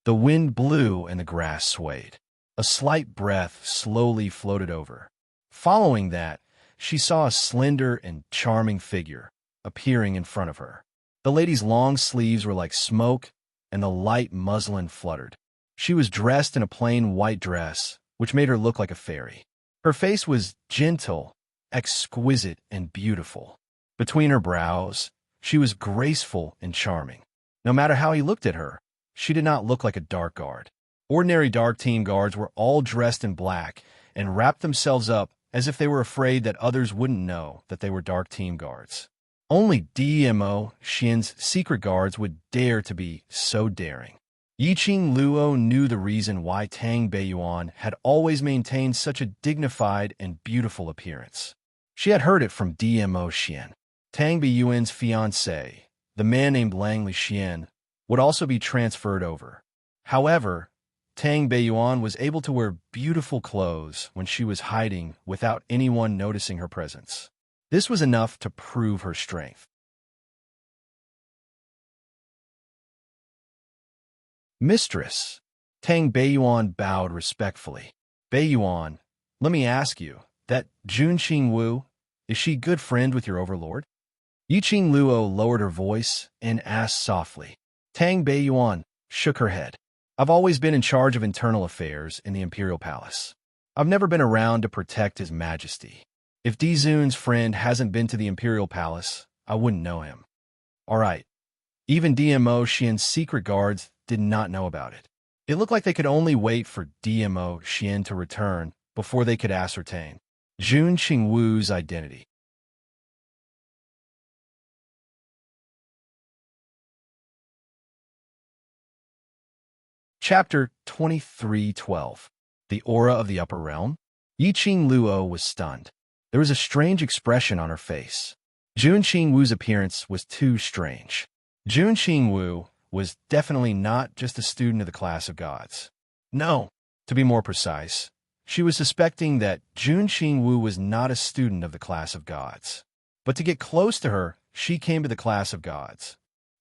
The wind blew and the grass swayed. A slight breath slowly floated over. Following that, she saw a slender and charming figure appearing in front of her. The lady's long sleeves were like smoke, and the light muslin fluttered. She was dressed in a plain white dress, which made her look like a fairy. Her face was gentle, exquisite, and beautiful. Between her brows, she was graceful and charming. No matter how he looked at her, she did not look like a dark guard. Ordinary dark team guards were all dressed in black and wrapped themselves up as if they were afraid that others wouldn't know that they were dark team guards. Only Dmo Xian's secret guards would dare to be so daring. Yi Qing Luo knew the reason why Tang Beiyuan had always maintained such a dignified and beautiful appearance. She had heard it from Dmo Xian. Tang Beiyuan's fiancé, the man named Langley Xian, would also be transferred over. However, Tang Beiyuan was able to wear beautiful clothes when she was hiding without anyone noticing her presence. This was enough to prove her strength. Mistress. Tang Beiyuan bowed respectfully. Beiyuan, let me ask you, that Jun Qingwu, is she good friend with your overlord? Yi Qing Luo lowered her voice and asked softly. Tang Beiyuan shook her head. I've always been in charge of internal affairs in the Imperial Palace. I've never been around to protect His Majesty. If Dizun's friend hasn't been to the Imperial Palace, I wouldn't know him. All right. Even Dmo Xian's secret guards did not know about it. It looked like they could only wait for Dmo Xian to return before they could ascertain Jun Qingwu's identity. Chapter 23:12. The Aura of the Upper Realm. Yi Qing Luo was stunned. There was a strange expression on her face. Jun Qingwu's appearance was too strange. Jun Qingwu was definitely not just a student of the class of gods. No, to be more precise, she was suspecting that Jun Qingwu was not a student of the class of gods. But to get close to her, she came to the class of gods.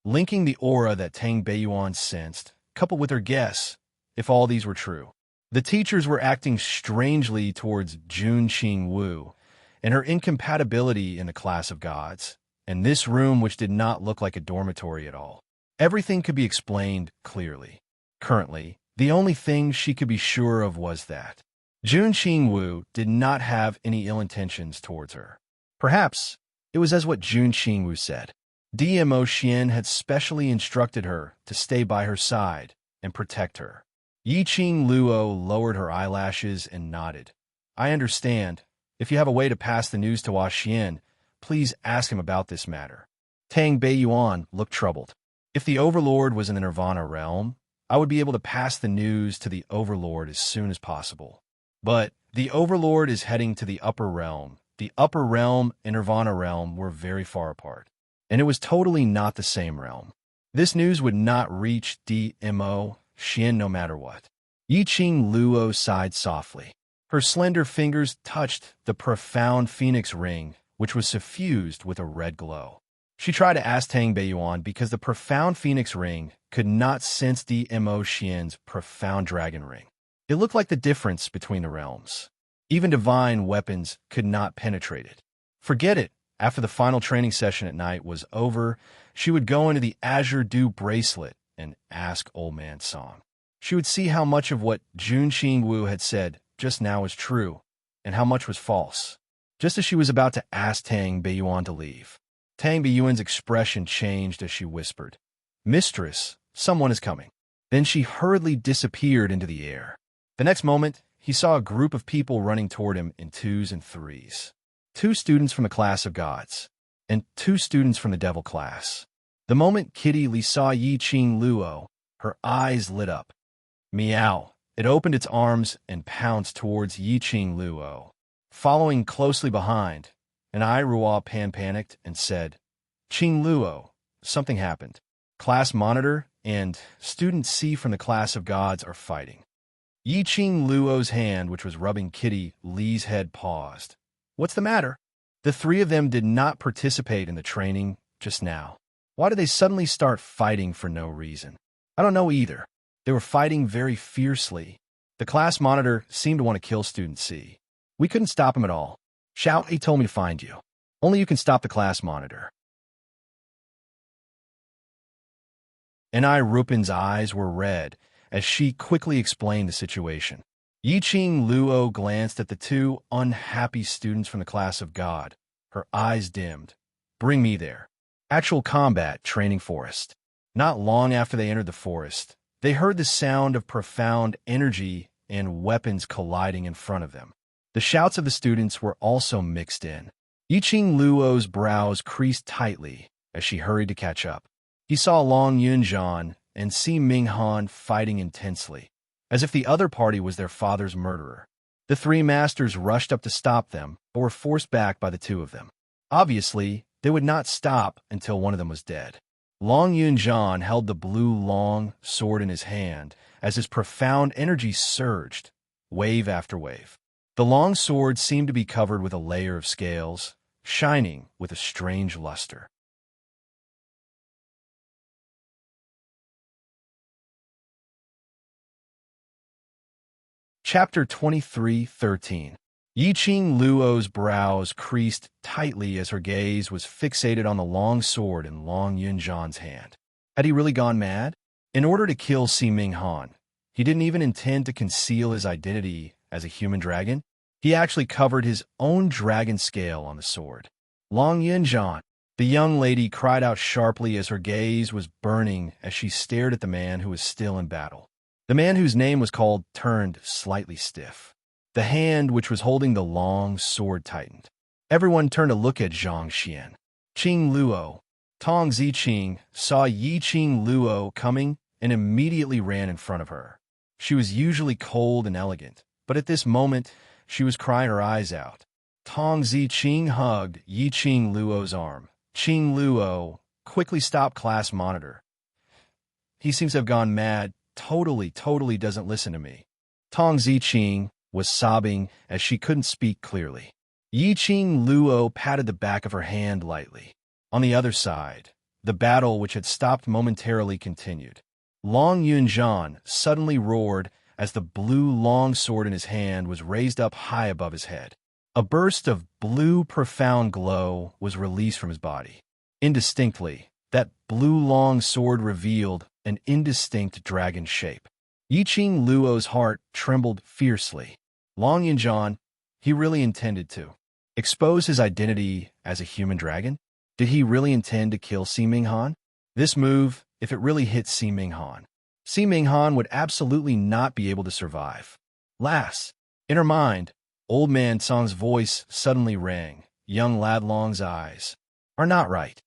Linking the aura that Tang Beiyuan sensed, coupled with her guess, if all these were true, The teachers were acting strangely towards Jun Qing Wu and her incompatibility in the class of gods, and this room which did not look like a dormitory at all. Everything could be explained clearly. Currently, the only thing she could be sure of was that Jun Qing Wu did not have any ill intentions towards her. Perhaps it was as what Jun Qing Wu said. DMO Xian had specially instructed her to stay by her side and protect her. Yiqing Luo lowered her eyelashes and nodded. I understand. If you have a way to pass the news to Hua Xian, please ask him about this matter. Tang Beiyuan looked troubled. If the Overlord was in the Nirvana realm, I would be able to pass the news to the Overlord as soon as possible. But the Overlord is heading to the Upper Realm. The Upper Realm and Nirvana realm were very far apart, and it was totally not the same realm. This news would not reach DMO Xian no matter what. Yiqing Luo sighed softly. Her slender fingers touched the profound phoenix ring, which was suffused with a red glow. She tried to ask Tang Beiyuan because the profound phoenix ring could not sense DMO Xian's profound dragon ring. It looked like the difference between the realms. Even divine weapons could not penetrate it. Forget it. After the final training session at night was over, she would go into the Azure Dew bracelet and ask Old Man Song. She would see how much of what Jun Qing Wu had said just now was true, and how much was false. Just as she was about to ask Tang Beiyuan to leave, Tang Beiyuan's expression changed as she whispered, "Mistress, someone is coming." Then she hurriedly disappeared into the air. The next moment, he saw a group of people running toward him in twos and threes. 2 students from the class of gods, and 2 students from the devil class. The moment Kitty Li saw Yiqing Luo, her eyes lit up. Meow. It opened its arms and pounced towards Yiqing Luo. Following closely behind, and Ruo Pan panicked and said, "Qing Luo, something happened. Class monitor and student C from the class of gods are fighting." Yiqing Luo's hand, which was rubbing Kitty Li's head, paused. "What's the matter?" The 3 of them did not participate in the training just now. Why did they suddenly start fighting for no reason? I don't know either. They were fighting very fiercely. The class monitor seemed to want to kill Student C. We couldn't stop him at all. Shout, he told me to find you. Only you can stop the class monitor. Rupin's eyes were red as she quickly explained the situation. Yiqing Luo glanced at the 2 unhappy students from the class of God. Her eyes dimmed. "Bring me there." Actual combat training forest. Not long after they entered the forest, they heard the sound of profound energy and weapons colliding in front of them. The shouts of the students were also mixed in. Yiqing Luo's brows creased tightly as she hurried to catch up. He saw Long Yunjian and Si Minghan fighting intensely, as if the other party was their father's murderer. The 3 masters rushed up to stop them, but were forced back by the 2 of them. Obviously, they would not stop until one of them was dead. Long Yunjian held the blue long sword in his hand as his profound energy surged, wave after wave. The long sword seemed to be covered with a layer of scales, shining with a strange luster. Chapter 23:13. Yiqing Luo's brows creased tightly as her gaze was fixated on the long sword in Long Yunjian's hand. Had he really gone mad? In order to kill Si Minghan, he didn't even intend to conceal his identity as a human dragon. He actually covered his own dragon scale on the sword. Long Yunjian, the young lady cried out sharply as her gaze was burning as she stared at the man who was still in battle. The man whose name was called turned slightly stiff. The hand which was holding the long sword tightened. Everyone turned to look at Zhang Xian. Qing Luo, Tong Ziqing, saw Yiqing Luo coming and immediately ran in front of her. She was usually cold and elegant, but at this moment, she was crying her eyes out. Tong Ziqing hugged Yiqing Luo's arm. Qing Luo quickly stopped class monitor. He seems to have gone mad. Totally doesn't listen to me. Tong Ziqing was sobbing as she couldn't speak clearly. Yiqing Luo patted the back of her hand lightly. On the other side, the battle which had stopped momentarily continued. Long Yunjian suddenly roared as the blue long sword in his hand was raised up high above his head. A burst of blue profound glow was released from his body. Indistinctly, that blue long sword revealed an indistinct dragon shape. Yiqing Luo's heart trembled fiercely. Long Yunjian, he really intended to expose his identity as a human dragon? Did he really intend to kill Si Minghan? This move, if it really hit Si Minghan would absolutely not be able to survive. Lass, in her mind, old man Song's voice suddenly rang. Young lad Long's eyes are not right.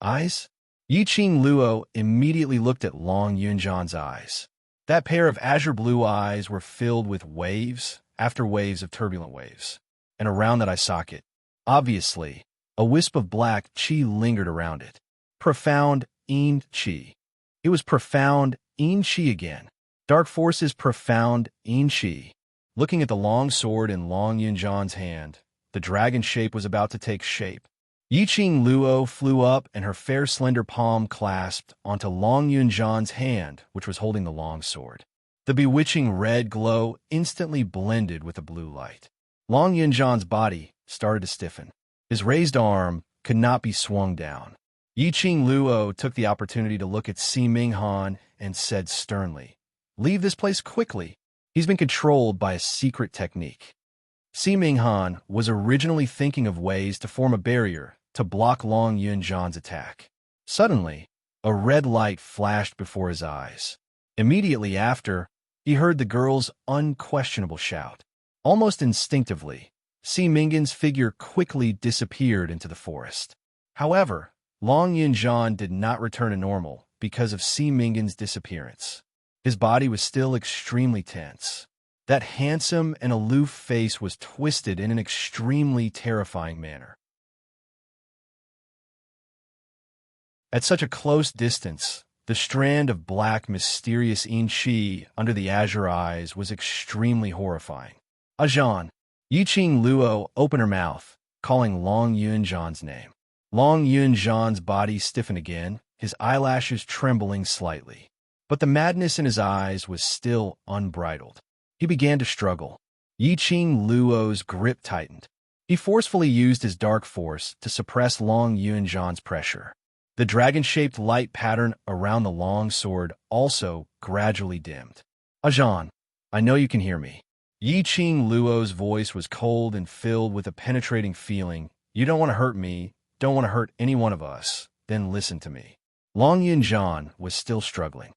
Eyes? Yiqing Luo immediately looked at Long Yunjian's eyes. That pair of azure blue eyes were filled with waves after waves of turbulent waves. And around that eye socket, obviously, a wisp of black qi lingered around it. Profound Yin Qi. It was profound Yin Qi again. Dark forces profound Yin Qi. Looking at the long sword in Long Yunjian's hand, the dragon shape was about to take shape. Yiqing Luo flew up and her fair slender palm clasped onto Long Yunjian's hand, which was holding the long sword. The bewitching red glow instantly blended with the blue light. Long Yunjian's body started to stiffen. His raised arm could not be swung down. Yiqing Luo took the opportunity to look at Si Minghan and said sternly, "Leave this place quickly. He's been controlled by a secret technique." Si Minghan was originally thinking of ways to form a barrier to block Long Yunjian's attack. Suddenly, a red light flashed before his eyes. Immediately after, he heard the girl's unquestionable shout. Almost instinctively, Si Minghan's figure quickly disappeared into the forest. However, Long Yunjian did not return to normal because of Si Minghan's disappearance. His body was still extremely tense. That handsome and aloof face was twisted in an extremely terrifying manner. At such a close distance, the strand of black, mysterious Yin Qi under the azure eyes was extremely horrifying. Ajan, Yiqing Luo opened her mouth, calling Long Yunjian's name. Long Yunjian's body stiffened again, his eyelashes trembling slightly. But the madness in his eyes was still unbridled. He began to struggle. Yiqing Luo's grip tightened. He forcefully used his dark force to suppress Long Yunjian's pressure. The dragon-shaped light pattern around the long sword also gradually dimmed. Ajan, I know you can hear me. Yiqing Luo's voice was cold and filled with a penetrating feeling. You don't want to hurt me, don't want to hurt any one of us, then listen to me. Long Yunjian was still struggling.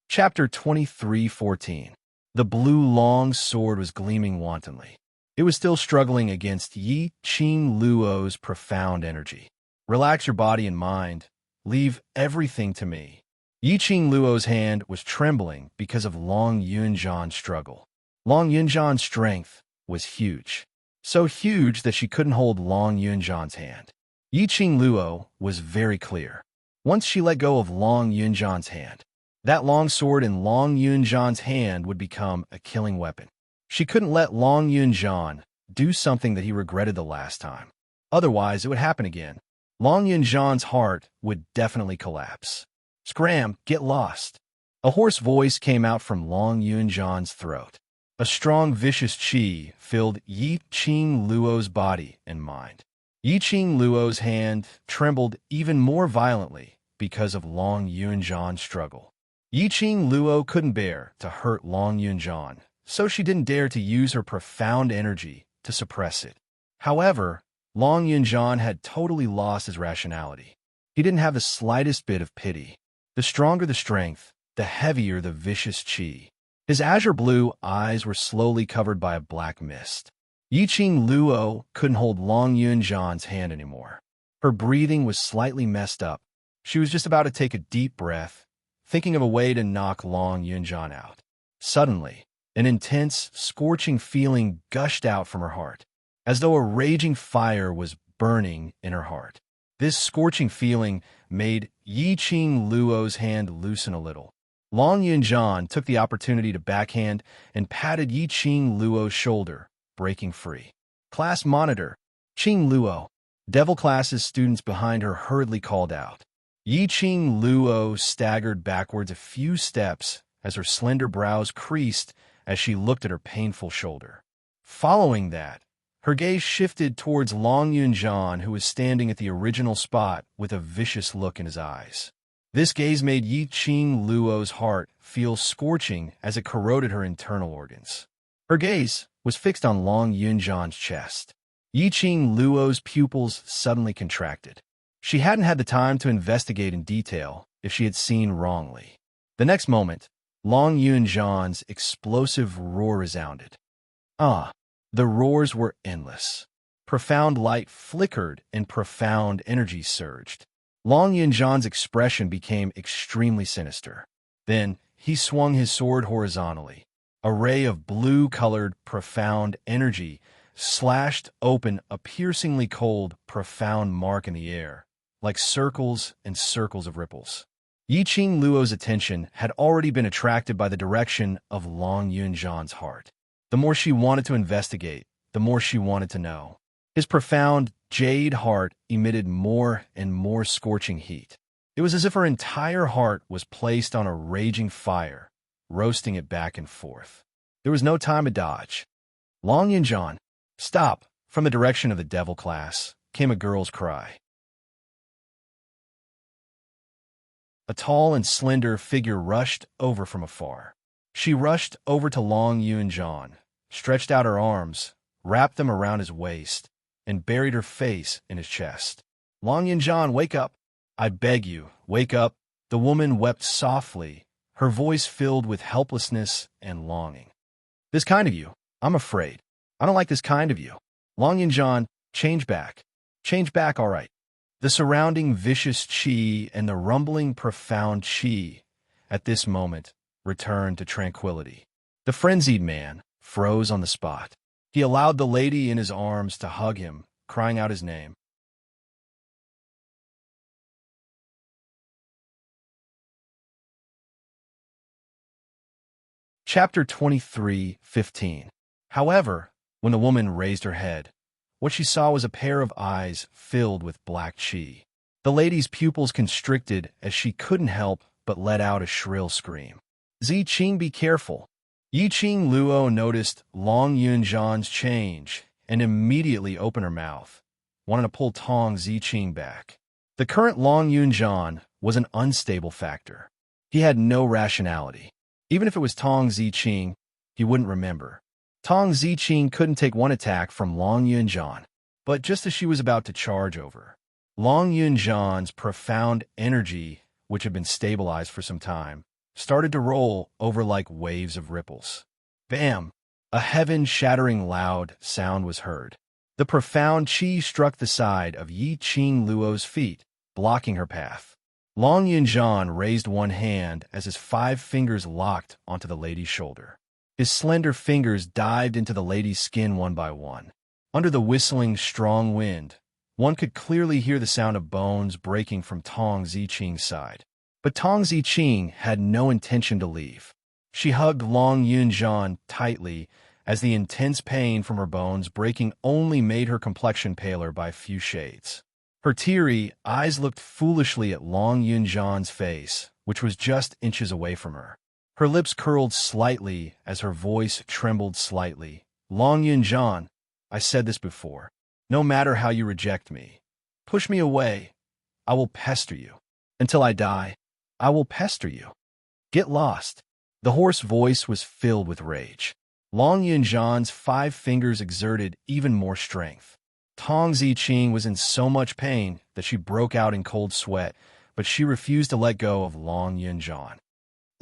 Chapter 23:14. The blue long sword was gleaming wantonly. It was still struggling against Yiqing Luo's profound energy. Relax your body and mind. Leave everything to me. Yiqing Luo's hand was trembling because of Long Yunjian's struggle. Long Yunjian's strength was huge. So huge that she couldn't hold Long Yunjian's hand. Yiqing Luo was very clear. Once she let go of Long Yunjian's hand, that long sword in Long Yunjian's hand would become a killing weapon. She couldn't let Long Yunjian do something that he regretted the last time. Otherwise, it would happen again. Long Yunjian's heart would definitely collapse. Scram, get lost. A hoarse voice came out from Long Yunjian's throat. A strong, vicious qi filled Yiqing Luo's body and mind. Yiqing Luo's hand trembled even more violently because of Long Yunjian's struggle. Yiqing Luo couldn't bear to hurt Long Yunjian, so she didn't dare to use her profound energy to suppress it. However, Long Yunjian had totally lost his rationality. He didn't have the slightest bit of pity. The stronger the strength, the heavier the vicious qi. His azure blue eyes were slowly covered by a black mist. Yiqing Luo couldn't hold Long Yunjian's hand anymore. Her breathing was slightly messed up. She was just about to take a deep breath, thinking of a way to knock Long Yunjian out. Suddenly, an intense, scorching feeling gushed out from her heart, as though a raging fire was burning in her heart. This scorching feeling made Yiqing Luo's hand loosen a little. Long Yunjian took the opportunity to backhand and patted Yiqing Luo's shoulder, breaking free. Class monitor, Qing Luo. Devil Class's students behind her hurriedly called out. Yi-Ching Luo staggered backwards a few steps as her slender brows creased as she looked at her painful shoulder. Following that, her gaze shifted towards Long Yunjian, who was standing at the original spot with a vicious look in his eyes. This gaze made Yi-Ching Luo's heart feel scorching as it corroded her internal organs. Her gaze was fixed on Long Yunjian's chest. Yi-Ching Luo's pupils suddenly contracted. She hadn't had the time to investigate in detail if she had seen wrongly. The next moment, Long Yunjian's explosive roar resounded. The roars were endless. Profound light flickered and profound energy surged. Long Yunjian's expression became extremely sinister. Then, he swung his sword horizontally. A ray of blue-colored, profound energy slashed open a piercingly cold, profound mark in the air, like circles and circles of ripples. Yi-Ching Luo's attention had already been attracted by the direction of Long Yunjian's heart. The more she wanted to investigate, the more she wanted to know. His profound, jade heart emitted more and more scorching heat. It was as if her entire heart was placed on a raging fire, roasting it back and forth. There was no time to dodge. Long Yunjian, stop! From the direction of the Devil Class came a girl's cry. A tall and slender figure rushed over from afar. She rushed over to Long Yunjian, stretched out her arms, wrapped them around his waist, and buried her face in his chest. Long Yunjian, wake up! I beg you, wake up! The woman wept softly, her voice filled with helplessness and longing. This kind of you, I'm afraid. I don't like this kind of you. Long Yunjian, change back. Change back, all right. The surrounding vicious qi and the rumbling profound qi, at this moment, returned to tranquility. The frenzied man froze on the spot. He allowed the lady in his arms to hug him, crying out his name. Chapter 23:15. However, when the woman raised her head, what she saw was a pair of eyes filled with black qi. The lady's pupils constricted as she couldn't help but let out a shrill scream. Zi-Ching, be careful. Yi-Ching Luo noticed Long Yunjian's change and immediately opened her mouth, wanting to pull Tong Zi-Ching back. The current Long Yunjian was an unstable factor. He had no rationality. Even if it was Tong Zi-Ching, he wouldn't remember. Tong Zi-Ching couldn't take one attack from Long Yunjian, but just as she was about to charge over, Long Yunjian's profound energy, which had been stabilized for some time, started to roll over like waves of ripples. Bam! A heaven-shattering loud sound was heard. The profound qi struck the side of Yi-Ching Luo's feet, blocking her path. Long Yunjian raised one hand as his 5 fingers locked onto the lady's shoulder. His slender fingers dived into the lady's skin one by one. Under the whistling, strong wind, one could clearly hear the sound of bones breaking from Tong Zi-Ching's side. But Tong Zi-Ching had no intention to leave. She hugged Long Yunjian tightly as the intense pain from her bones breaking only made her complexion paler by a few shades. Her teary eyes looked foolishly at Long Yunjian's face, which was just inches away from her. Her lips curled slightly as her voice trembled slightly. Long Yunjian, I said this before. No matter how you reject me, push me away, I will pester you. Until I die, I will pester you. Get lost. The hoarse voice was filled with rage. Long Yunjian's 5 fingers exerted even more strength. Tong Zi-Ching was in so much pain that she broke out in cold sweat, but she refused to let go of Long Yunjian.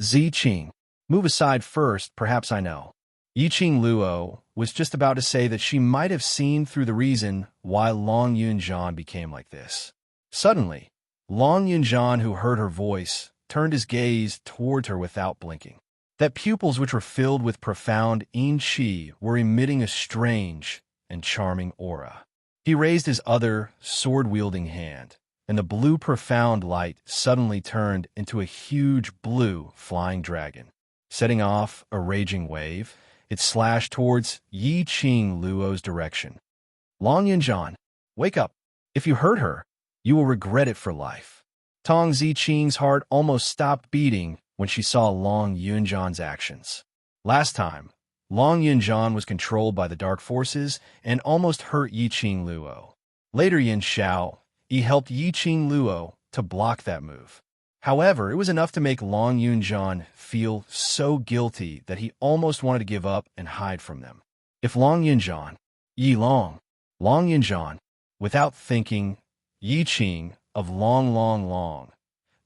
Zi-Ching, move aside first, perhaps I know. Yi-Ching Luo was just about to say that she might have seen through the reason why Long Yunjian became like this. Suddenly, Long Yunjian, who heard her voice, turned his gaze toward her without blinking. That pupils which were filled with profound yin qi were emitting a strange and charming aura. He raised his other sword-wielding hand, and the blue profound light suddenly turned into a huge blue flying dragon. Setting off a raging wave, it slashed towards Yi-Ching Luo's direction. Long Yunjian, wake up! If you hurt her, you will regret it for life. Tong Ziqing's heart almost stopped beating when she saw Long Yunjan's actions. Last time, Long Yunjan was controlled by the dark forces and almost hurt Yiqing Luo. Later Yin Xiao, he helped Yiqing Luo to block that move. However, it was enough to make Long Yunjan feel so guilty that he almost wanted to give up and hide from them. If Long Yunjan, Long Yunjan, without thinking, Yiqing of Long,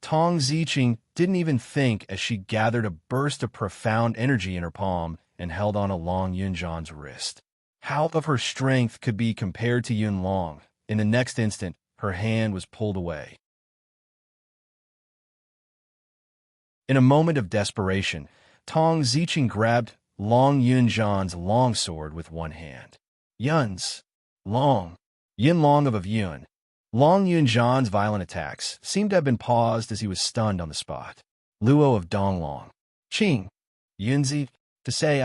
Tong Ziqing didn't even think as she gathered a burst of profound energy in her palm and held on to Long Yunjan's wrist. How of her strength could be compared to Yun Long? In the next instant, her hand was pulled away. In a moment of desperation, Tong Ziqing grabbed Long Yunjan's longsword with one hand. Yun's Long, Yin Long of Yun. Long Yunjan's violent attacks seemed to have been paused as he was stunned on the spot. Luo of Donglong. Qing, Yunzi, to say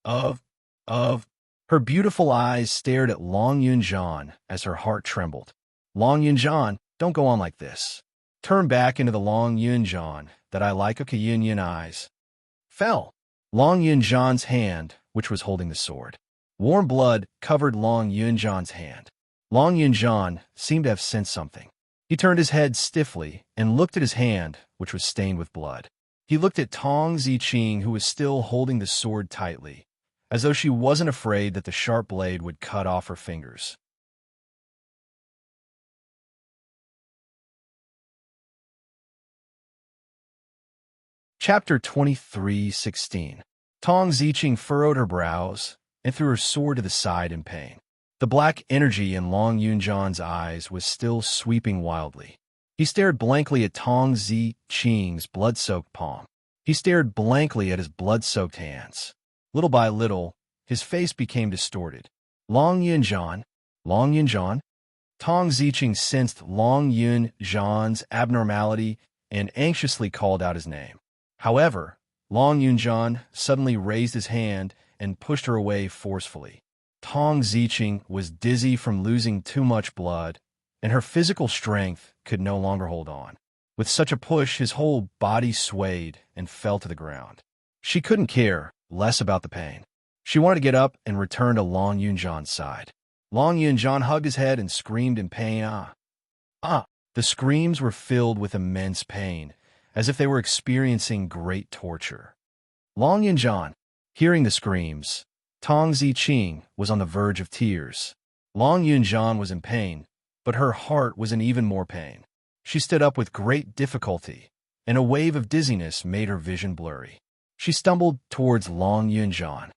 of. Her beautiful eyes stared at Long Yunjan as her heart trembled. Long Yunjan, don't go on like this. Turn back into the Long Yunjan that I like of Yin eyes. Fell. Long Yunjan's hand, which was holding the sword. Warm blood covered Long Yunjan's hand. Long Yunjan seemed to have sensed something. He turned his head stiffly and looked at his hand, which was stained with blood. He looked at Tong Ziqing, who was still holding the sword tightly, as though she wasn't afraid that the sharp blade would cut off her fingers. Chapter 23:16. Tong Ziqing furrowed her brows and threw her sword to the side in pain. The black energy in Long Yunjan's eyes was still sweeping wildly. He stared blankly at Tong Ziqing's blood-soaked palm. He stared blankly at his blood-soaked hands. Little by little, his face became distorted. Long Yunjan. Tong Ziqing sensed Long Yunjan's abnormality and anxiously called out his name. However, Long Yunjan suddenly raised his hand and pushed her away forcefully. Tong Ziqing was dizzy from losing too much blood, and her physical strength could no longer hold on. With such a push, his whole body swayed and fell to the ground. She couldn't care less about the pain. She wanted to get up and return to Long Yunjan's side. Long Yunjan hugged his head and screamed in pain. The screams were filled with immense pain, as if they were experiencing great torture. Long Yunjan, hearing the screams, Tong Ziqing was on the verge of tears. Long Yunjan was in pain, but her heart was in even more pain. She stood up with great difficulty, and a wave of dizziness made her vision blurry. She stumbled towards Long Yunjan.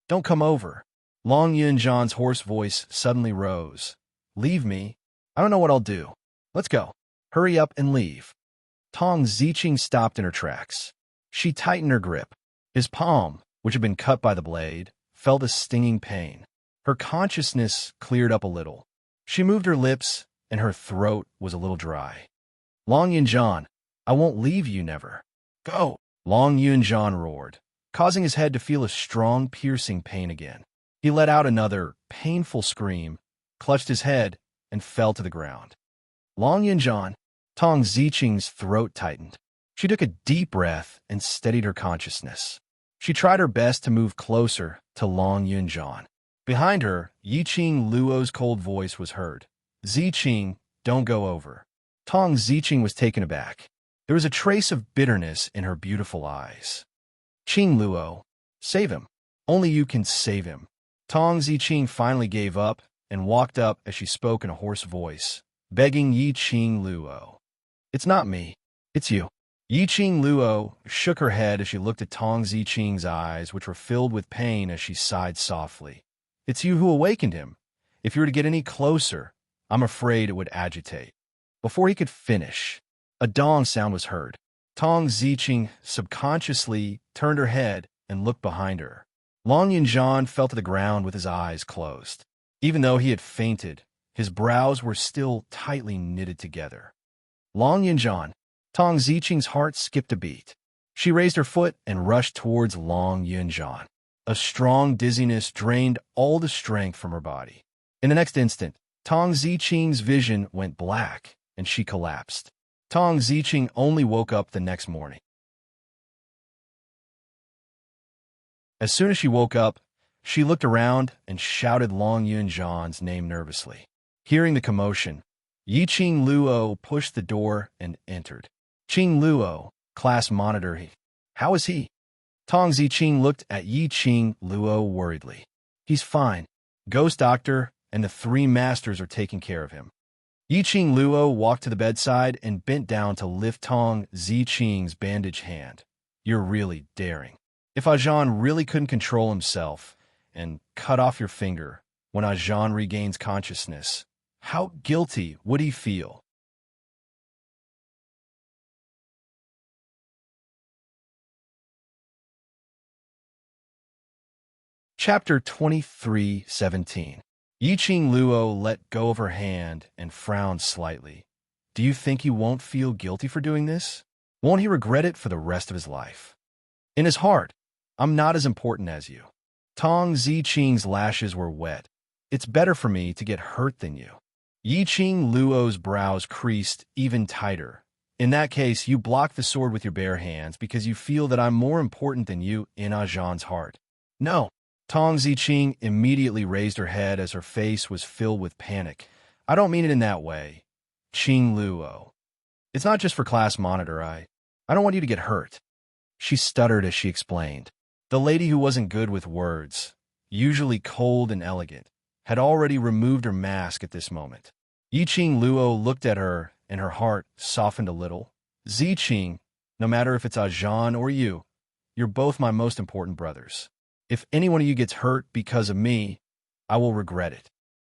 Don't come over. Long Yunjan's hoarse voice suddenly rose. Leave me. I don't know what I'll do. Let's go. Hurry up and leave. Tong Ziqing stopped in her tracks. She tightened her grip. His palm, which had been cut by the blade, felt a stinging pain. Her consciousness cleared up a little. She moved her lips, and her throat was a little dry. Long Yunjan, I won't leave you never. Go! Long Yunjan roared, causing his head to feel a strong, piercing pain again. He let out another painful scream, clutched his head, and fell to the ground. Long Yunjan, Tong Ziqing's throat tightened. She took a deep breath and steadied her consciousness. She tried her best to move closer to Long Yunjan. Behind her, Yiqing Luo's cold voice was heard. Ziqing, don't go over. Tong Ziqing was taken aback. There was a trace of bitterness in her beautiful eyes. Qing Luo, save him. Only you can save him. Tong Ziqing finally gave up and walked up as she spoke in a hoarse voice, begging Yiqing Luo. It's not me. It's you. Yiqing Luo shook her head as she looked at Tong Ziqing's eyes, which were filled with pain as she sighed softly. It's you who awakened him. If you were to get any closer, I'm afraid it would agitate. Before he could finish, a dong sound was heard. Tong Ziqing subconsciously turned her head and looked behind her. Long Yunjan fell to the ground with his eyes closed. Even though he had fainted, his brows were still tightly knitted together. Long Yunjan, Tong Ziqing's heart skipped a beat. She raised her foot and rushed towards Long Yunjan. A strong dizziness drained all the strength from her body. In the next instant, Tong Ziqing's vision went black, and she collapsed. Tong Ziqing only woke up the next morning. As soon as she woke up, she looked around and shouted Long Yunzhan's name nervously. Hearing the commotion, Yiqing Luo pushed the door and entered. Qing Luo, class monitor. How is he? Tong Ziqing looked at Yiqing Luo worriedly. He's fine. Ghost Doctor and the 3 masters are taking care of him. Yiqing Luo walked to the bedside and bent down to lift Tong Ziqing's bandaged hand. You're really daring. If Ajan really couldn't control himself and cut off your finger when Ajan regains consciousness, how guilty would he feel? Chapter 23:17. Yiqing Luo let go of her hand and frowned slightly. Do you think he won't feel guilty for doing this? Won't he regret it for the rest of his life? In his heart, I'm not as important as you. Tong Ziqing's lashes were wet. It's better for me to get hurt than you. Yiqing Luo's brows creased even tighter. In that case, you block the sword with your bare hands because you feel that I'm more important than you in Ajan's heart. No. Tong Ziqing immediately raised her head as her face was filled with panic. I don't mean it in that way. Qing Luo. It's not just for class monitor. I don't want you to get hurt. She stuttered as she explained. The lady who wasn't good with words, usually cold and elegant, had already removed her mask at this moment. Yiqing Luo looked at her, and her heart softened a little. Ziqing, no matter if it's Ajan or you're both my most important brothers. If any one of you gets hurt because of me, I will regret it.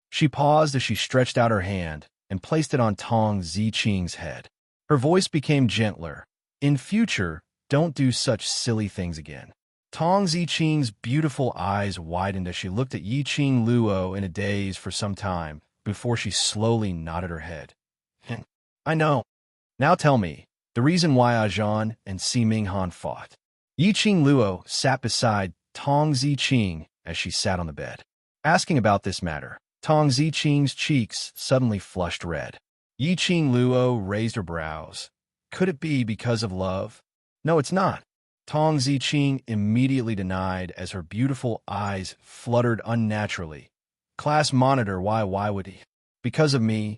She paused as she stretched out her hand and placed it on Tong Ziqing's head. Her voice became gentler. In future, don't do such silly things again. Tong Ziqing's beautiful eyes widened as she looked at Yiqing Luo in a daze for some time before she slowly nodded her head. I know. Now tell me, the reason why Ajan and Si Minghan fought. Yiqing Luo sat beside Tong Ziqing as she sat on the bed. Asking about this matter, Tong Ziqing's cheeks suddenly flushed red. Yiqing Luo raised her brows. Could it be because of love? No, it's not. Tong Ziqing immediately denied as her beautiful eyes fluttered unnaturally. Class monitor, why would he? Because of me.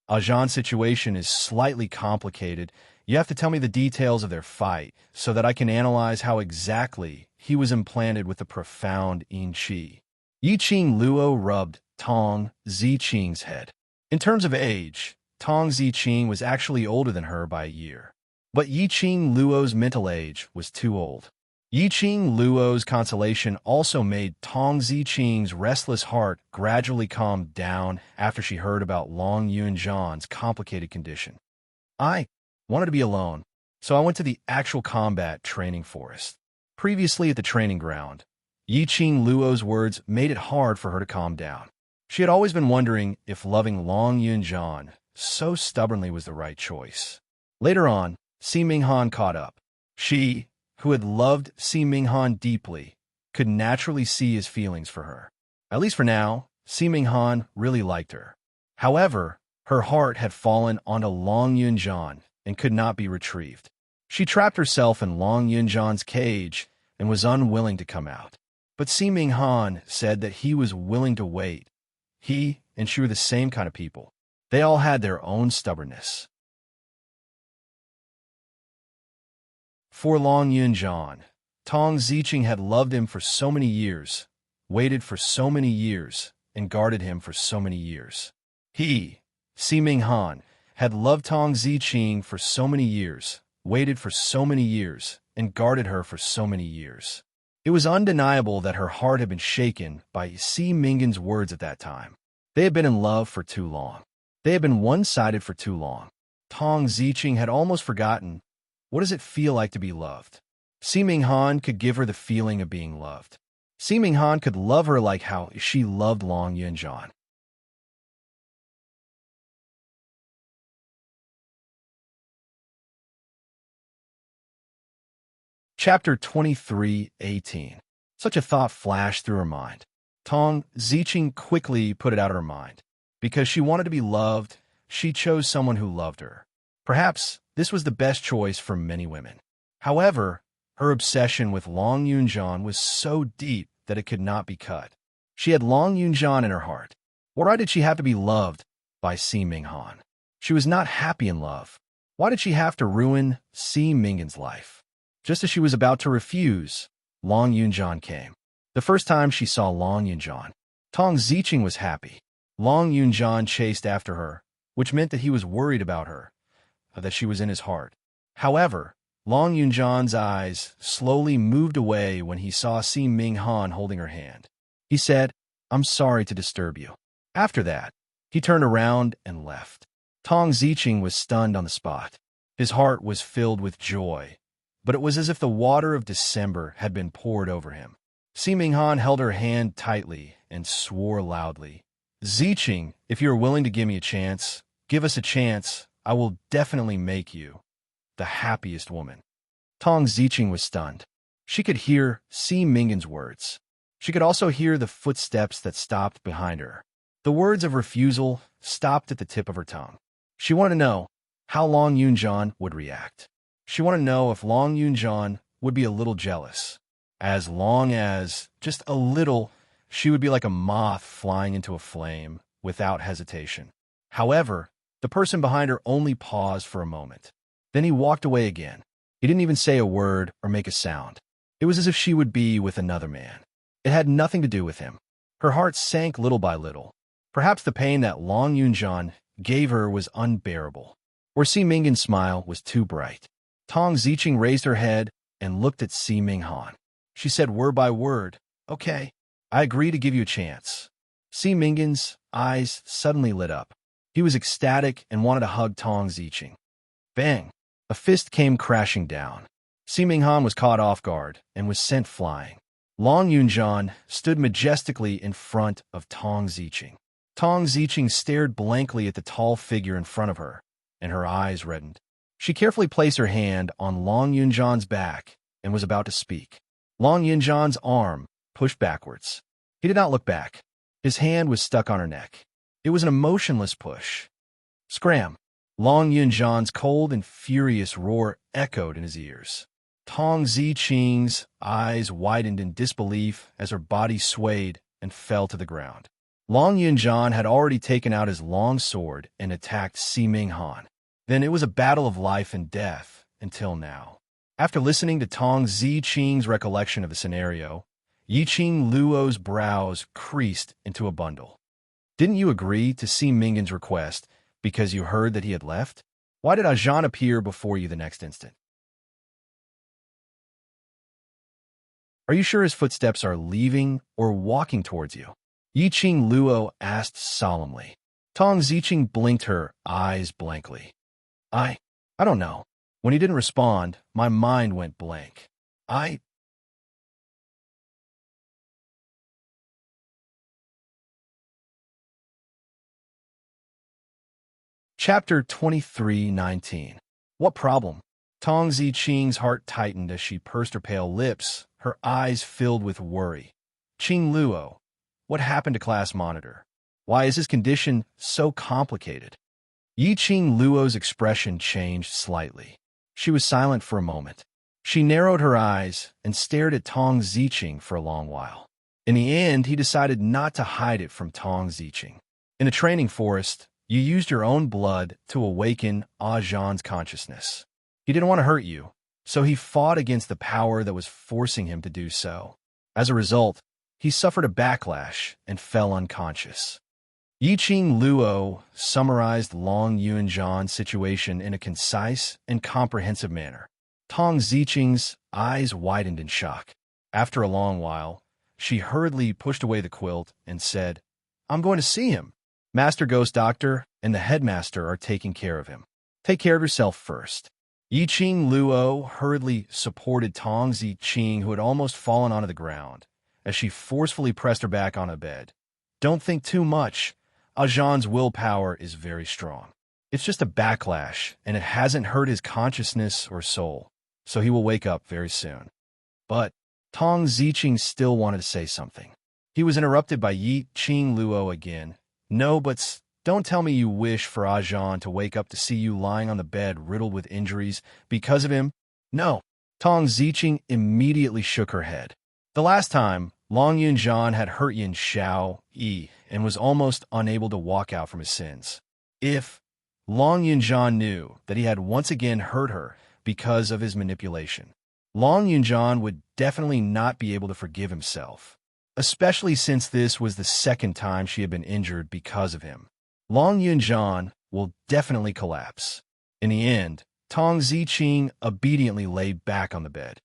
Ajan's situation is slightly complicated. You have to tell me the details of their fight so that I can analyze how exactly he was implanted with the profound yin qi. Yiqing Luo rubbed Tong Ziqing's head. In terms of age, Tong Ziqing was actually older than her by a year. But Yiqing Luo's mental age was too old. Yiqing Luo's consolation also made Tong Ziqing's restless heart gradually calm down after she heard about Long Yunzhan's complicated condition. I wanted to be alone, so I went to the actual combat training forest. Previously at the training ground, Yiqing Luo's words made it hard for her to calm down. She had always been wondering if loving Long Yunzhan so stubbornly was the right choice. Later on, Si Minghan caught up. She, who had loved Si Minghan deeply, could naturally see his feelings for her. At least for now, Si Minghan really liked her. However, her heart had fallen onto Long Yunzhan and could not be retrieved. She trapped herself in Long Yunzhan's cage and was unwilling to come out. But Si Minghan said that he was willing to wait. He and she were the same kind of people. They all had their own stubbornness. For Long Yunzhan, Tong Ziqing had loved him for so many years, waited for so many years, and guarded him for so many years. He, Si Minghan, had loved Tong Ziqing for so many years, waited for so many years, and guarded her for so many years. It was undeniable that her heart had been shaken by Si Minghan's words at that time. They had been in love for too long. They had been one-sided for too long. Tong Ziqing had almost forgotten, what does it feel like to be loved? Si Minghan could give her the feeling of being loved. Si Minghan could love her like how she loved Long Yunzhan. Chapter 23:18. Such a thought flashed through her mind. Tong Ziqing quickly put it out of her mind. Because she wanted to be loved, she chose someone who loved her. Perhaps this was the best choice for many women. However, her obsession with Long Yunjan was so deep that it could not be cut. She had Long Yunjan in her heart. Why did she have to be loved by Si Minghan? She was not happy in love. Why did she have to ruin Si Minghan's life? Just as she was about to refuse, Long Yunjan came. The first time she saw Long Yunjan, Tong Ziqing was happy. Long Yunjan chased after her, which meant that he was worried about her, that she was in his heart. However, Long Yunjan's eyes slowly moved away when he saw Si Minghan holding her hand. He said, "I'm sorry to disturb you." After that, he turned around and left. Tong Ziqing was stunned on the spot. His heart was filled with joy, but it was as if the water of December had been poured over him. Si Minghan held her hand tightly and swore loudly. "Ziqing, if you are willing to give me a chance, give us a chance, I will definitely make you the happiest woman." Tong Ziqing was stunned. She could hear Si Minghan's words. She could also hear the footsteps that stopped behind her. The words of refusal stopped at the tip of her tongue. She wanted to know how Long Yunjan would react. She wanted to know if Long Yunjan would be a little jealous. As long as, just a little, she would be like a moth flying into a flame without hesitation. However, the person behind her only paused for a moment. Then he walked away again. He didn't even say a word or make a sound. It was as if she would be with another man. It had nothing to do with him. Her heart sank little by little. Perhaps the pain that Long Yunjan gave her was unbearable, or Si Minghan's smile was too bright. Tong Ziqing raised her head and looked at Si Minghan. She said word by word, "Okay, I agree to give you a chance." Si Minghan's eyes suddenly lit up. He was ecstatic and wanted to hug Tong Ziqing. Bang! A fist came crashing down. Si Minghan was caught off guard and was sent flying. Long Yunjan stood majestically in front of Tong Ziqing. Tong Ziqing stared blankly at the tall figure in front of her, and her eyes reddened. She carefully placed her hand on Long Yunjan's back and was about to speak. Long Yunjan's arm pushed backwards. He did not look back. His hand was stuck on her neck. It was an emotionless push. Scram! Long Yunjan's cold and furious roar echoed in his ears. Tong Ziqing's eyes widened in disbelief as her body swayed and fell to the ground. Long Yunjan had already taken out his long sword and attacked Si Minghan. Then it was a battle of life and death until now. After listening to Tong Ziqing's recollection of the scenario, Yiqing Luo's brows creased into a bundle. "Didn't you agree to Si Minghan's request because you heard that he had left? Why did Ajan appear before you the next instant? Are you sure his footsteps are leaving or walking towards you?" Yiqing Luo asked solemnly. Tong Ziqing blinked her eyes blankly. I don't know. When he didn't respond, my mind went blank. Chapter 23:19. What problem? Tong Ziqing's heart tightened as she pursed her pale lips, her eyes filled with worry. Qing Luo, what happened to class monitor? Why is his condition so complicated? Yiqing Luo's expression changed slightly. She was silent for a moment. She narrowed her eyes and stared at Tong Ziqing for a long while. In the end, he decided not to hide it from Tong Ziqing. In a training forest, you used your own blood to awaken Ajan's consciousness. He didn't want to hurt you, so he fought against the power that was forcing him to do so. As a result, he suffered a backlash and fell unconscious. Yiqing Luo summarized Long Yunjan's situation in a concise and comprehensive manner. Tong Ziqing's eyes widened in shock. After a long while, she hurriedly pushed away the quilt and said, "I'm going to see him. Master Ghost Doctor and the headmaster are taking care of him. Take care of yourself first." Yiqing Luo hurriedly supported Tong Ziqing, who had almost fallen onto the ground, as she forcefully pressed her back on a bed. "Don't think too much. Ajan's willpower is very strong. It's just a backlash, and it hasn't hurt his consciousness or soul, so he will wake up very soon." But Tong Ziqing still wanted to say something. He was interrupted by Yiqing Luo again. "No, but Don't tell me you wish for Ajahn to wake up to see you lying on the bed riddled with injuries because of him. No. Tong Ziqing immediately shook her head. The last time, Long Yunjian had hurt Yin Xiao Yi and was almost unable to walk out from his sins. If Long Yunjian knew that he had once again hurt her because of his manipulation, Long Yunjian would definitely not be able to forgive himself, especially since this was the second time she had been injured because of him. Long Yunjian will definitely collapse. In the end, Tong Ziqing obediently lay back on the bed.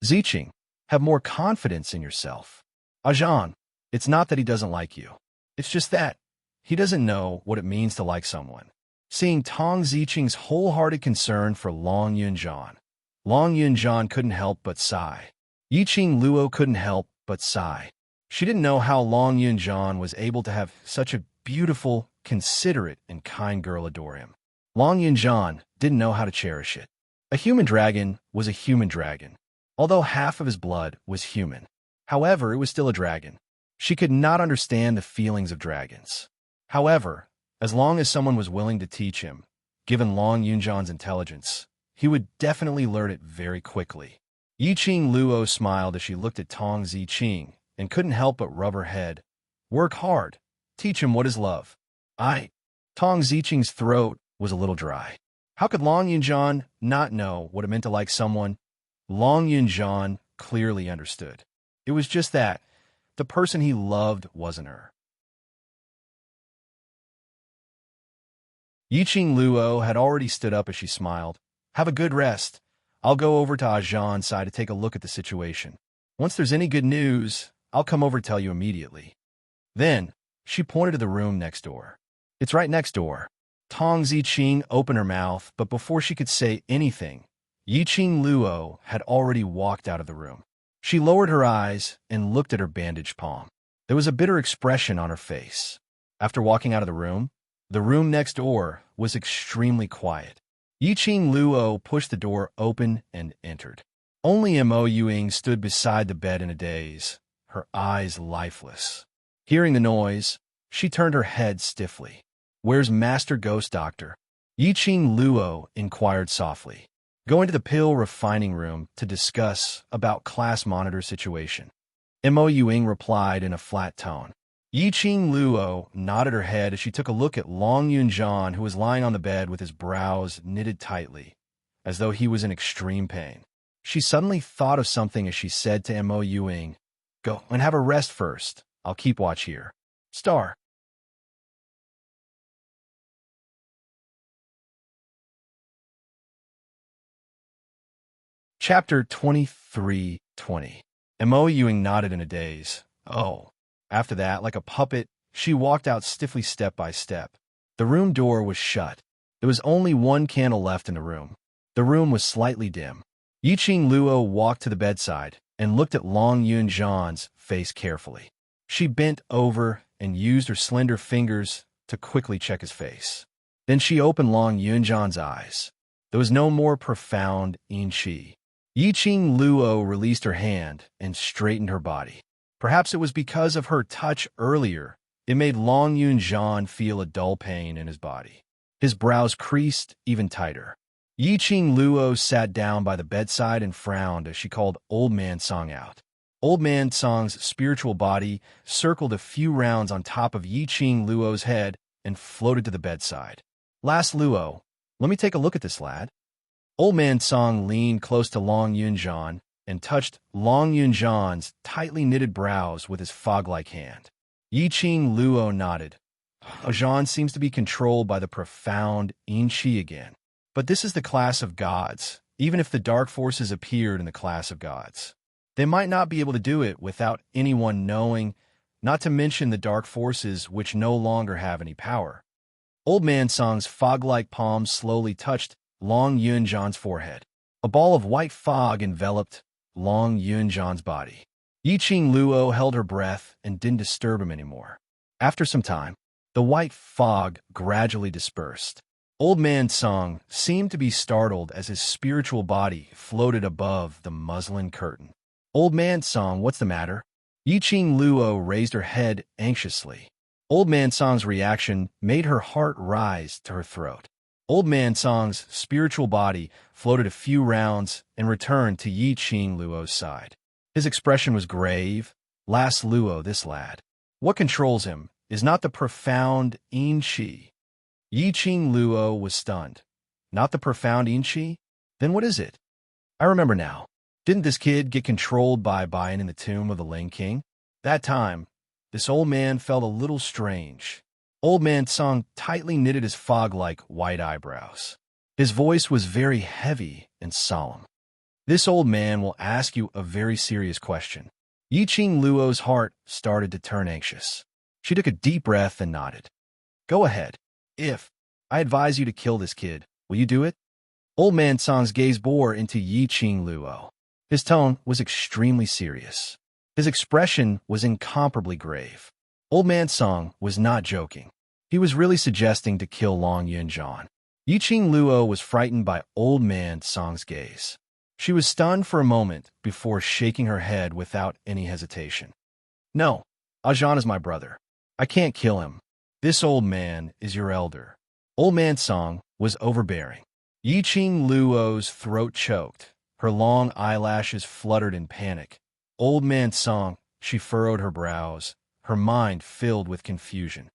Ziqing, have more confidence in yourself. Ajahn, it's not that he doesn't like you. It's just that he doesn't know what it means to like someone. Seeing Tong Ziqing's wholehearted concern for Long Yunjian couldn't help but sigh. Yiqing Luo couldn't help but sigh. She didn't know how Long Yunjian was able to have such a beautiful, considerate, and kind girl adore him. Long Yunjian didn't know how to cherish it. A human dragon was a human dragon, although half of his blood was human. However, it was still a dragon. She could not understand the feelings of dragons. However, as long as someone was willing to teach him, given Long Yunjian's intelligence, he would definitely learn it very quickly. Yiqing Luo smiled as she looked at Tong Ziqing and couldn't help but rub her head. Work hard. Teach him what is love. Tong Ziqing's throat was a little dry. How could Long Yunjian not know what it meant to like someone? Long Yunjian clearly understood. It was just that the person he loved wasn't her. Yiqing Luo had already stood up as she smiled. Have a good rest. I'll go over to Ajah's side to take a look at the situation. Once there's any good news, I'll come over to tell you immediately. Then, she pointed to the room next door. It's right next door. Tong Ziqing opened her mouth, but before she could say anything, Yiqing Luo had already walked out of the room. She lowered her eyes and looked at her bandaged palm. There was a bitter expression on her face. After walking out of the room next door was extremely quiet. Yiqing Luo pushed the door open and entered. Only Mo Yuing stood beside the bed in a daze, her eyes lifeless. Hearing the noise, she turned her head stiffly. Where's Master Ghost Doctor? Yiqing Luo inquired softly. Going to the pill refining room to discuss about class monitor situation. Mo Yuing replied in a flat tone. Yiqing Luo nodded her head as she took a look at Long Yunjian, who was lying on the bed with his brows knitted tightly, as though he was in extreme pain. She suddenly thought of something as she said to Mo Yuing, Go and have a rest first. I'll keep watch here. Star. Chapter 23:20. Mo Yuing nodded in a daze. Oh. After that, like a puppet, she walked out stiffly step by step. The room door was shut. There was only one candle left in the room. The room was slightly dim. Yiqing Luo walked to the bedside and looked at Long Yunjian's face carefully. She bent over and used her slender fingers to quickly check his face. Then she opened Long Yunjian's eyes. There was no more profound enchi. Yiqing Luo released her hand and straightened her body. Perhaps it was because of her touch earlier. It made Long Yunjian feel a dull pain in his body. His brows creased even tighter. Yiqing Luo sat down by the bedside and frowned as she called Old Man Song out. Old Man Song's spiritual body circled a few rounds on top of Yiqing Luo's head and floated to the bedside. Last Luo, let me take a look at this lad. Old Man Song leaned close to Long Yunjian and touched Long Yunjian's tightly knitted brows with his fog-like hand. Yiqing Luo nodded. Ajahn seems to be controlled by the profound enchi again. But this is the class of gods. Even if the dark forces appeared in the class of gods, they might not be able to do it without anyone knowing, not to mention the dark forces which no longer have any power. Old Man Song's fog-like palm slowly touched Long Yunjian's forehead. A ball of white fog enveloped Long Yunjian's body. Yiqing Luo held her breath and didn't disturb him anymore. After some time, the white fog gradually dispersed. Old Man Song seemed to be startled as his spiritual body floated above the muslin curtain. Old Man Song, what's the matter? Yiqing Luo raised her head anxiously. Old Man Song's reaction made her heart rise to her throat. Old Man Song's spiritual body floated a few rounds and returned to Yi Qing Luo's side. His expression was grave. Last Luo, this lad. What controls him is not the profound Yin Qi. Yi Qing Luo was stunned. Not the profound Yin Qi? Then what is it? I remember now. Didn't this kid get controlled by Bayan in the tomb of the Ling King? That time, this old man felt a little strange. Old Man Song tightly knitted his fog-like white eyebrows. His voice was very heavy and solemn. This old man will ask you a very serious question. Yi Qing Luo's heart started to turn anxious. She took a deep breath and nodded. Go ahead. If I advise you to kill this kid, will you do it? Old Man Song's gaze bore into Yi Qing Luo. His tone was extremely serious. His expression was incomparably grave. Old Man Song was not joking. He was really suggesting to kill Long Yunjian. Yi Qing Luo was frightened by Old Man Song's gaze. She was stunned for a moment before shaking her head without any hesitation. No, Ajan is my brother. I can't kill him. This old man is your elder. Old Man Song was overbearing. Yi Qing Luo's throat choked. Her long eyelashes fluttered in panic. Old Man Song, she furrowed her brows, her mind filled with confusion.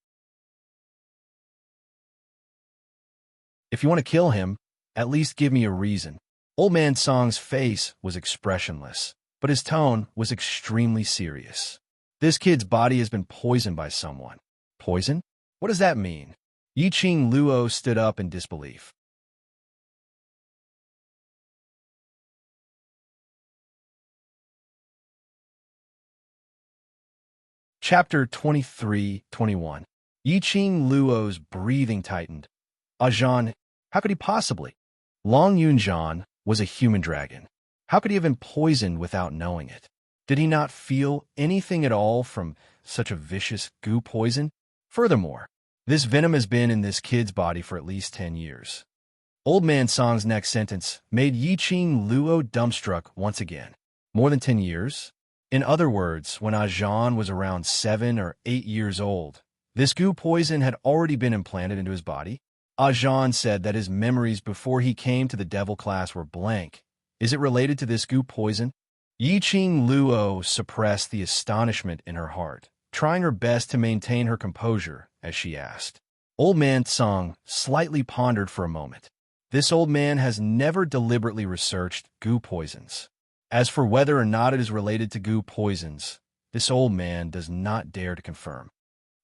If you want to kill him, at least give me a reason. Old Man Song's face was expressionless, but his tone was extremely serious. This kid's body has been poisoned by someone. Poison? What does that mean? Yi Qing Luo stood up in disbelief. Chapter 23-21. Yi Qing Luo's breathing tightened. Ajan, how could he possibly? Long Yunjian was a human dragon. How could he have been poisoned without knowing it? Did he not feel anything at all from such a vicious goo poison? Furthermore, this venom has been in this kid's body for at least 10 years. Old Man Song's next sentence made Yi Qing Luo dumbstruck once again. More than 10 years? In other words, when Ajan was around 7 or 8 years old, this goo poison had already been implanted into his body. Ajan said that his memories before he came to the devil class were blank. Is it related to this goo poison? Yi Qing Luo suppressed the astonishment in her heart, trying her best to maintain her composure as she asked. Old Man Song slightly pondered for a moment. This old man has never deliberately researched goo poisons. As for whether or not it is related to goo poisons, this old man does not dare to confirm.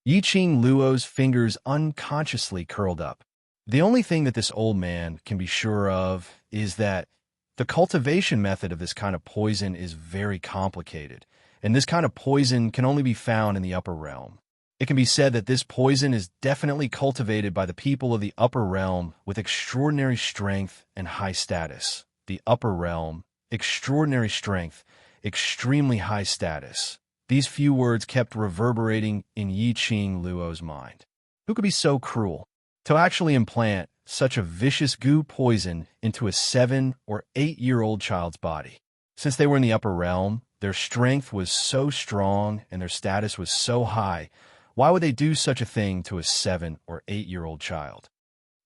Yi Qing Luo's fingers unconsciously curled up. The only thing that this old man can be sure of is that the cultivation method of this kind of poison is very complicated, and this kind of poison can only be found in the upper realm. It can be said that this poison is definitely cultivated by the people of the upper realm with extraordinary strength and high status. The upper realm, extraordinary strength, extremely high status. These few words kept reverberating in Yi Qing Luo's mind. Who could be so cruel to actually implant such a vicious goo poison into a 7 or 8-year-old child's body? Since they were in the upper realm, their strength was so strong and their status was so high. Why would they do such a thing to a 7 or 8-year-old child?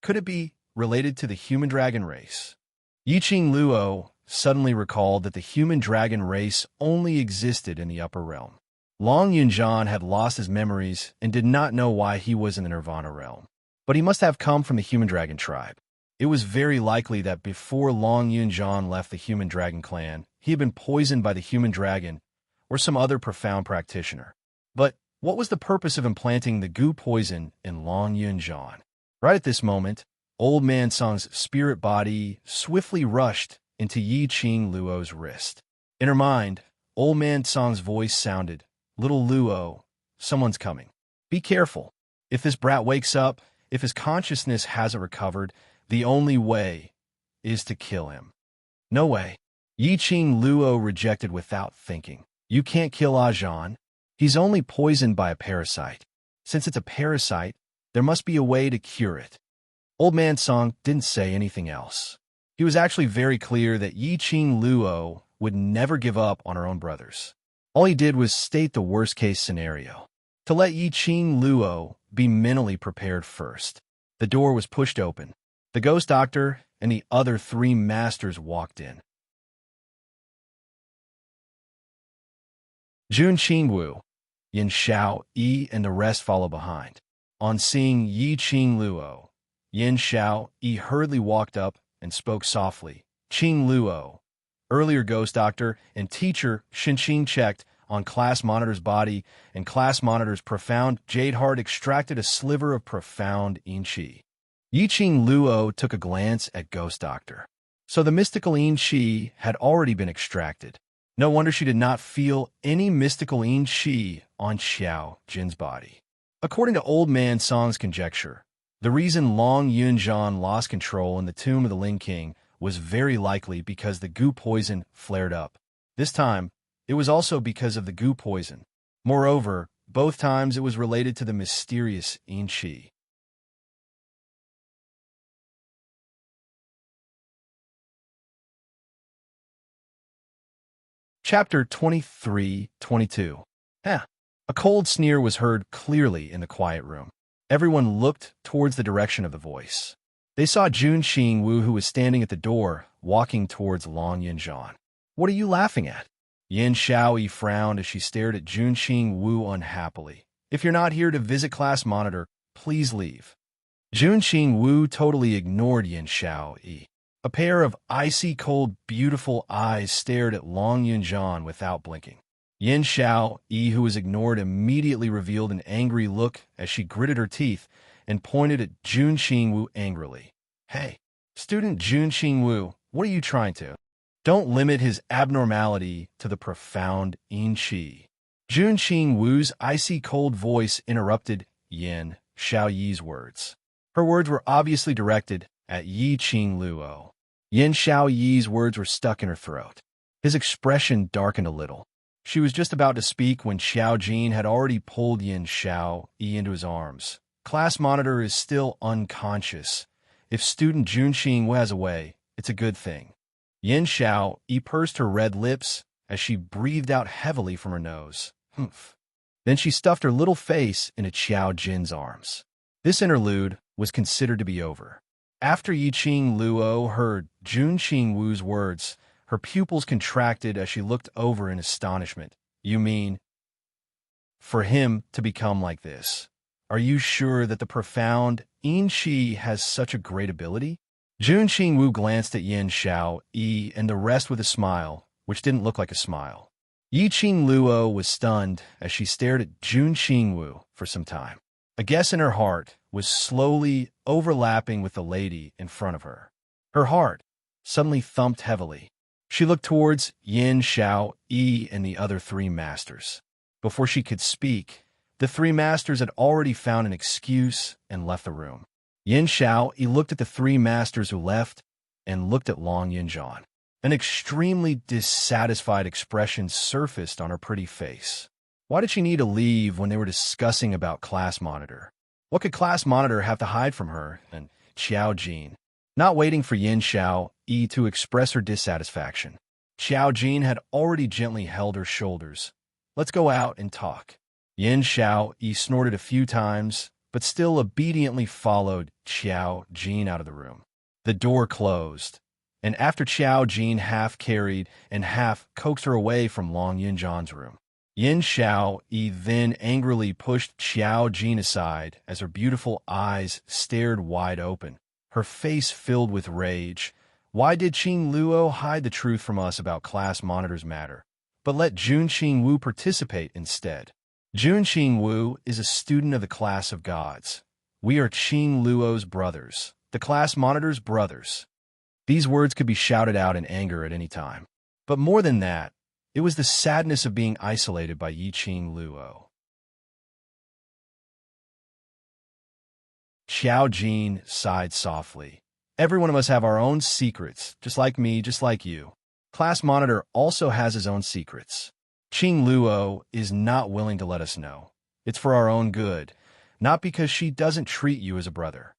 Could it be related to the human dragon race? Yi Qing Luo suddenly recalled that the human dragon race only existed in the upper realm. Long Yunjian had lost his memories and did not know why he was in the Nirvana realm. But he must have come from the human dragon tribe. It was very likely that before Long Yunjian left the human dragon clan, he had been poisoned by the human dragon or some other profound practitioner. But what was the purpose of implanting the goo poison in Long Yunjian? Right at this moment, Old Man Song's spirit body swiftly rushed into Yi Qing Luo's wrist. In her mind, Old Man Song's voice sounded, "Little Luo, someone's coming. Be careful. If this brat wakes up, if his consciousness hasn't recovered, the only way is to kill him." No way. Yi Qing Luo rejected without thinking. You can't kill Ajan. He's only poisoned by a parasite. Since it's a parasite, there must be a way to cure it. Old Man Song didn't say anything else. He was actually very clear that Yi Qing Luo would never give up on her own brothers. All he did was state the worst-case scenario. to let Yi Qing Luo be mentally prepared first. The door was pushed open. The ghost doctor and the other 3 masters walked in. Jun Qingwu, Yin Xiao, Yi, and the rest follow behind. On seeing Yi Qing Luo, Yin Xiao, Yi hurriedly walked up and spoke softly. Qing Luo, earlier ghost doctor and teacher Xinqing checked on class monitor's body, and class monitor's profound jade heart extracted a sliver of profound yin qi. Yi Qing Luo took a glance at ghost doctor. So the mystical yin qi had already been extracted. No wonder she did not feel any mystical yin qi on Xiao Jin's body. According to Old Man Song's conjecture, the reason Long Yunzhan lost control in the tomb of the Ling King was very likely because the goo poison flared up. This time, it was also because of the goo poison. Moreover, both times it was related to the mysterious yin qi. Chapter 23-22. A cold sneer was heard clearly in the quiet room. Everyone looked towards the direction of the voice. They saw Jun Qingwu, who was standing at the door, walking towards Long Yunzhan. "What are you laughing at?" Yin Xiaoyi frowned as she stared at Jun Qingwu unhappily. "If you're not here to visit class monitor, please leave." Jun Qingwu totally ignored Yin Xiaoyi. A pair of icy cold, beautiful eyes stared at Long Yunzhan without blinking. Yin Xiaoyi, who was ignored, immediately revealed an angry look as she gritted her teeth and pointed at Jun Qingwu angrily. "Hey, student Jun Qingwu, what are you trying to? Don't limit his abnormality to the profound yin qi." Jun Qingwu's icy cold voice interrupted Yin Xiaoyi's words. Her words were obviously directed at Yi Qing Luo. Yin Xiaoyi's words were stuck in her throat. His expression darkened a little. She was just about to speak when Xiao Jin had already pulled Yin Xiaoyi into his arms. "Class monitor is still unconscious. If student Jun Qingwu has a way, it's a good thing." Yin Xiaoyi pursed her red lips as she breathed out heavily from her nose. Humph. Then she stuffed her little face into Xiao Jin's arms. This interlude was considered to be over. After Yi Qing Luo heard Jun Qingwu's words, her pupils contracted as she looked over in astonishment. "You mean for him to become like this? Are you sure that the profound yin qi has such a great ability?" Jun Qingwu glanced at Yin Xiaoyi and the rest with a smile, which didn't look like a smile. Yi Qing Luo was stunned as she stared at Jun Qingwu for some time. A guess in her heart was slowly overlapping with the lady in front of her. Her heart suddenly thumped heavily. She looked towards Yin Xiaoyi and the other 3 masters. Before she could speak, the 3 masters had already found an excuse and left the room. Yin Xiaoyi looked at the 3 masters who left and looked at Long Yunzhan. An extremely dissatisfied expression surfaced on her pretty face. Why did she need to leave when they were discussing about class monitor? What could class monitor have to hide from her and Xiao Jin? Not waiting for Yin Xiaoyi to express her dissatisfaction, Xiao Jin had already gently held her shoulders. "Let's go out and talk." Yin Xiaoyi snorted a few times, but still obediently followed Xiao Jin out of the room. The door closed, and after Xiao Jin half carried and half coaxed her away from Long Yunzhan's room, Yin Xiaoyi then angrily pushed Xiao Jin aside as her beautiful eyes stared wide open, her face filled with rage. Why did Qing Luo hide the truth from us about class monitor's matter, but let Jun Qingwu participate instead? Jun Qingwu is a student of the class of gods. We are Qing Luo's brothers, the class monitor's brothers. These words could be shouted out in anger at any time. But more than that, it was the sadness of being isolated by Yi Qing Luo. Xiao Jin sighed softly. "Every one of us have our own secrets, just like me, just like you. Class monitor also has his own secrets. Qing Luo is not willing to let us know. It's for our own good, not because she doesn't treat you as a brother."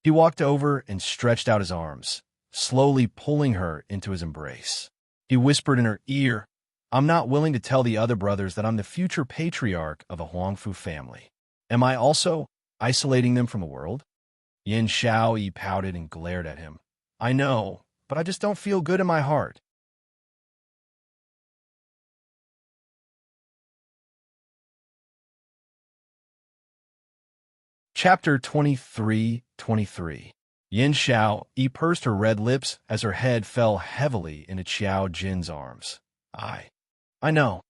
He walked over and stretched out his arms, slowly pulling her into his embrace. He whispered in her ear, I'm not willing to tell the other brothers that I'm the future patriarch of a Huangfu family. Am I also isolating them from the world? Yin Xiaoyi pouted and glared at him. I know, but I just don't feel good in my heart. Chapter 23. Yin Xiaoyi pursed her red lips as her head fell heavily into Qiao Jin's arms. I know.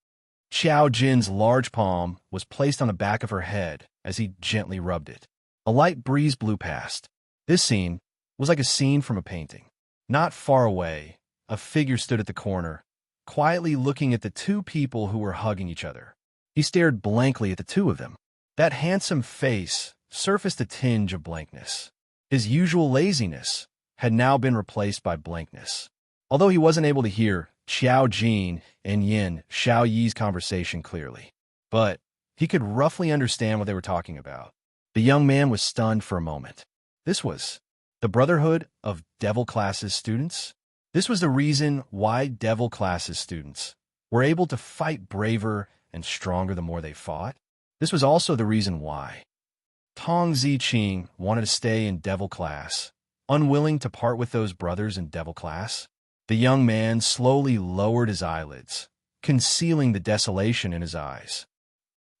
Qiao Jin's large palm was placed on the back of her head as he gently rubbed it. A light breeze blew past. This scene was like a scene from a painting. Not far away, a figure stood at the corner, quietly looking at the two people who were hugging each other. He stared blankly at the two of them. That handsome face surfaced a tinge of blankness. His usual laziness had now been replaced by blankness. Although he wasn't able to hear Qiao Jin and Yin Xiaoyi's conversation clearly, but he could roughly understand what they were talking about. The young man was stunned for a moment. This was the Brotherhood of Devil Classes students? This was the reason why Devil Classes students were able to fight braver and stronger the more they fought? This was also the reason why Tong Ziqing wanted to stay in Devil Class, unwilling to part with those brothers in Devil Class. The young man slowly lowered his eyelids, concealing the desolation in his eyes.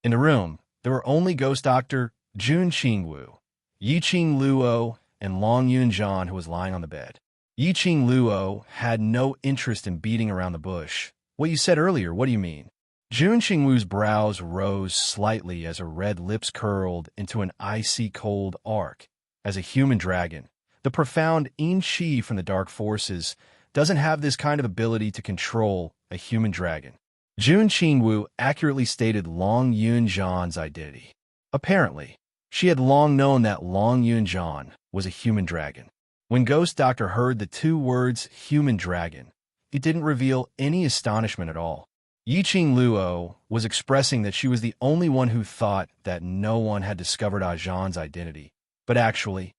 In the room, there were only Ghost Doctor Jun Qingwu, Yiqing Luo, and Long Yunjian, who was lying on the bed. Yiqing Luo had no interest in beating around the bush. What you said earlier, what do you mean? Jun Qingwu's brows rose slightly as her red lips curled into an icy cold arc. As a human dragon, the profound Yin Qi from the dark forces doesn't have this kind of ability to control a human dragon. Jun Qingwu accurately stated Long Yunjian's identity. Apparently, she had long known that Long Yunjian was a human dragon. When Ghost Doctor heard the two words human dragon, it didn't reveal any astonishment at all. Yiqing Luo was expressing that she was the only one who thought that no one had discovered Ajan's identity. But actually,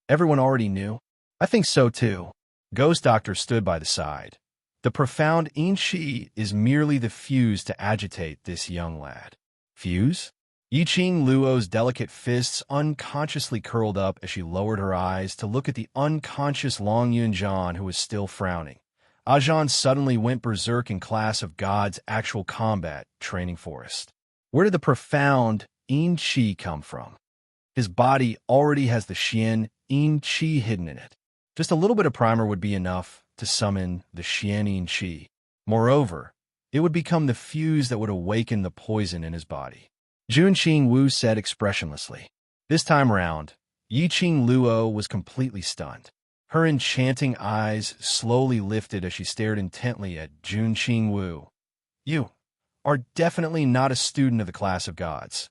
everyone already knew. I think so too. Ghost Doctor stood by the side. The profound Yin Qi is merely the fuse to agitate this young lad. Fuse? Yiqing Luo's delicate fists unconsciously curled up as she lowered her eyes to look at the unconscious Long Yunjian, who was still frowning. Ajan suddenly went berserk in Class of God's actual combat training forest. Where did the profound Yin Qi come from? His body already has the Xian Yin Qi hidden in it. Just a little bit of primer would be enough to summon the Xian Yin Qi. Moreover, it would become the fuse that would awaken the poison in his body. Jun Qingwu said expressionlessly. This time round, Yiqing Luo was completely stunned. Her enchanting eyes slowly lifted as she stared intently at Jun Qingwu. You are definitely not a student of the Class of Gods.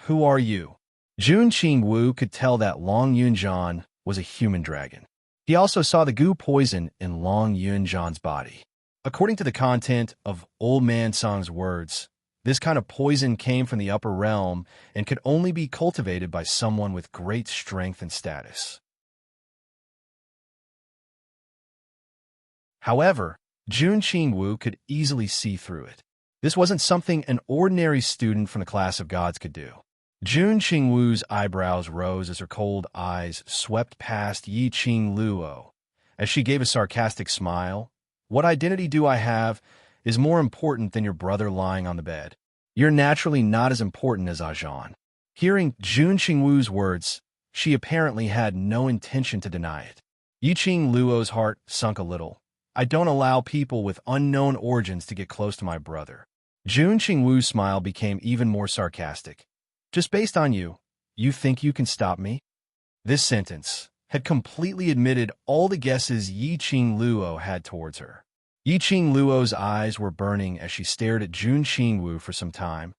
Who are you? Jun Qingwu could tell that Long Yunjian was a human dragon. He also saw the goo poison in Long Yunjian's body. According to the content of Old Man Song's words, this kind of poison came from the upper realm and could only be cultivated by someone with great strength and status. However, Jun Qingwu could easily see through it. This wasn't something an ordinary student from the Class of Gods could do. Jun Qingwu's eyebrows rose as her cold eyes swept past Yiqing Luo. As she gave a sarcastic smile, "What identity do I have is more important than your brother lying on the bed. You're naturally not as important as Ajan." Hearing Jun Qingwu's words, she apparently had no intention to deny it. Yiqing Luo's heart sunk a little. I don't allow people with unknown origins to get close to my brother. Jun Qingwu's smile became even more sarcastic. Just based on you, you think you can stop me? This sentence had completely admitted all the guesses Yiqing Luo had towards her. Yiqing Luo's eyes were burning as she stared at Jun Qingwu for some time.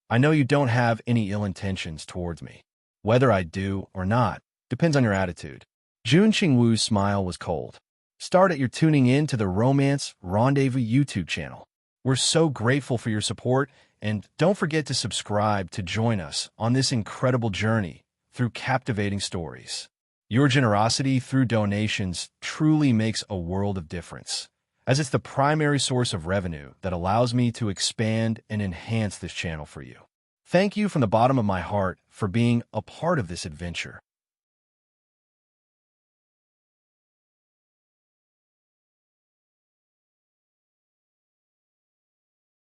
I know you don't have any ill intentions towards me. Whether I do or not depends on your attitude. Jun Qingwu's smile was cold. Start at your tuning in to the Romance Rendezvous YouTube channel. We're so grateful for your support, and don't forget to subscribe to join us on this incredible journey through captivating stories. Your generosity through donations truly makes a world of difference. as it's the primary source of revenue that allows me to expand and enhance this channel for you. Thank you from the bottom of my heart for being a part of this adventure.